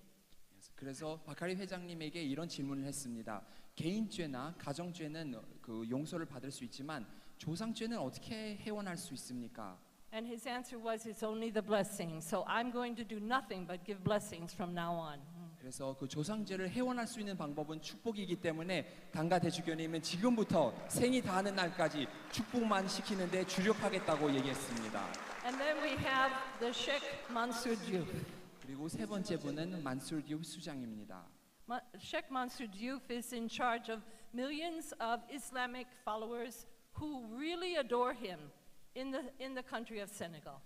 I: 그래서 바카리 회장님에게 이런 질문을 했습니다. 개인죄나 가정죄는 그 용서를 받을 수 있지만 조상죄는 어떻게 해원할 수 있습니까?
J: And his answer was, it's only the blessing. So I'm going to do nothing but give blessings from now on.
I: 그래서 그 조상죄를 해원할 수 있는 방법은 축복이기 때문에 당가 대주교님은 지금부터 생이 다하는 날까지 축복만 시키는데 주력하겠다고 얘기했습니다.
J: And then we have the Sheikh Mansour Diouf.
I: 그리고 세 번째 분은 만술 디옵 수장입니다.
J: Sheikh Mansour Diouf is in charge of millions of Islamic followers who really adore him. In the country of Senegal.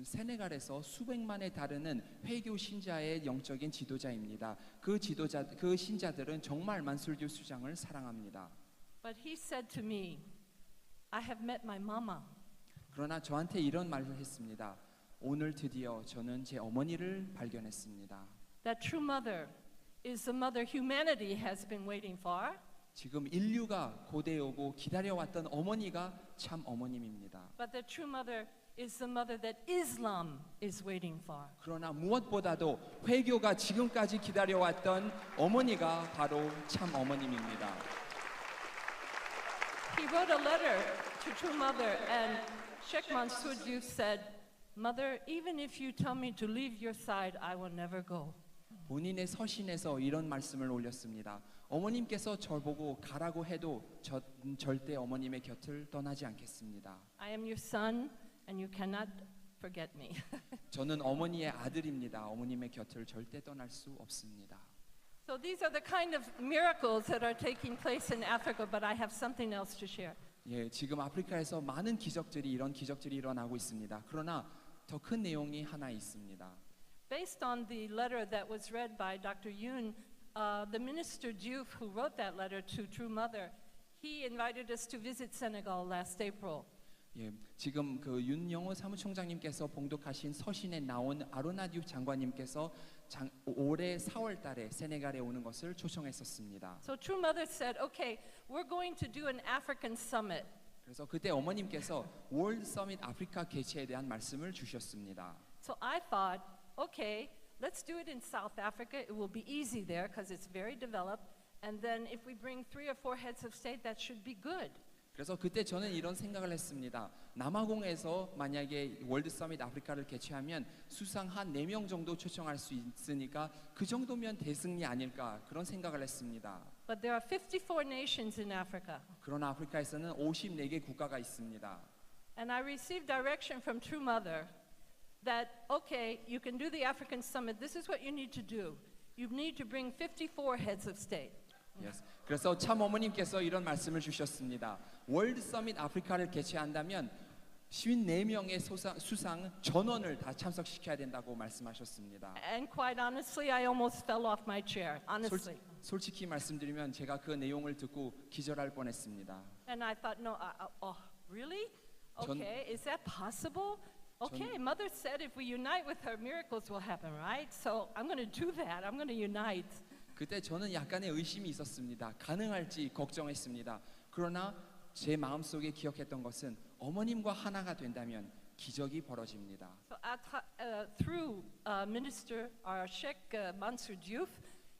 I: 세네갈에서 수백만에 다르는 회교 신자의 영적인 지도자입니다. 그 신자들은 정말 만술교 수장을 사랑합니다.
J: But he said to me, I have met my mama.
I: 그러나 저한테 이런 말을 했습니다. 오늘 드디어 저는 제 어머니를 발견했습니다.
J: That true mother is the mother humanity has been waiting for.
I: 지금 인류가 고대오고 기다려왔던 어머니가 참 어머님입니다.
J: But the true mother is the mother that Islam is waiting for.
I: 그러나 무엇보다도 회교가 지금까지 기다려왔던 어머니가 바로 참 어머님입니다.
J: He wrote a letter to true mother and Sheikh Mansour Diouf said, Mother, even if you tell me to leave your side, I will never go.
I: 본인의 서신에서 이런 말씀을 올렸습니다. 어머님께서 저보고 가라고 해도 절대 어머님의 곁을 떠나지 않겠습니다.
J: I am your son and you cannot forget me.
I: 저는 어머니의 아들입니다. 어머님의 곁을 절대 떠날 수 없습니다.
J: So these are the kind of miracles that are taking place in Africa, but I have something else to share.
I: 예, 지금 아프리카에서 많은 이런 기적들이 일어나고 있습니다. 그러나 더 큰 내용이 하나 있습니다.
J: Based on the letter that was read by Dr. Yoon, the minister Diouf, who wrote that letter to True Mother, he invited us to visit Senegal last April.
I: 예, 지금 그 윤영호 사무총장님께서 봉독하신 서신에 나온 아로나 디웁 장관님께서 올해 4월달에 세네갈에 오는 것을 초청했었습니다.
J: So True Mother said, "Okay, we're going to do an African summit."
I: 그래서 그때 어머님께서 월드 서밋 아프리카 개최에 대한 말씀을 주셨습니다.
J: So I thought, okay, let's do it in South Africa. It will be easy there because it's very developed. And then if we bring 3 or 4 heads of state, that should be good.
I: 그래서 그때 저는 이런 생각을 했습니다. 남아공에서 만약에 월드 서밋 아프리카를 개최하면 수상 한 4명 정도 초청할 수 있으니까 그 정도면 대승리 아닐까 그런 생각을 했습니다.
J: But there are 54 nations in Africa.
I: 그러나 아프리카에서는 54개 국가가 있습니다.
J: And I received direction from True Mother that, okay, you can do the African summit. This is what you need to do. You need to bring 54 heads of state.
I: Yes. 그래서 참 어머님께서 이런 말씀을 주셨습니다. 월드 서밋 아프리카를 개최한다면 54명의 수상 전원을 다 참석시켜야 된다고 말씀하셨습니다.
J: And quite honestly, I almost fell off my chair. Honestly.
I: 솔직히 말씀드리면 제가 그 내용을 듣고 기절할 뻔했습니다.
J: And I thought, no, really? Okay, is that possible? Okay, Mother said if we unite with her, miracles will happen, right? So I'm going to do that. I'm going to unite.
I: 그때 저는 약간의 의심이 있었습니다. 가능할지 걱정했습니다. 그러나 제 마음속에 기억했던 것은 어머님과 하나가 된다면 기적이 벌어집니다.
J: So through Minister Sheikh Mansour Diouf,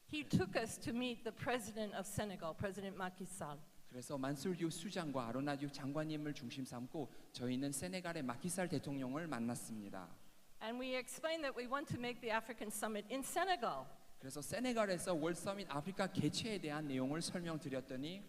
J: he took us to meet the president of Senegal, President Macky Sall.
I: 그래서 만술 디우 수장과 아로나 디우 장관님을 중심 삼고 저희는 세네갈의 마키살 대통령을 만났습니다.
J: And we explained that we want to make the African summit in Senegal.
I: 그래서 세네갈에서 월 서밋 아프리카 개최에 대한 내용을 설명드렸더니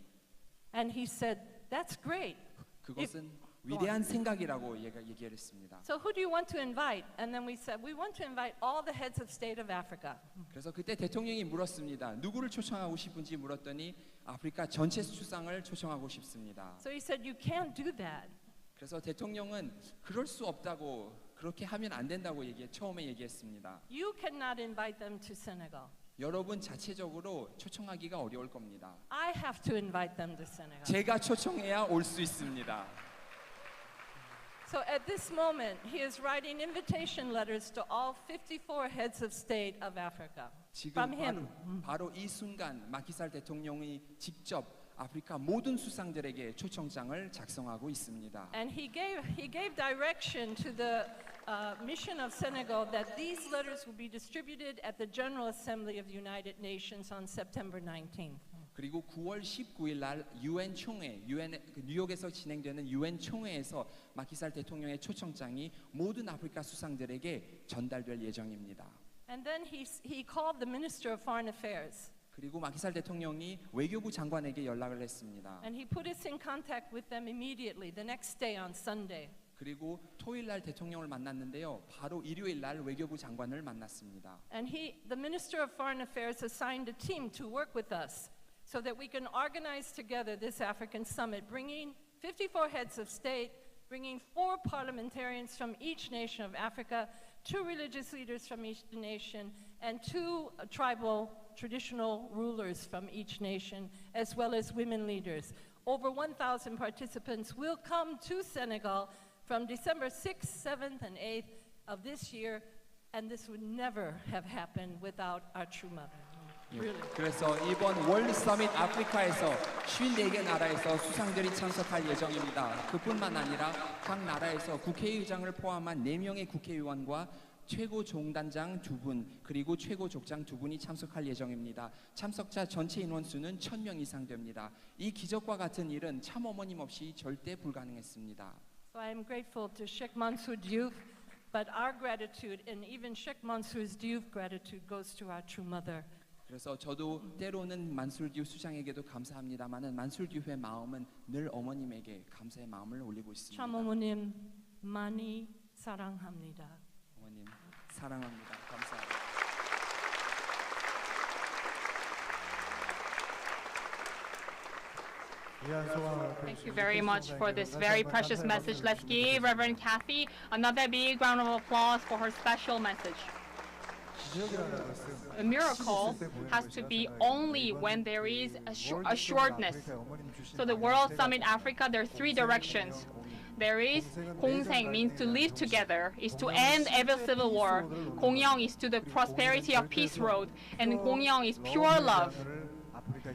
J: And he said, "That's great."
I: 그것은 위대한 생각이라고 얘기했습니다.
J: So who do you want to invite? And then we said, we want to invite all the heads of state of Africa.
I: 그래서 그때 대통령이 물었습니다. 누구를 초청하고 싶은지 물었더니 아프리카 전체 수상을 초청하고 싶습니다.
J: So he said, you can't do that.
I: 그래서 대통령은 그럴 수 없다고 그렇게 하면 안 된다고 처음에 얘기했습니다.
J: You cannot invite them to Senegal.
I: 여러분 자체적으로 초청하기가 어려울 겁니다.
J: I have to invite them to Senegal.
I: 제가 초청해야 올 수 있습니다.
J: So at this moment, he is writing invitation letters to all 54 heads of state of Africa. From him.
I: 바로 이 순간 마키살 대통령이 직접 아프리카 모든 수상들에게 초청장을 작성하고 있습니다.
J: And he gave direction to the mission of Senegal that these letters will be distributed at the General Assembly of the United Nations on September 19th.
I: 그리고 9월 19일 날 유엔 총회, 뉴욕에서 진행되는 유엔 총회에서 마키살 대통령의 초청장이 모든 아프리카 수상들에게 전달될 예정입니다.
J: And then he called the Minister of Foreign Affairs.
I: 그리고 마키살 대통령이 외교부 장관에게 연락을 했습니다.
J: And he put us in contact with them immediately the next day on Sunday.
I: 그리고 토요일 날 대통령을 만났는데요. 바로 일요일 날 외교부 장관을 만났습니다.
J: And the Minister of Foreign Affairs assigned a team to work with us so that we can organize together this African summit, bringing 54 heads of state, bringing 4 parliamentarians from each nation of Africa, 2 religious leaders from each nation, and 2 tribal traditional rulers from each nation, as well as women leaders. Over 1,000 participants will come to Senegal from December 6th, 7th, and 8th of this year, and this would never have happened without our true mother. Really.
I: 그래서 이번 월드 서밋 아프리카에서 54개 나라에서 수상들이 참석할 예정입니다. 그뿐만 아니라 각 나라에서 국회의장을 포함한 4명의 국회의원과 최고 종단장 2분 그리고 최고 족장 2분이 참석할 예정입니다. 참석자 전체 인원 수는 1,000명 이상 됩니다. 이 기적과 같은 일은 참 어머님 없이 절대 불가능했습니다.
J: So I am grateful to Sheikh Mansour Diouf, but our gratitude and even Sheikh Mansour Diouf's gratitude goes to our true mother.
I: 그래서 저도 때로는 만술 디우 수장에게도 감사합니다만은 만술 디우의 마음은 늘 어머님에게 감사의 마음을 올리고 있습니다.
J: 참 어머님 많이 사랑합니다.
I: 어머님 사랑합니다. 감사합니다.
A: Thank you very much for this very precious message. Let's give Reverend Kathy another big round of applause for her special message. A miracle has to be only when there is a shortness. So the World Summit Africa, there are 3 directions. There is 공생, means to live together, is to end every civil war. 공영 is to the prosperity of peace road, and 공영 is pure love.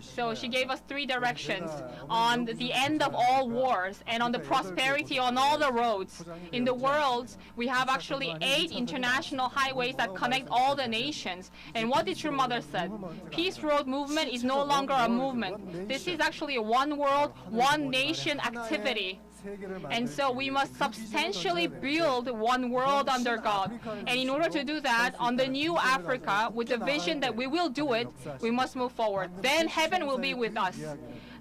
A: So she gave us 3 directions on the end of all wars and on the prosperity on all the roads. In the world, we have actually 8 international highways that connect all the nations. And what did True Mother said? Peace Road movement is no longer a movement. This is actually a one world, one nation activity. And so we must substantially build one world under God. And in order to do that, on the new Africa, with the vision that we will do it, we must move forward. Then heaven will be with us.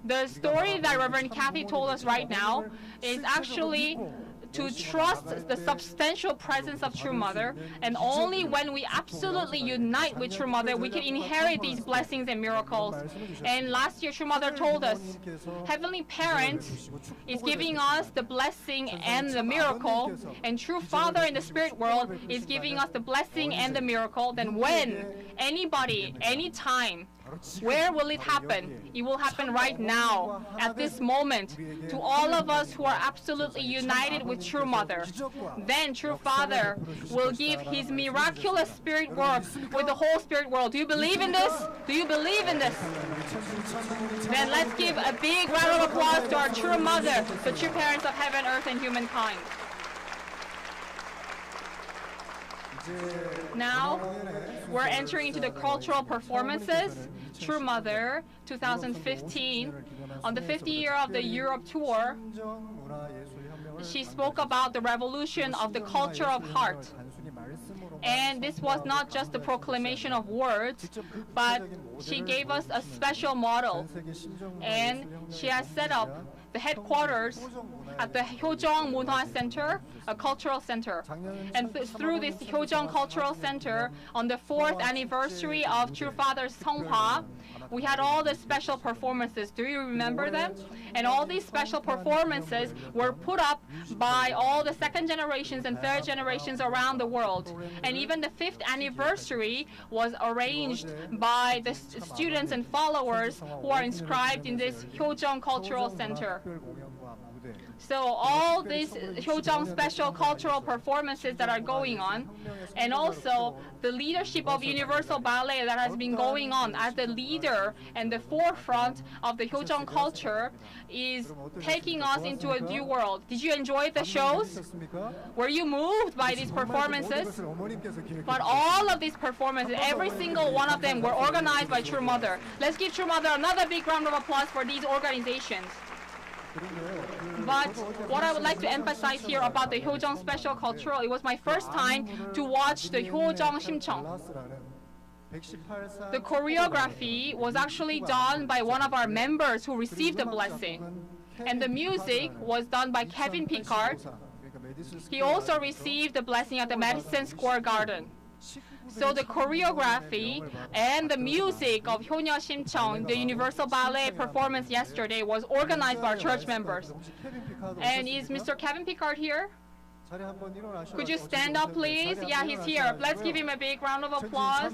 A: The story that Reverend Kathy told us right now is actually to trust the substantial presence of True Mother, and only when we absolutely unite with True Mother, we can inherit these blessings and miracles. And last year, True Mother told us, Heavenly Parent is giving us the blessing and the miracle, and True Father in the spirit world is giving us the blessing and the miracle. Then when, anybody, anytime, where will it happen? It will happen right now, at this moment, to all of us who are absolutely united with True Mother. Then True Father will give His miraculous spirit work with the whole spirit world. Do you believe in this? Do you believe in this? Then let's give a big round of applause to our True Mother, the true parents of heaven, earth, and humankind. Now, we're entering into the cultural performances. True Mother 2015, on the 50th year of the Europe tour, she spoke about the revolution of the culture of heart. And this was not just the proclamation of words, but she gave us a special model. And she has set up the headquarters at the Hyojeong Munhwa Center, a cultural center. And through this Hyojeong Cultural Center, on the 4th anniversary of True Father's Seonghwa, we had all the special performances. Do you remember them? And all these special performances were put up by all the second generations and third generations around the world. And even the 5th anniversary was arranged by the students and followers who are inscribed in this Hyojeong Cultural Center. So all these Hyojeong special cultural performances that are going on, and also the leadership of Universal Ballet that has been going on as the leader and the forefront of the Hyojeong culture, is taking us into a new world. Did you enjoy the shows? Were you moved by these performances? But all of these performances, every single one of them, were organized by True Mother. Let's give True Mother another big round of applause for these organizations. But what I would like to emphasize here about the Hyojeong Special Cultural, it was my first time to watch the Hyojeong Simcheong. The choreography was actually done by one of our members who received the blessing. And the music was done by Kevin Picard. He also received the blessing at the Madison Square Garden. So the choreography and the music of Hyonya Simcheong, the Universal Ballet performance yesterday, was organized by our church members. And is Mr. Kevin Picard here? Could you stand up, please? Yeah, he's here. Let's give him a big round of applause.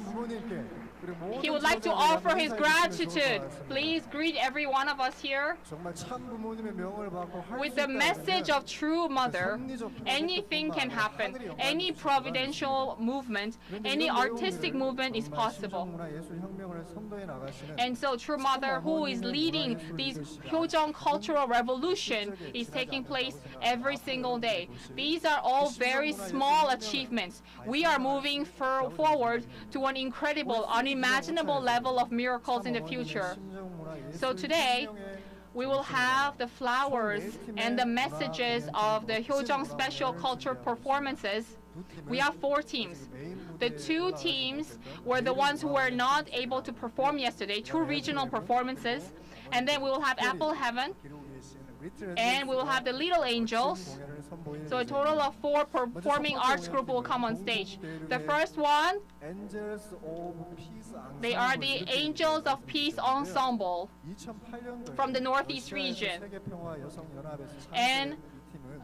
A: He would like to offer his gratitude. Please greet every one of us here. With the message of True Mother, anything can happen. Any providential movement, any artistic movement is possible. And so True Mother, who is leading this Hyojeong cultural revolution, is taking place every single day. These are all very small achievements. We are moving forward to an incredible, unimaginable level of miracles in the future. So today, we will have the flowers and the messages of the Hyojeong Special Culture performances. We have 4 teams. The 2 teams were the ones who were not able to perform yesterday, 2 regional performances. And then we will have Apple Heaven, and we will have the Little Angels. So a total of 4 performing arts group will come on stage. The first one, they are the Angels of Peace Ensemble from the Northeast region. And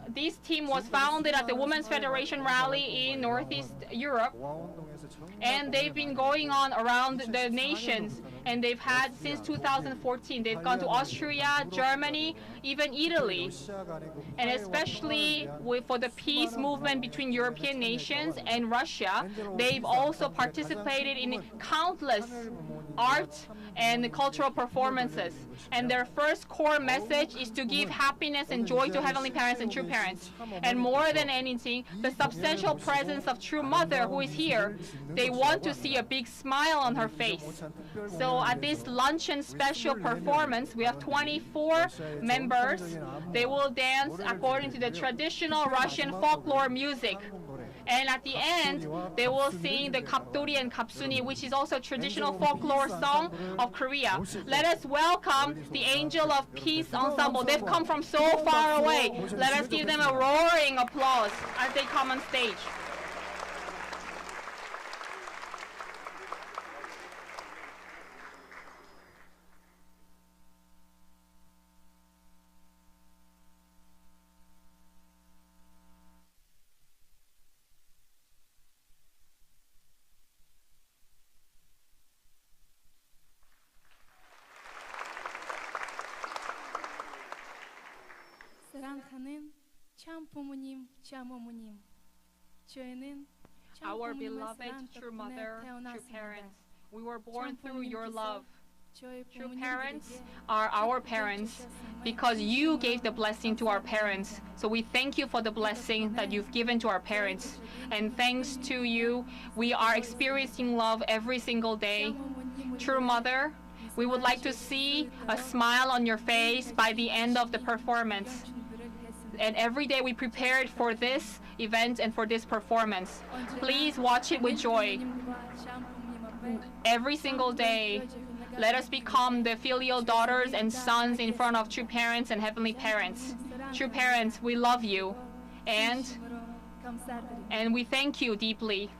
A: this team was founded at the Women's Federation Rally in Northeast Europe. And they've been going on around the nations. And they've had since 2014. They've gone to Austria, Germany, even Italy. And especially for the peace movement between European nations and Russia, they've also participated in countless art and cultural performances. And their first core message is to give happiness and joy to heavenly parents and true parents. And more than anything, the substantial presence of True Mother, who is here, they want to see a big smile on her face. So at this luncheon special performance, we have 24 members. They will dance according to the traditional Russian folklore music. And at the end, they will sing the 갑돌이 and 갑순이, which is also a traditional folklore song of Korea. Let us welcome the Angel of Peace Ensemble. They've come from so far away. Let us give them a roaring applause as they come on stage.
K: 사랑하는 참 부모님, 참 어머님, 저희는 참
A: Our
K: 부모님의
A: beloved
K: 사랑
A: true
K: 덕분에
A: mother, true
K: 태어났습니다.
A: parents, we were born
K: 참
A: through your love.
K: 저희
A: True parents
K: 부모님들에게
A: are our parents because you gave the blessing to our parents. So we thank you for the blessing that you've given to our parents. And thanks to you, we are experiencing love every single day. True mother, we would like to see a smile on your face by the end of the performance. And every day we prepared for this event and for this performance. Please watch it with joy. Every single day, let us become the filial daughters and sons in front of true parents and heavenly parents. True parents, we love you. And we thank you deeply.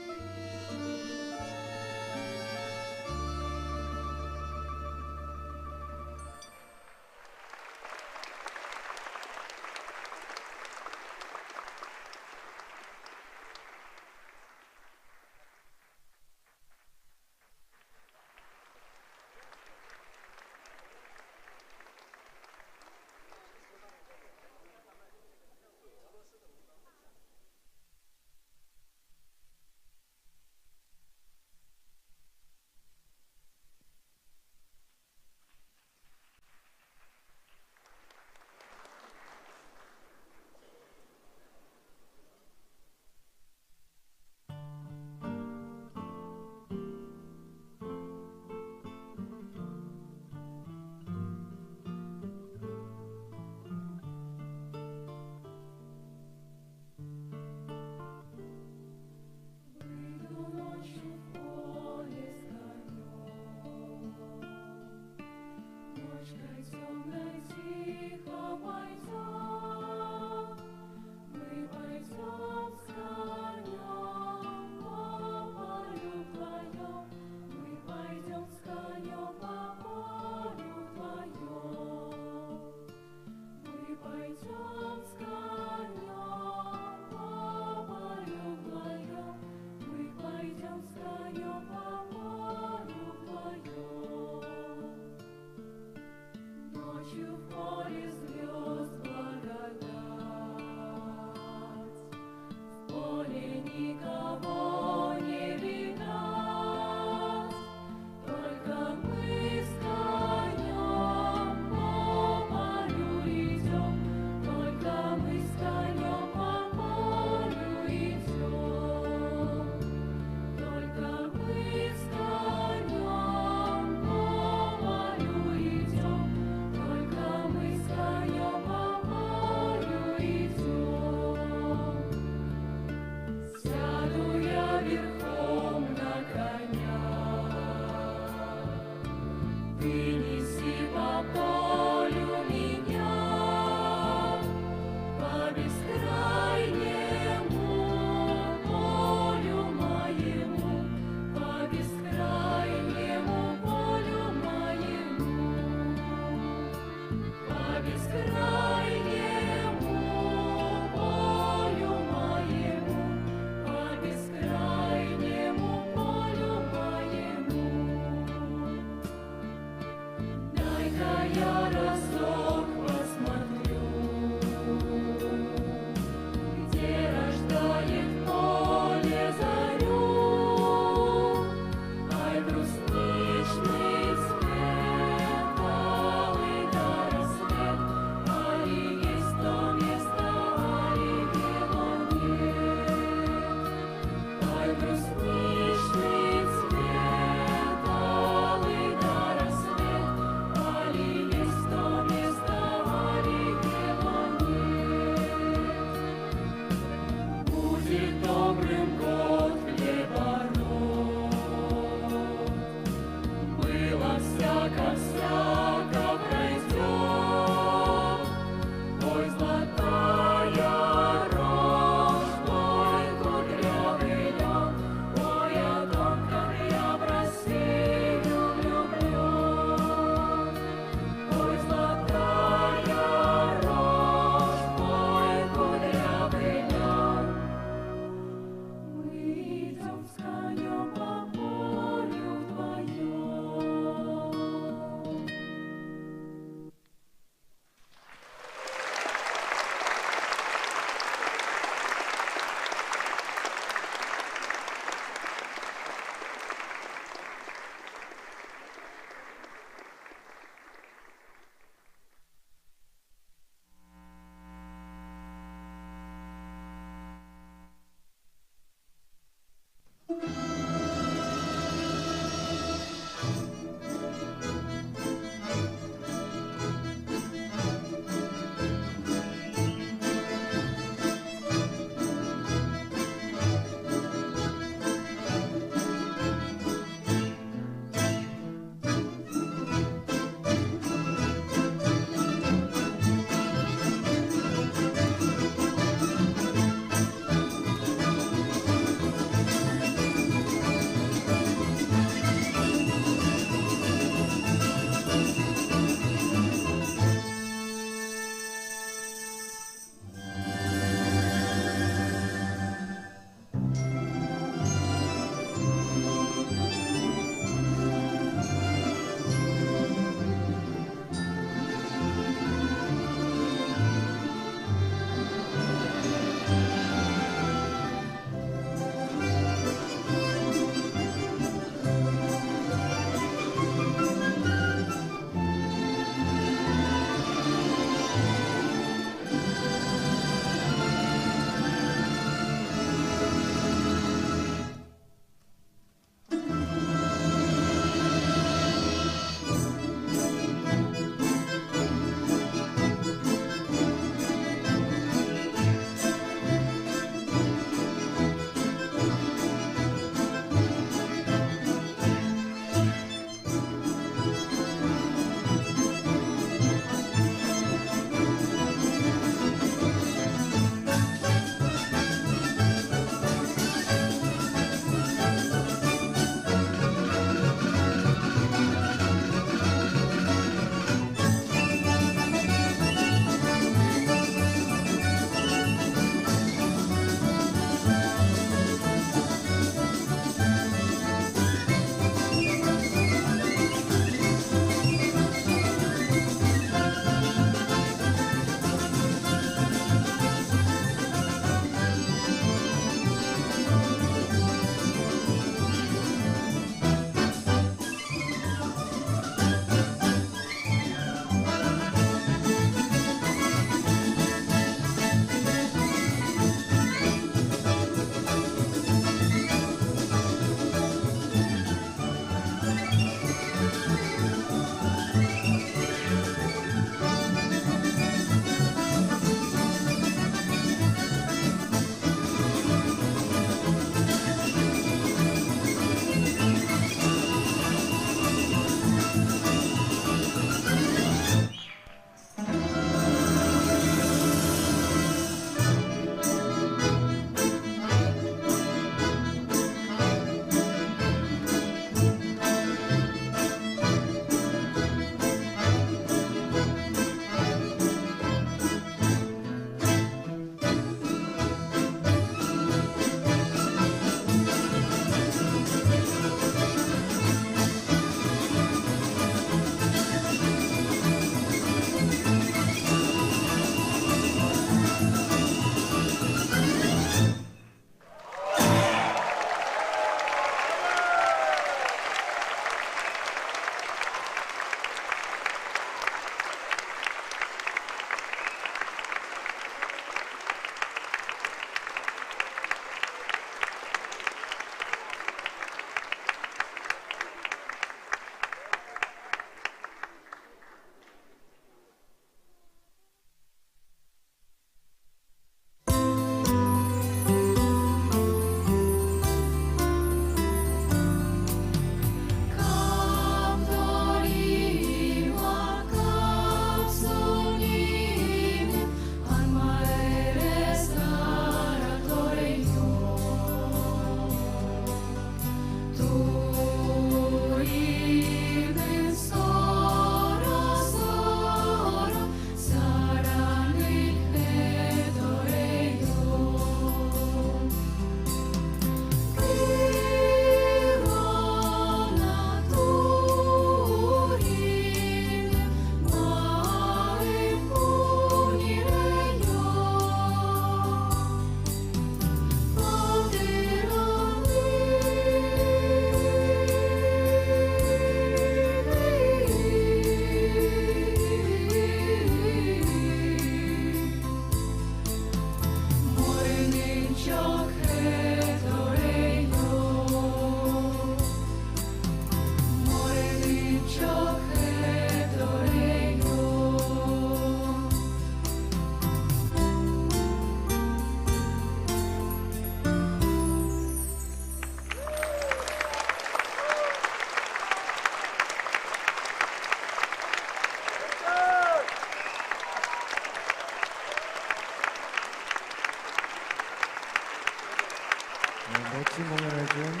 D: 멋진 공연해준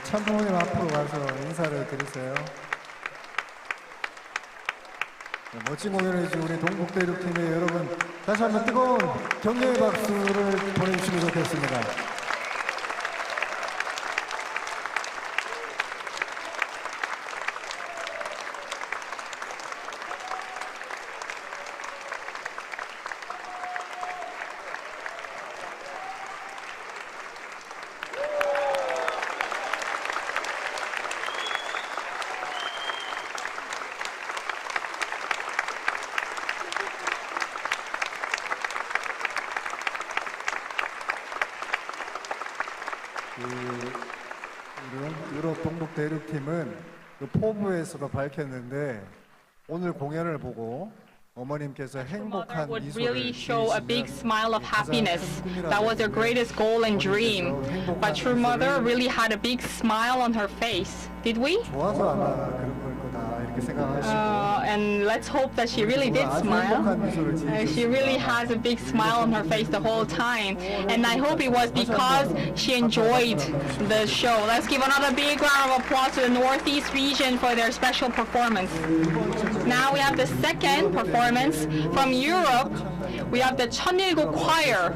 D: 참부모님 앞으로 가서 인사를 드리세요. 멋진 공연해준 우리 동북대륙팀의 여러분, 다시 한번 뜨거운 격려의 박수를 보내주시면 좋겠습니다. 유럽 동북 대륙팀은 그 포부에서도 밝혔는데 오늘 공연을 보고 어머님께서 행복한
A: would
D: 미소를
A: really show a big
D: 지으시면
A: smile of happiness. That was their greatest goal and dream. But True Mother really had a big smile on her face. Did we?
D: 좋아서 아마 그런 걸 거다 이렇게 생각하시고
A: And let's hope that she really did smile. She really has a big smile on her face the whole time. And I hope it was because she enjoyed the show. Let's give another big round of applause to the Northeast region for their special performance. Now we have the second performance from Europe. We have the 천일국 Choir.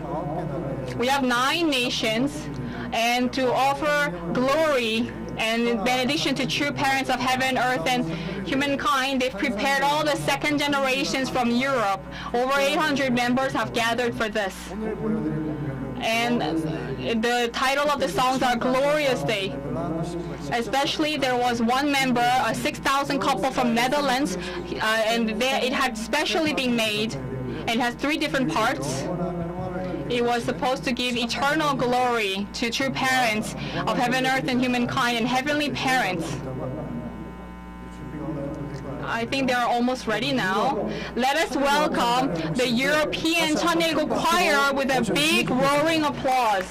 A: We have 9 nations, and to offer glory and benediction to true parents of heaven, earth, and humankind, they've prepared all the second generations from Europe. Over 800 members have gathered for this. And the title of the songs are Glorious Day. Especially there was one member, a 6,000 couple from Netherlands, and it had specially been made. It has 3 different parts. It was supposed to give eternal glory to true parents of heaven, earth, and humankind, and heavenly parents. I think they're almost ready now. Let us welcome the European 천일국 Choir with a big roaring applause.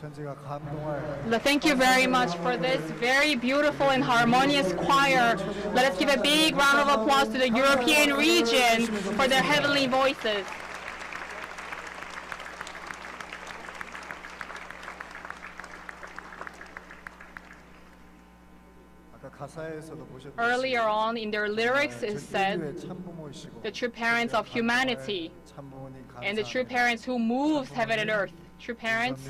A: Thank you very much for this very beautiful and harmonious choir. Let us give a big round of applause to the European region for their heavenly voices. Earlier on in their lyrics it said the true parents of humanity and the true parents who moves heaven and earth. True parents,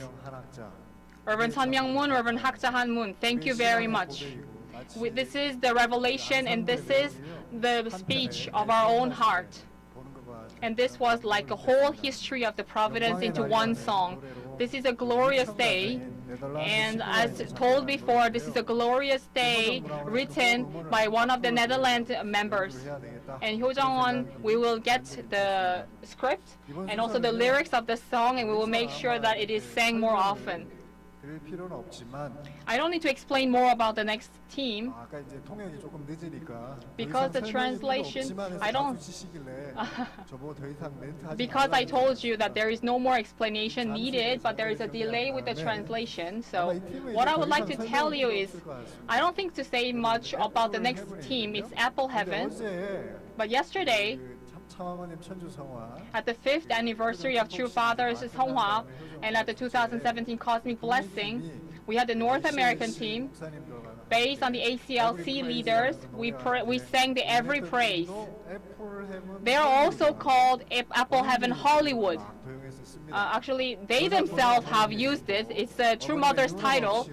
A: Reverend Sun Myung-moon, Reverend Hak Ja-han-moon, thank you very much. This is the revelation and this is the speech of our own heart. And this was like a whole history of the providence into one song. This is a glorious day, and as told before, this is a glorious day written by one of the Netherlands members. And Hyo Jong-won, we will get the script and also the lyrics of the song, and we will make sure that it is sang more often. I don't need to explain more about the next team because the translation, because I told you that there is no more explanation needed, but there is a delay with the translation. So what I would like to tell you is, I don't think to say much about the next team. It's Apple Heaven. But yesterday, at the 5th anniversary of True Father's Seonghwa and at the 2017 Cosmic Blessing, we had the North American team. Based on the ACLC leaders, we sang the Every Praise. They are also called Apple Heaven Hollywood. Actually, they themselves have used this. It's a True Mother's title.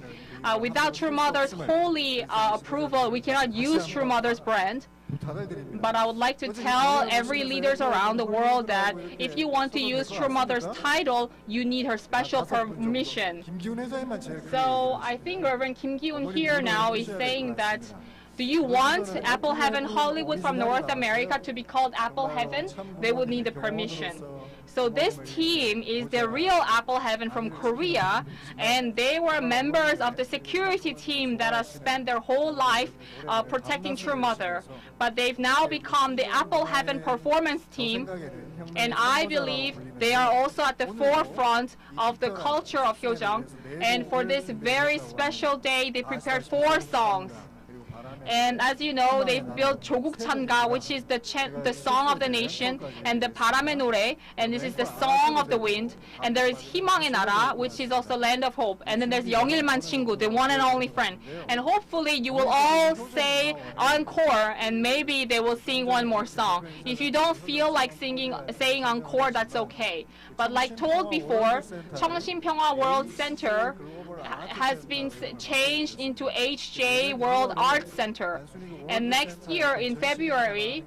A: Without True Mother's holy approval, we cannot use True Mother's brand. But I would like to tell every leaders around the world that if you want to use True Mother's title, you need her special permission. So I think Reverend Kim Gi-un here now is saying that, do you want Apple Heaven Hollywood from North America to be called Apple Heaven? They would need the permission. So this team is the real Apple Heaven from Korea, and they were members of the security team that has spent their whole life protecting True Mother. But they've now become the Apple Heaven performance team, and I believe they are also at the forefront of the culture of Hyojeong. And for this very special day, they prepared 4 songs. And as you know, they've built 조국 찬가, which is the song of the nation, and the 바람의 노래, and this is the song of the wind. And there is 희망의 나라, which is also land of hope. And then there's 영일만 친구, the one and only friend. And hopefully you will all say encore, and maybe they will sing one more song. If you don't feel like saying encore, that's okay. But like told before, 청신평화 World Center has been changed into HJ World Arts Center. And next year in February,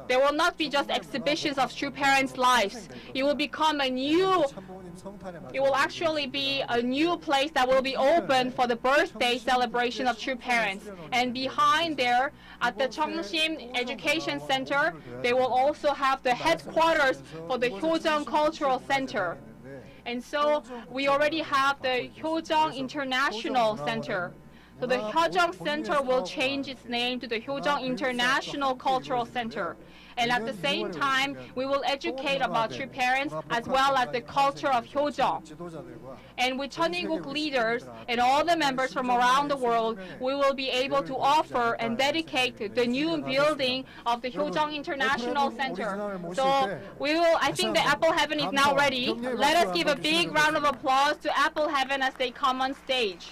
A: there will not be just exhibitions of true parents' lives. It will become it will actually be a new place that will be open for the birthday celebration of true parents. And behind there, at the Cheongsim Education Center, they will also have the headquarters for the Hyojeong Cultural Center. And so we already have the Hyojeong International Center. So the Hyojeong Center will change its name to the Hyojeong International Cultural Center. And at the same time, we will educate about true parents as well as the culture of Hyojeong. And with Cheoninguk leaders and all the members from around the world, we will be able to offer and dedicate the new building of the Hyojeong International Center. So I think the Apple Heaven is now ready. Let us give a big round of applause to Apple Heaven as they come on stage.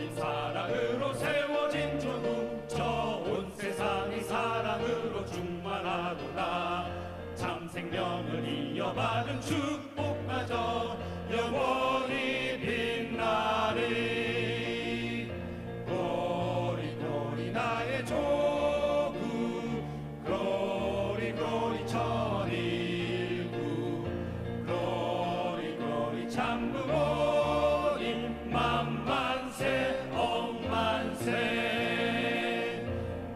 L: 주님 사랑으로 세워진 조국 저 온 세상이 사랑으로 충만하도다 참 생명을 이어받은 축복마저 영원히 빛나리 glory glory 나의 조국 glory glory 천일국 glory glory 참 부모님 만만세 억만세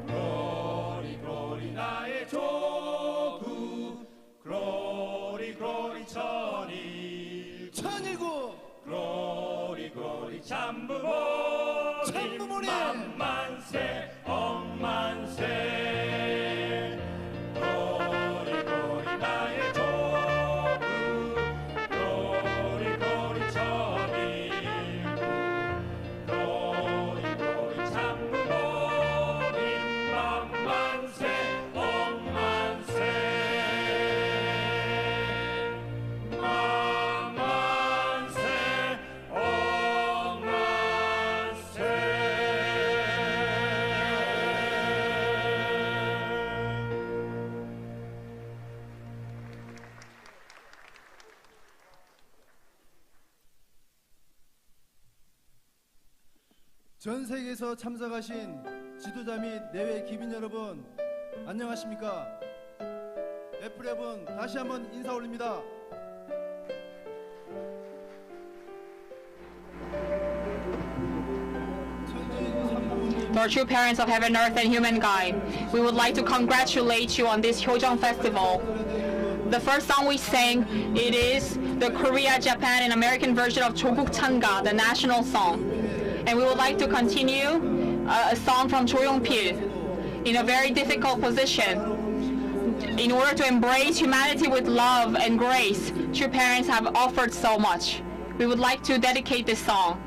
L: glory glory 나의 조국 glory glory 천일국 glory glory 참 부모님 만만세 억만세 glory glory 나의 조국 glory glory 천일국 glory glory 참 부모님 만만세 억만세 만만세 억만세
M: 전 세계에서 참석하신 지도자 및 내외 기빈 여러분 안녕하십니까? 애플랩은 다시 한번 인사 올립니다.
A: To our true parents of heaven, earth, and humankind, we would like to congratulate you on this Hyojong festival. The first song we sang, it is the Korea, Japan, and American version of 조국 찬가, the national song. And we would like to continue a song from Cho Yong-pil in a very difficult position. In order to embrace humanity with love and grace, true parents have offered so much. We would like to dedicate this song.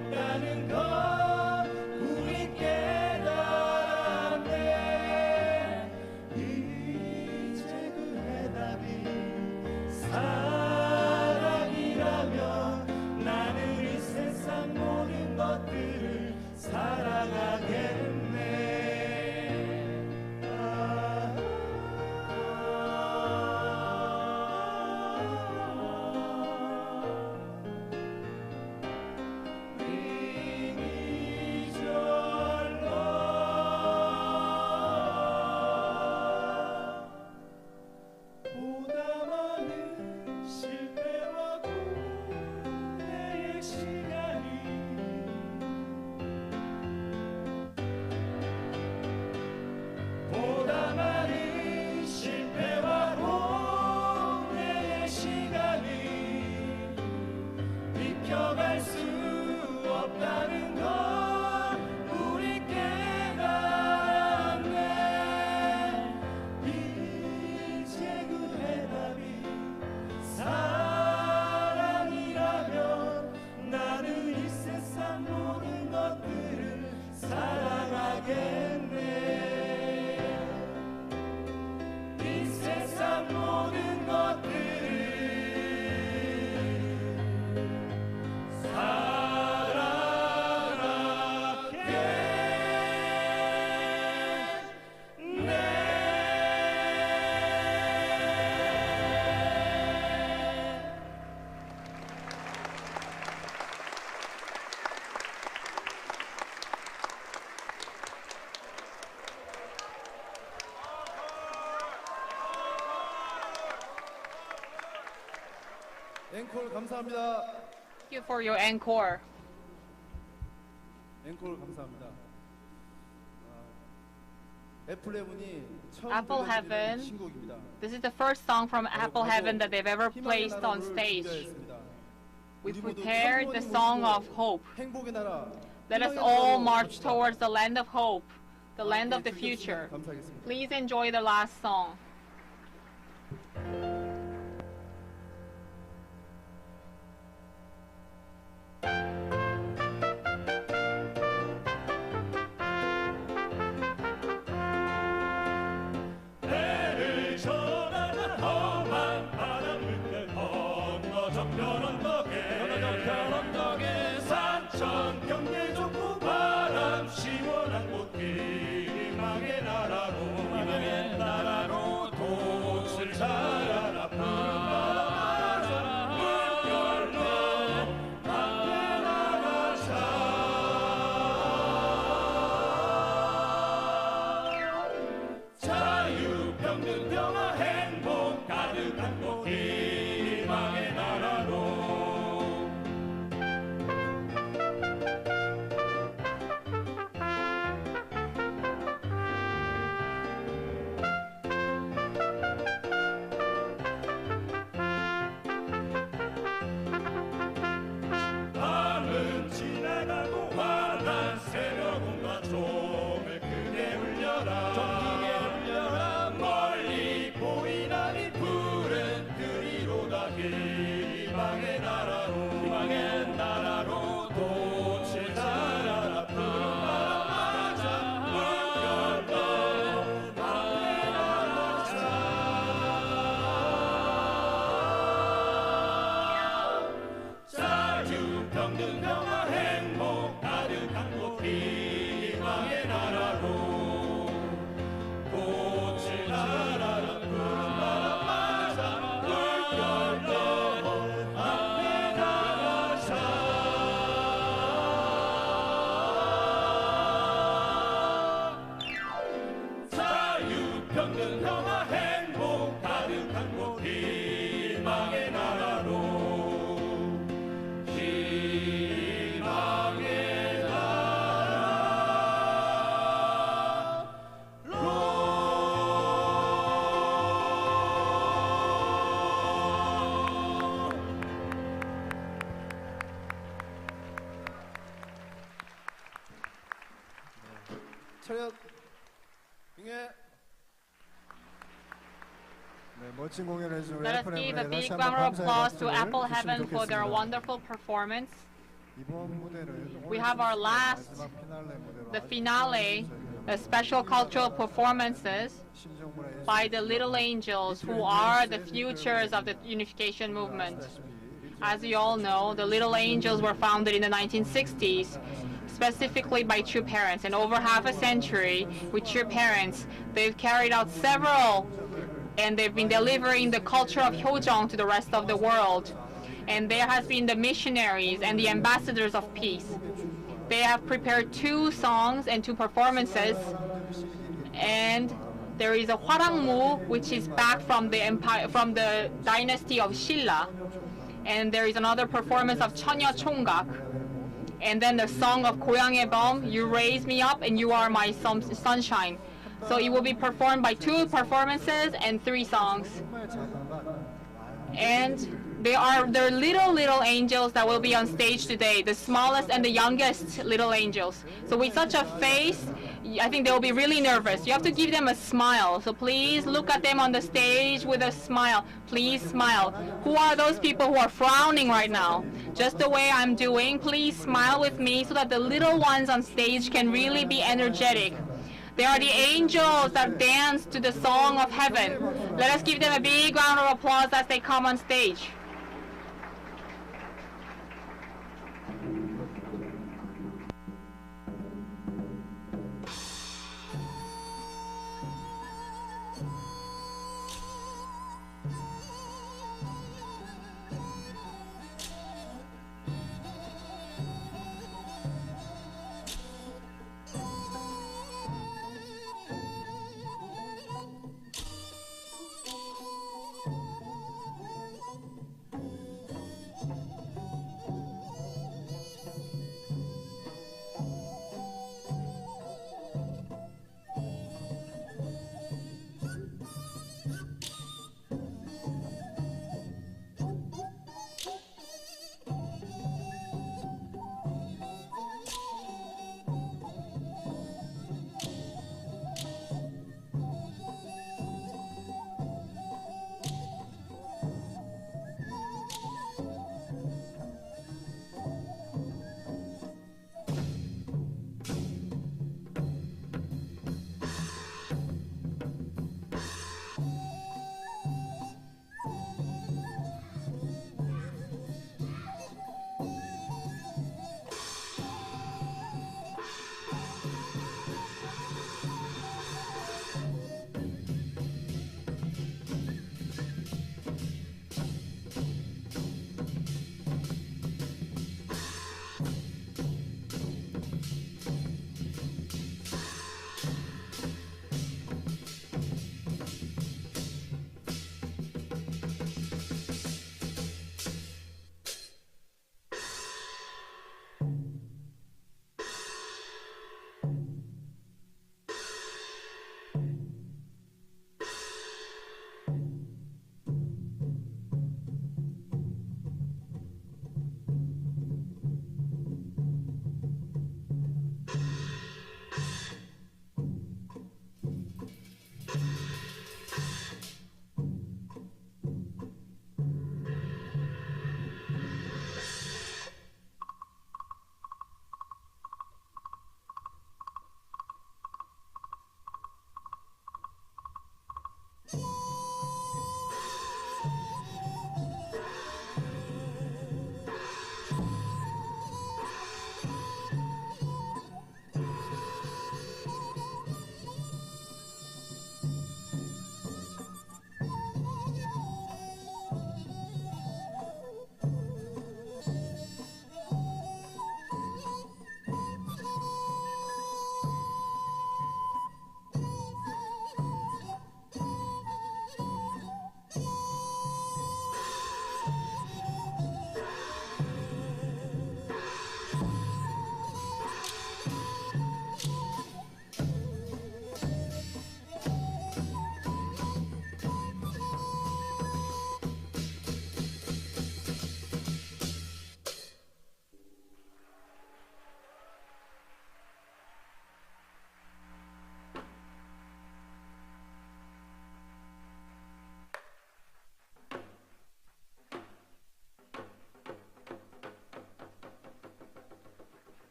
L: 없다는 걸 우리 깨달았네. 이제 그 해답이 사랑이라면 나는 이 세상 모든 것들을 사랑하겠네. 비켜갈 수 없다는 걸 우리 깨달았네. 이제 그 해답이 사랑이라면 나는 이 세상 모든 것들을 사랑하겠네. 이 세상 모든 것들을
M: 앵콜 감사합니다.
A: Thank you for your encore.
M: 앵콜 감사합니다. 애플 헤븐이 처음
A: Apple
M: 들려드리는
A: Heaven.
M: 신곡입니다.
A: This is the first song from Apple Heaven that they've ever placed on stage. We prepared the song of hope.
M: 행복의 나라.
A: Let us all march towards the land of hope, the land of the future. Please enjoy the last song.
L: 배를 전하는 험한 바람 물결 건너 저편 언덕에 산천 경계 좋고 바람 시원한 곳 희망의 나라로 도출 자라라 푸른 바람 맞아 물결로 함께 나가자. 자유 평등 평화 행복 가득한 곳 희망의 나라로. 밤은 지나가고 환한 새벽온과 종을 크게 울려라. 멀리 보이나니 푸른 그리로다 희망의 나라로 도칠 자라라 푸른 바람 맞아 물결로 함께 나가자. 자유 평등 평화 행복 가득한 곳 희망의 나라로 꽃을 자라라 푸른 바람 맞아 물결로 함께 나가자. 자유 평등 평화 행복 가득한 곳 희망의 나라로. 희망의 나라로.
M: 차렷 응애.
D: 네, 멋진 공연을 해준
A: Let us
D: 애플
A: give a
D: 헤븐에
A: big
D: 다시
A: round
D: 한번
A: of applause
D: 감사의
A: to
D: 박수를
A: Apple
D: 주시면
A: Heaven for their
D: 좋겠습니다.
A: wonderful performance. We have our last, the finale, the special cultural performances by the Little Angels, who are the futures of the unification movement. As you all know, the Little Angels were founded in the 1960s, specifically by True Parents, and over half a century with True Parents, they've carried out several, and they've been delivering the culture of Hyojong to the rest of the world. And there has been the missionaries and the ambassadors of peace. They have prepared 2 songs and 2 performances, and there is a Hwarangmu, which is back from the empire, from the dynasty of Silla, and there is another performance of Cheonyo Chonggak, and then the song of Goyang의 Bom, You Raise Me Up and You Are My Sunshine. So it will be performed by 2 performances and 3 songs. And they're little angels that will be on stage today, the smallest and the youngest little angels. So with such a face, I think they'll be really nervous. You have to give them a smile. So please look at them on the stage with a smile. Please smile. Who are those people who are frowning right now? Just the way I'm doing, please smile with me so that the little ones on stage can really be energetic. They are the angels that dance to the song of heaven. Let us give them a big round of applause as they come on stage.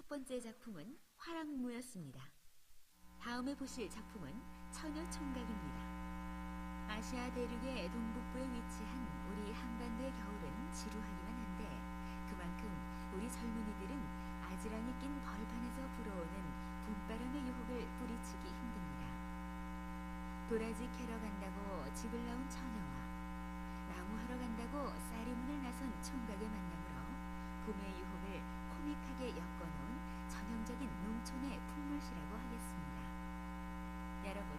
N: 첫 번째 작품은 화랑무였습니다. 다음에 보실 작품은 처녀총각입니다. 아시아 대륙의 동북부에 위치한 우리 한반도의 겨울은 지루하기만 한데 그만큼 우리 젊은이들은 아지랑이 낀 벌판에서 불어오는 봄바람의 유혹을 뿌리치기 힘듭니다. 도라지 캐러 간다고 집을 나온 처녀와 나무하러 간다고 쌀이문을 나선 총각의 만남으로 봄의 유혹을 코믹하게 엮어놓은 전형적인 농촌의 풍물시라고 하겠습니다. 여러분,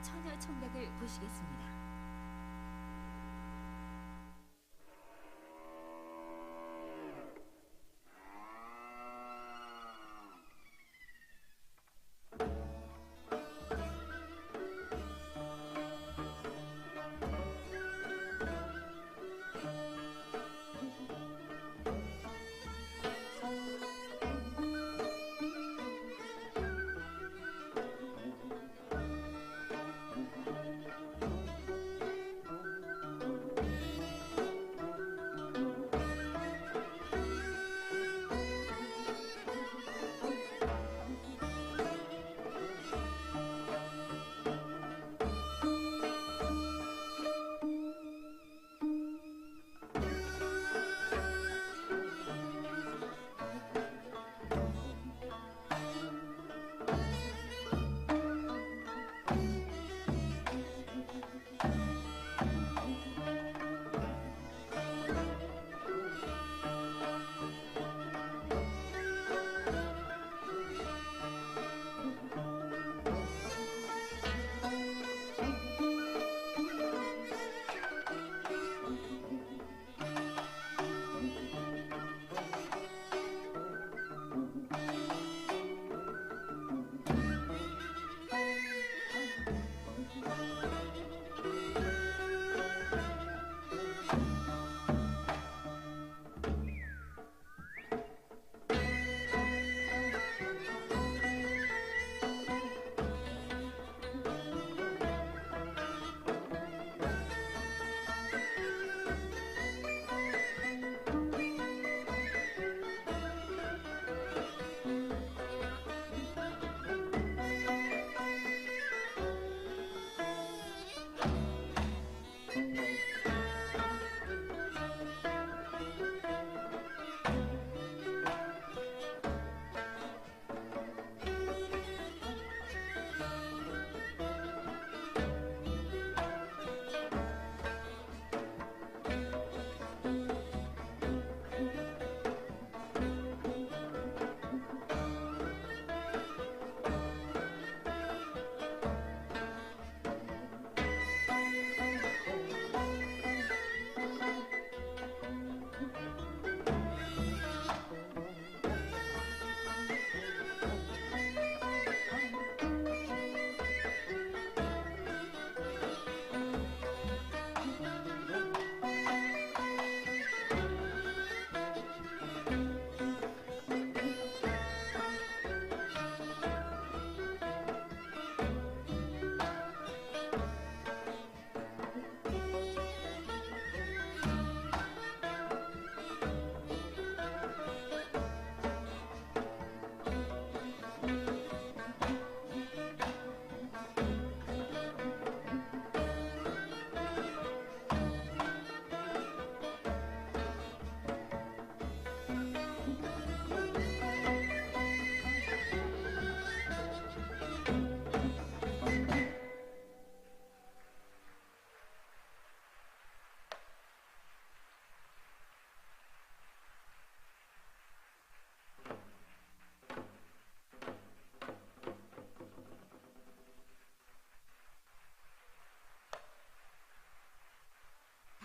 N: 처녀 총각을 보시겠습니다.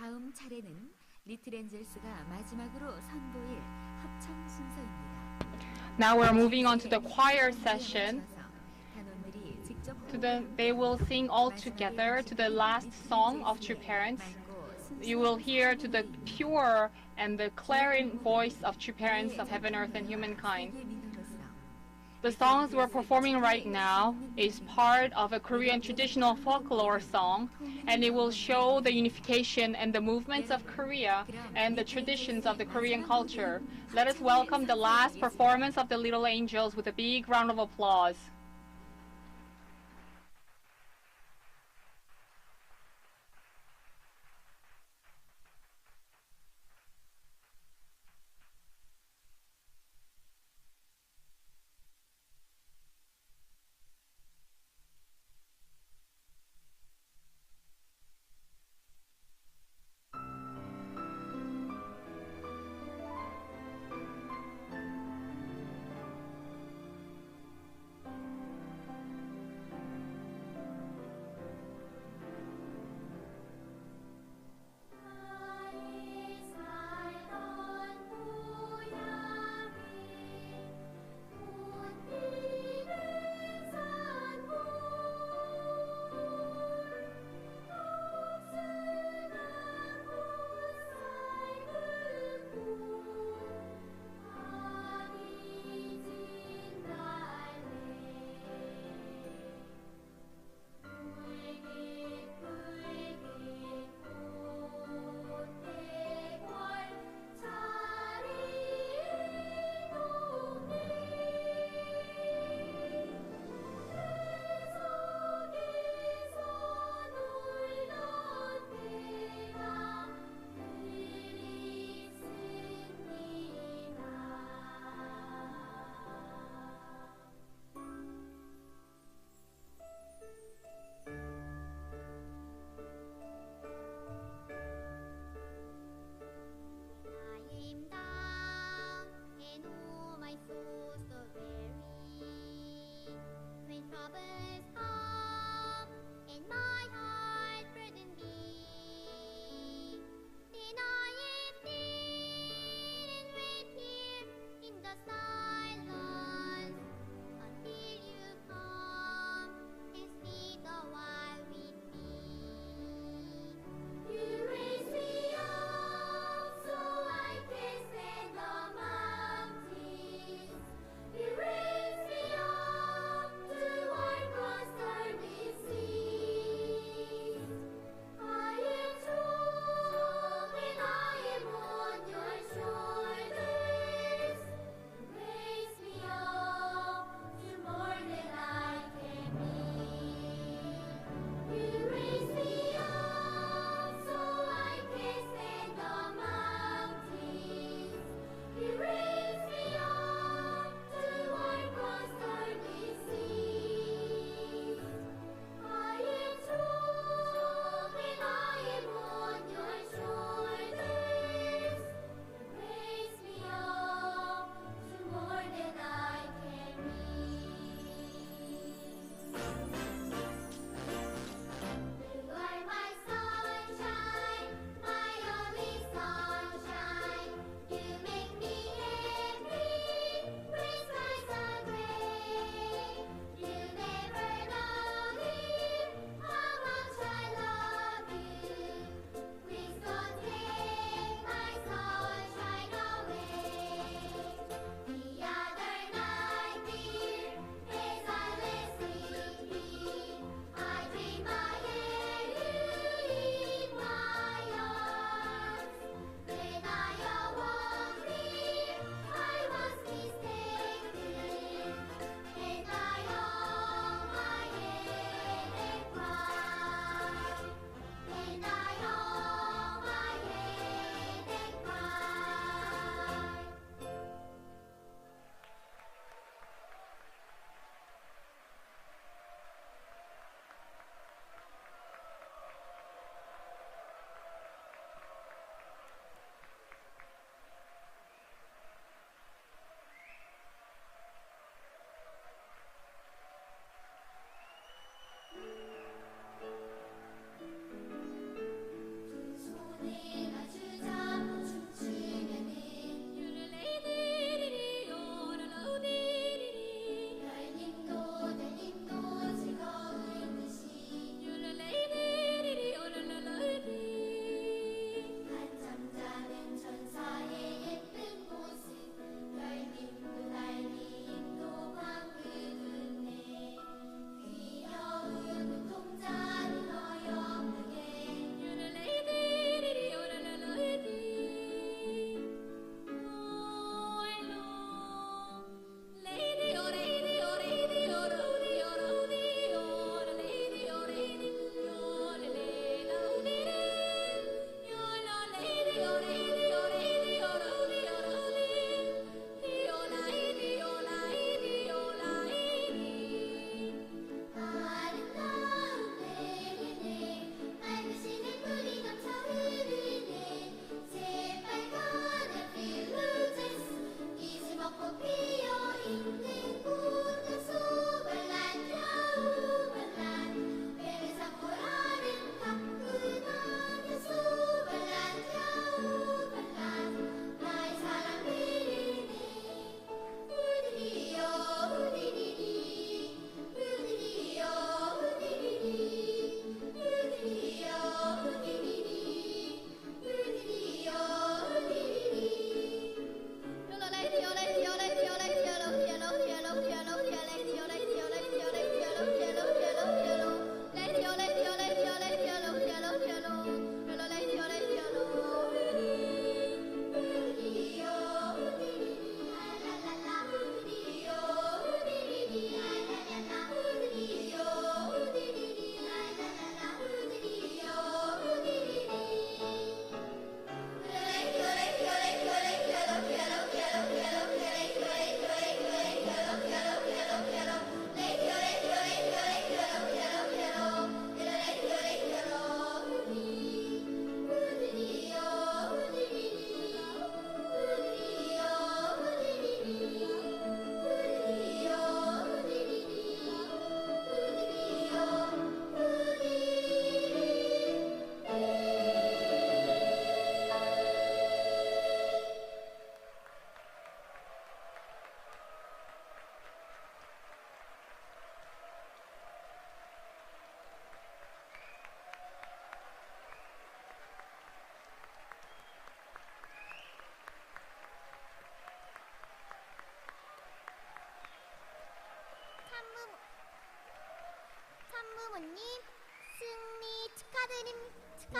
N: 다음 차례는 리틀 엔젤스가 마지막으로 선보일 합창 순서입니다.
A: Now we're moving on to the choir session. They will sing all together to the last song of True Parents. You will hear to the pure and the clarion voice of True Parents of heaven, earth, and humankind. The songs we're performing right now is part of a Korean traditional folklore song, and it will show the unification and the movements of Korea and the traditions of the Korean culture. Let us welcome the last performance of the Little Angels with a big round of applause.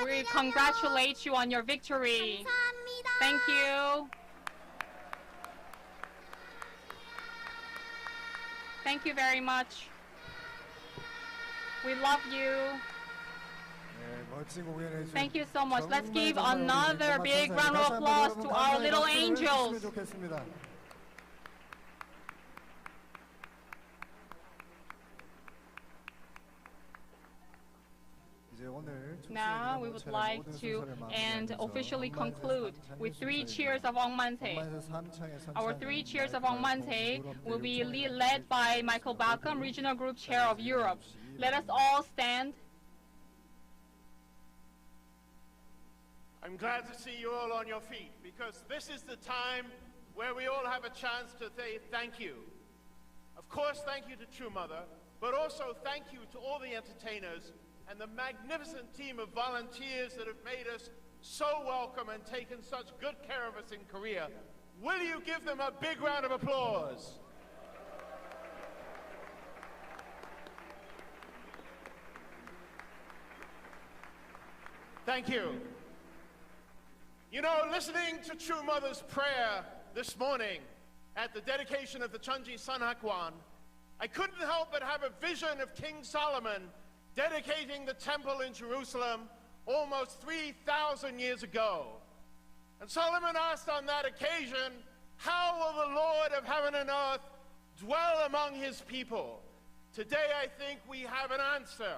A: We congratulate you on your victory. Thank you. Thank you very much. We love you. Thank you so much. Let's give another big round of applause to our little angels. Now we would like to officially conclude with 3 cheers of Ongmanse. Our 3 cheers of Ongmanse will be led by Michael Balcom, Regional Group Chair of Europe. Let us all stand.
O: I'm glad to see you all on your feet, because this is the time where we all have a chance to say thank you. Of course, thank you to True Mother, but also thank you to all the entertainers and the magnificent team of volunteers that have made us so welcome and taken such good care of us in Korea. Will you give them a big round of applause? Thank you. You know, listening to True Mother's prayer this morning at the dedication of the Chunji Sanhakwan, I couldn't help but have a vision of King Solomon dedicating the temple in Jerusalem almost 3,000 years ago. And Solomon asked on that occasion, how will the Lord of heaven and earth dwell among his people? Today I think we have an answer.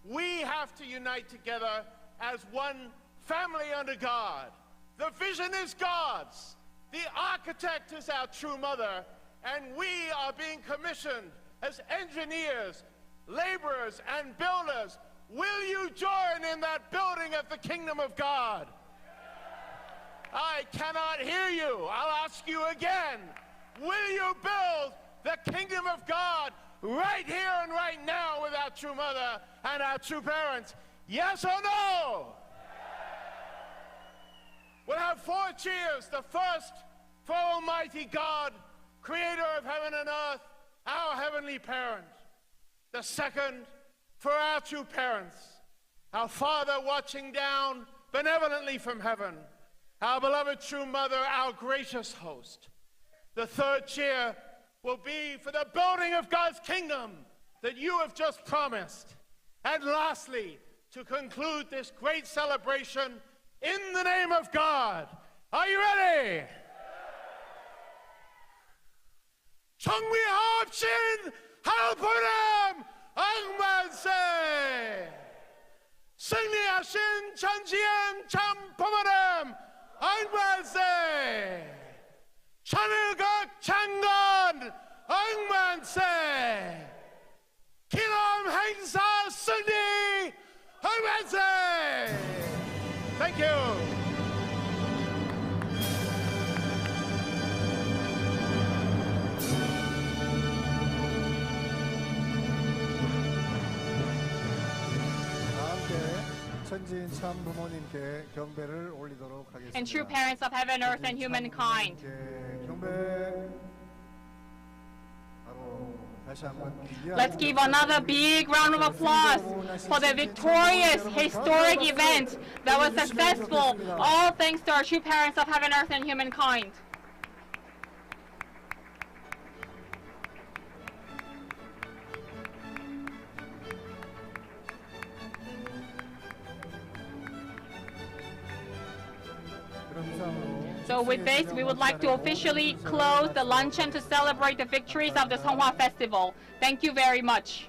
O: We have to unite together as one family under God. The vision is God's. The architect is our True Mother, and we are being commissioned as engineers, laborers, and builders. Will you join in that building of the kingdom of God? I cannot hear you. I'll ask you again. Will you build the kingdom of God right here and right now with our True Mother and our true parents? Yes or no? We'll have 4 cheers. The first for Almighty God, creator of heaven and earth, our heavenly parent. The second for our true parents, our Father watching down benevolently from heaven, our beloved True Mother, our gracious host. The third cheer will be for the building of God's kingdom that you have just promised. And lastly, to conclude this great celebration, in the name of God. Are you ready? 정미합신 할보람 악만세 승리하신 전지현 참포마람 악만세 천일각 장관 악만세 기념 행사 승리 악만세. Thank you.
A: And true parents of heaven, earth, and humankind. Let's give another big round of applause for the victorious, historic event that was successful, all thanks to our true parents of heaven, earth, and humankind. So with this, we would like to officially close the luncheon to celebrate the victories of the Seonghwa Festival. Thank you very much.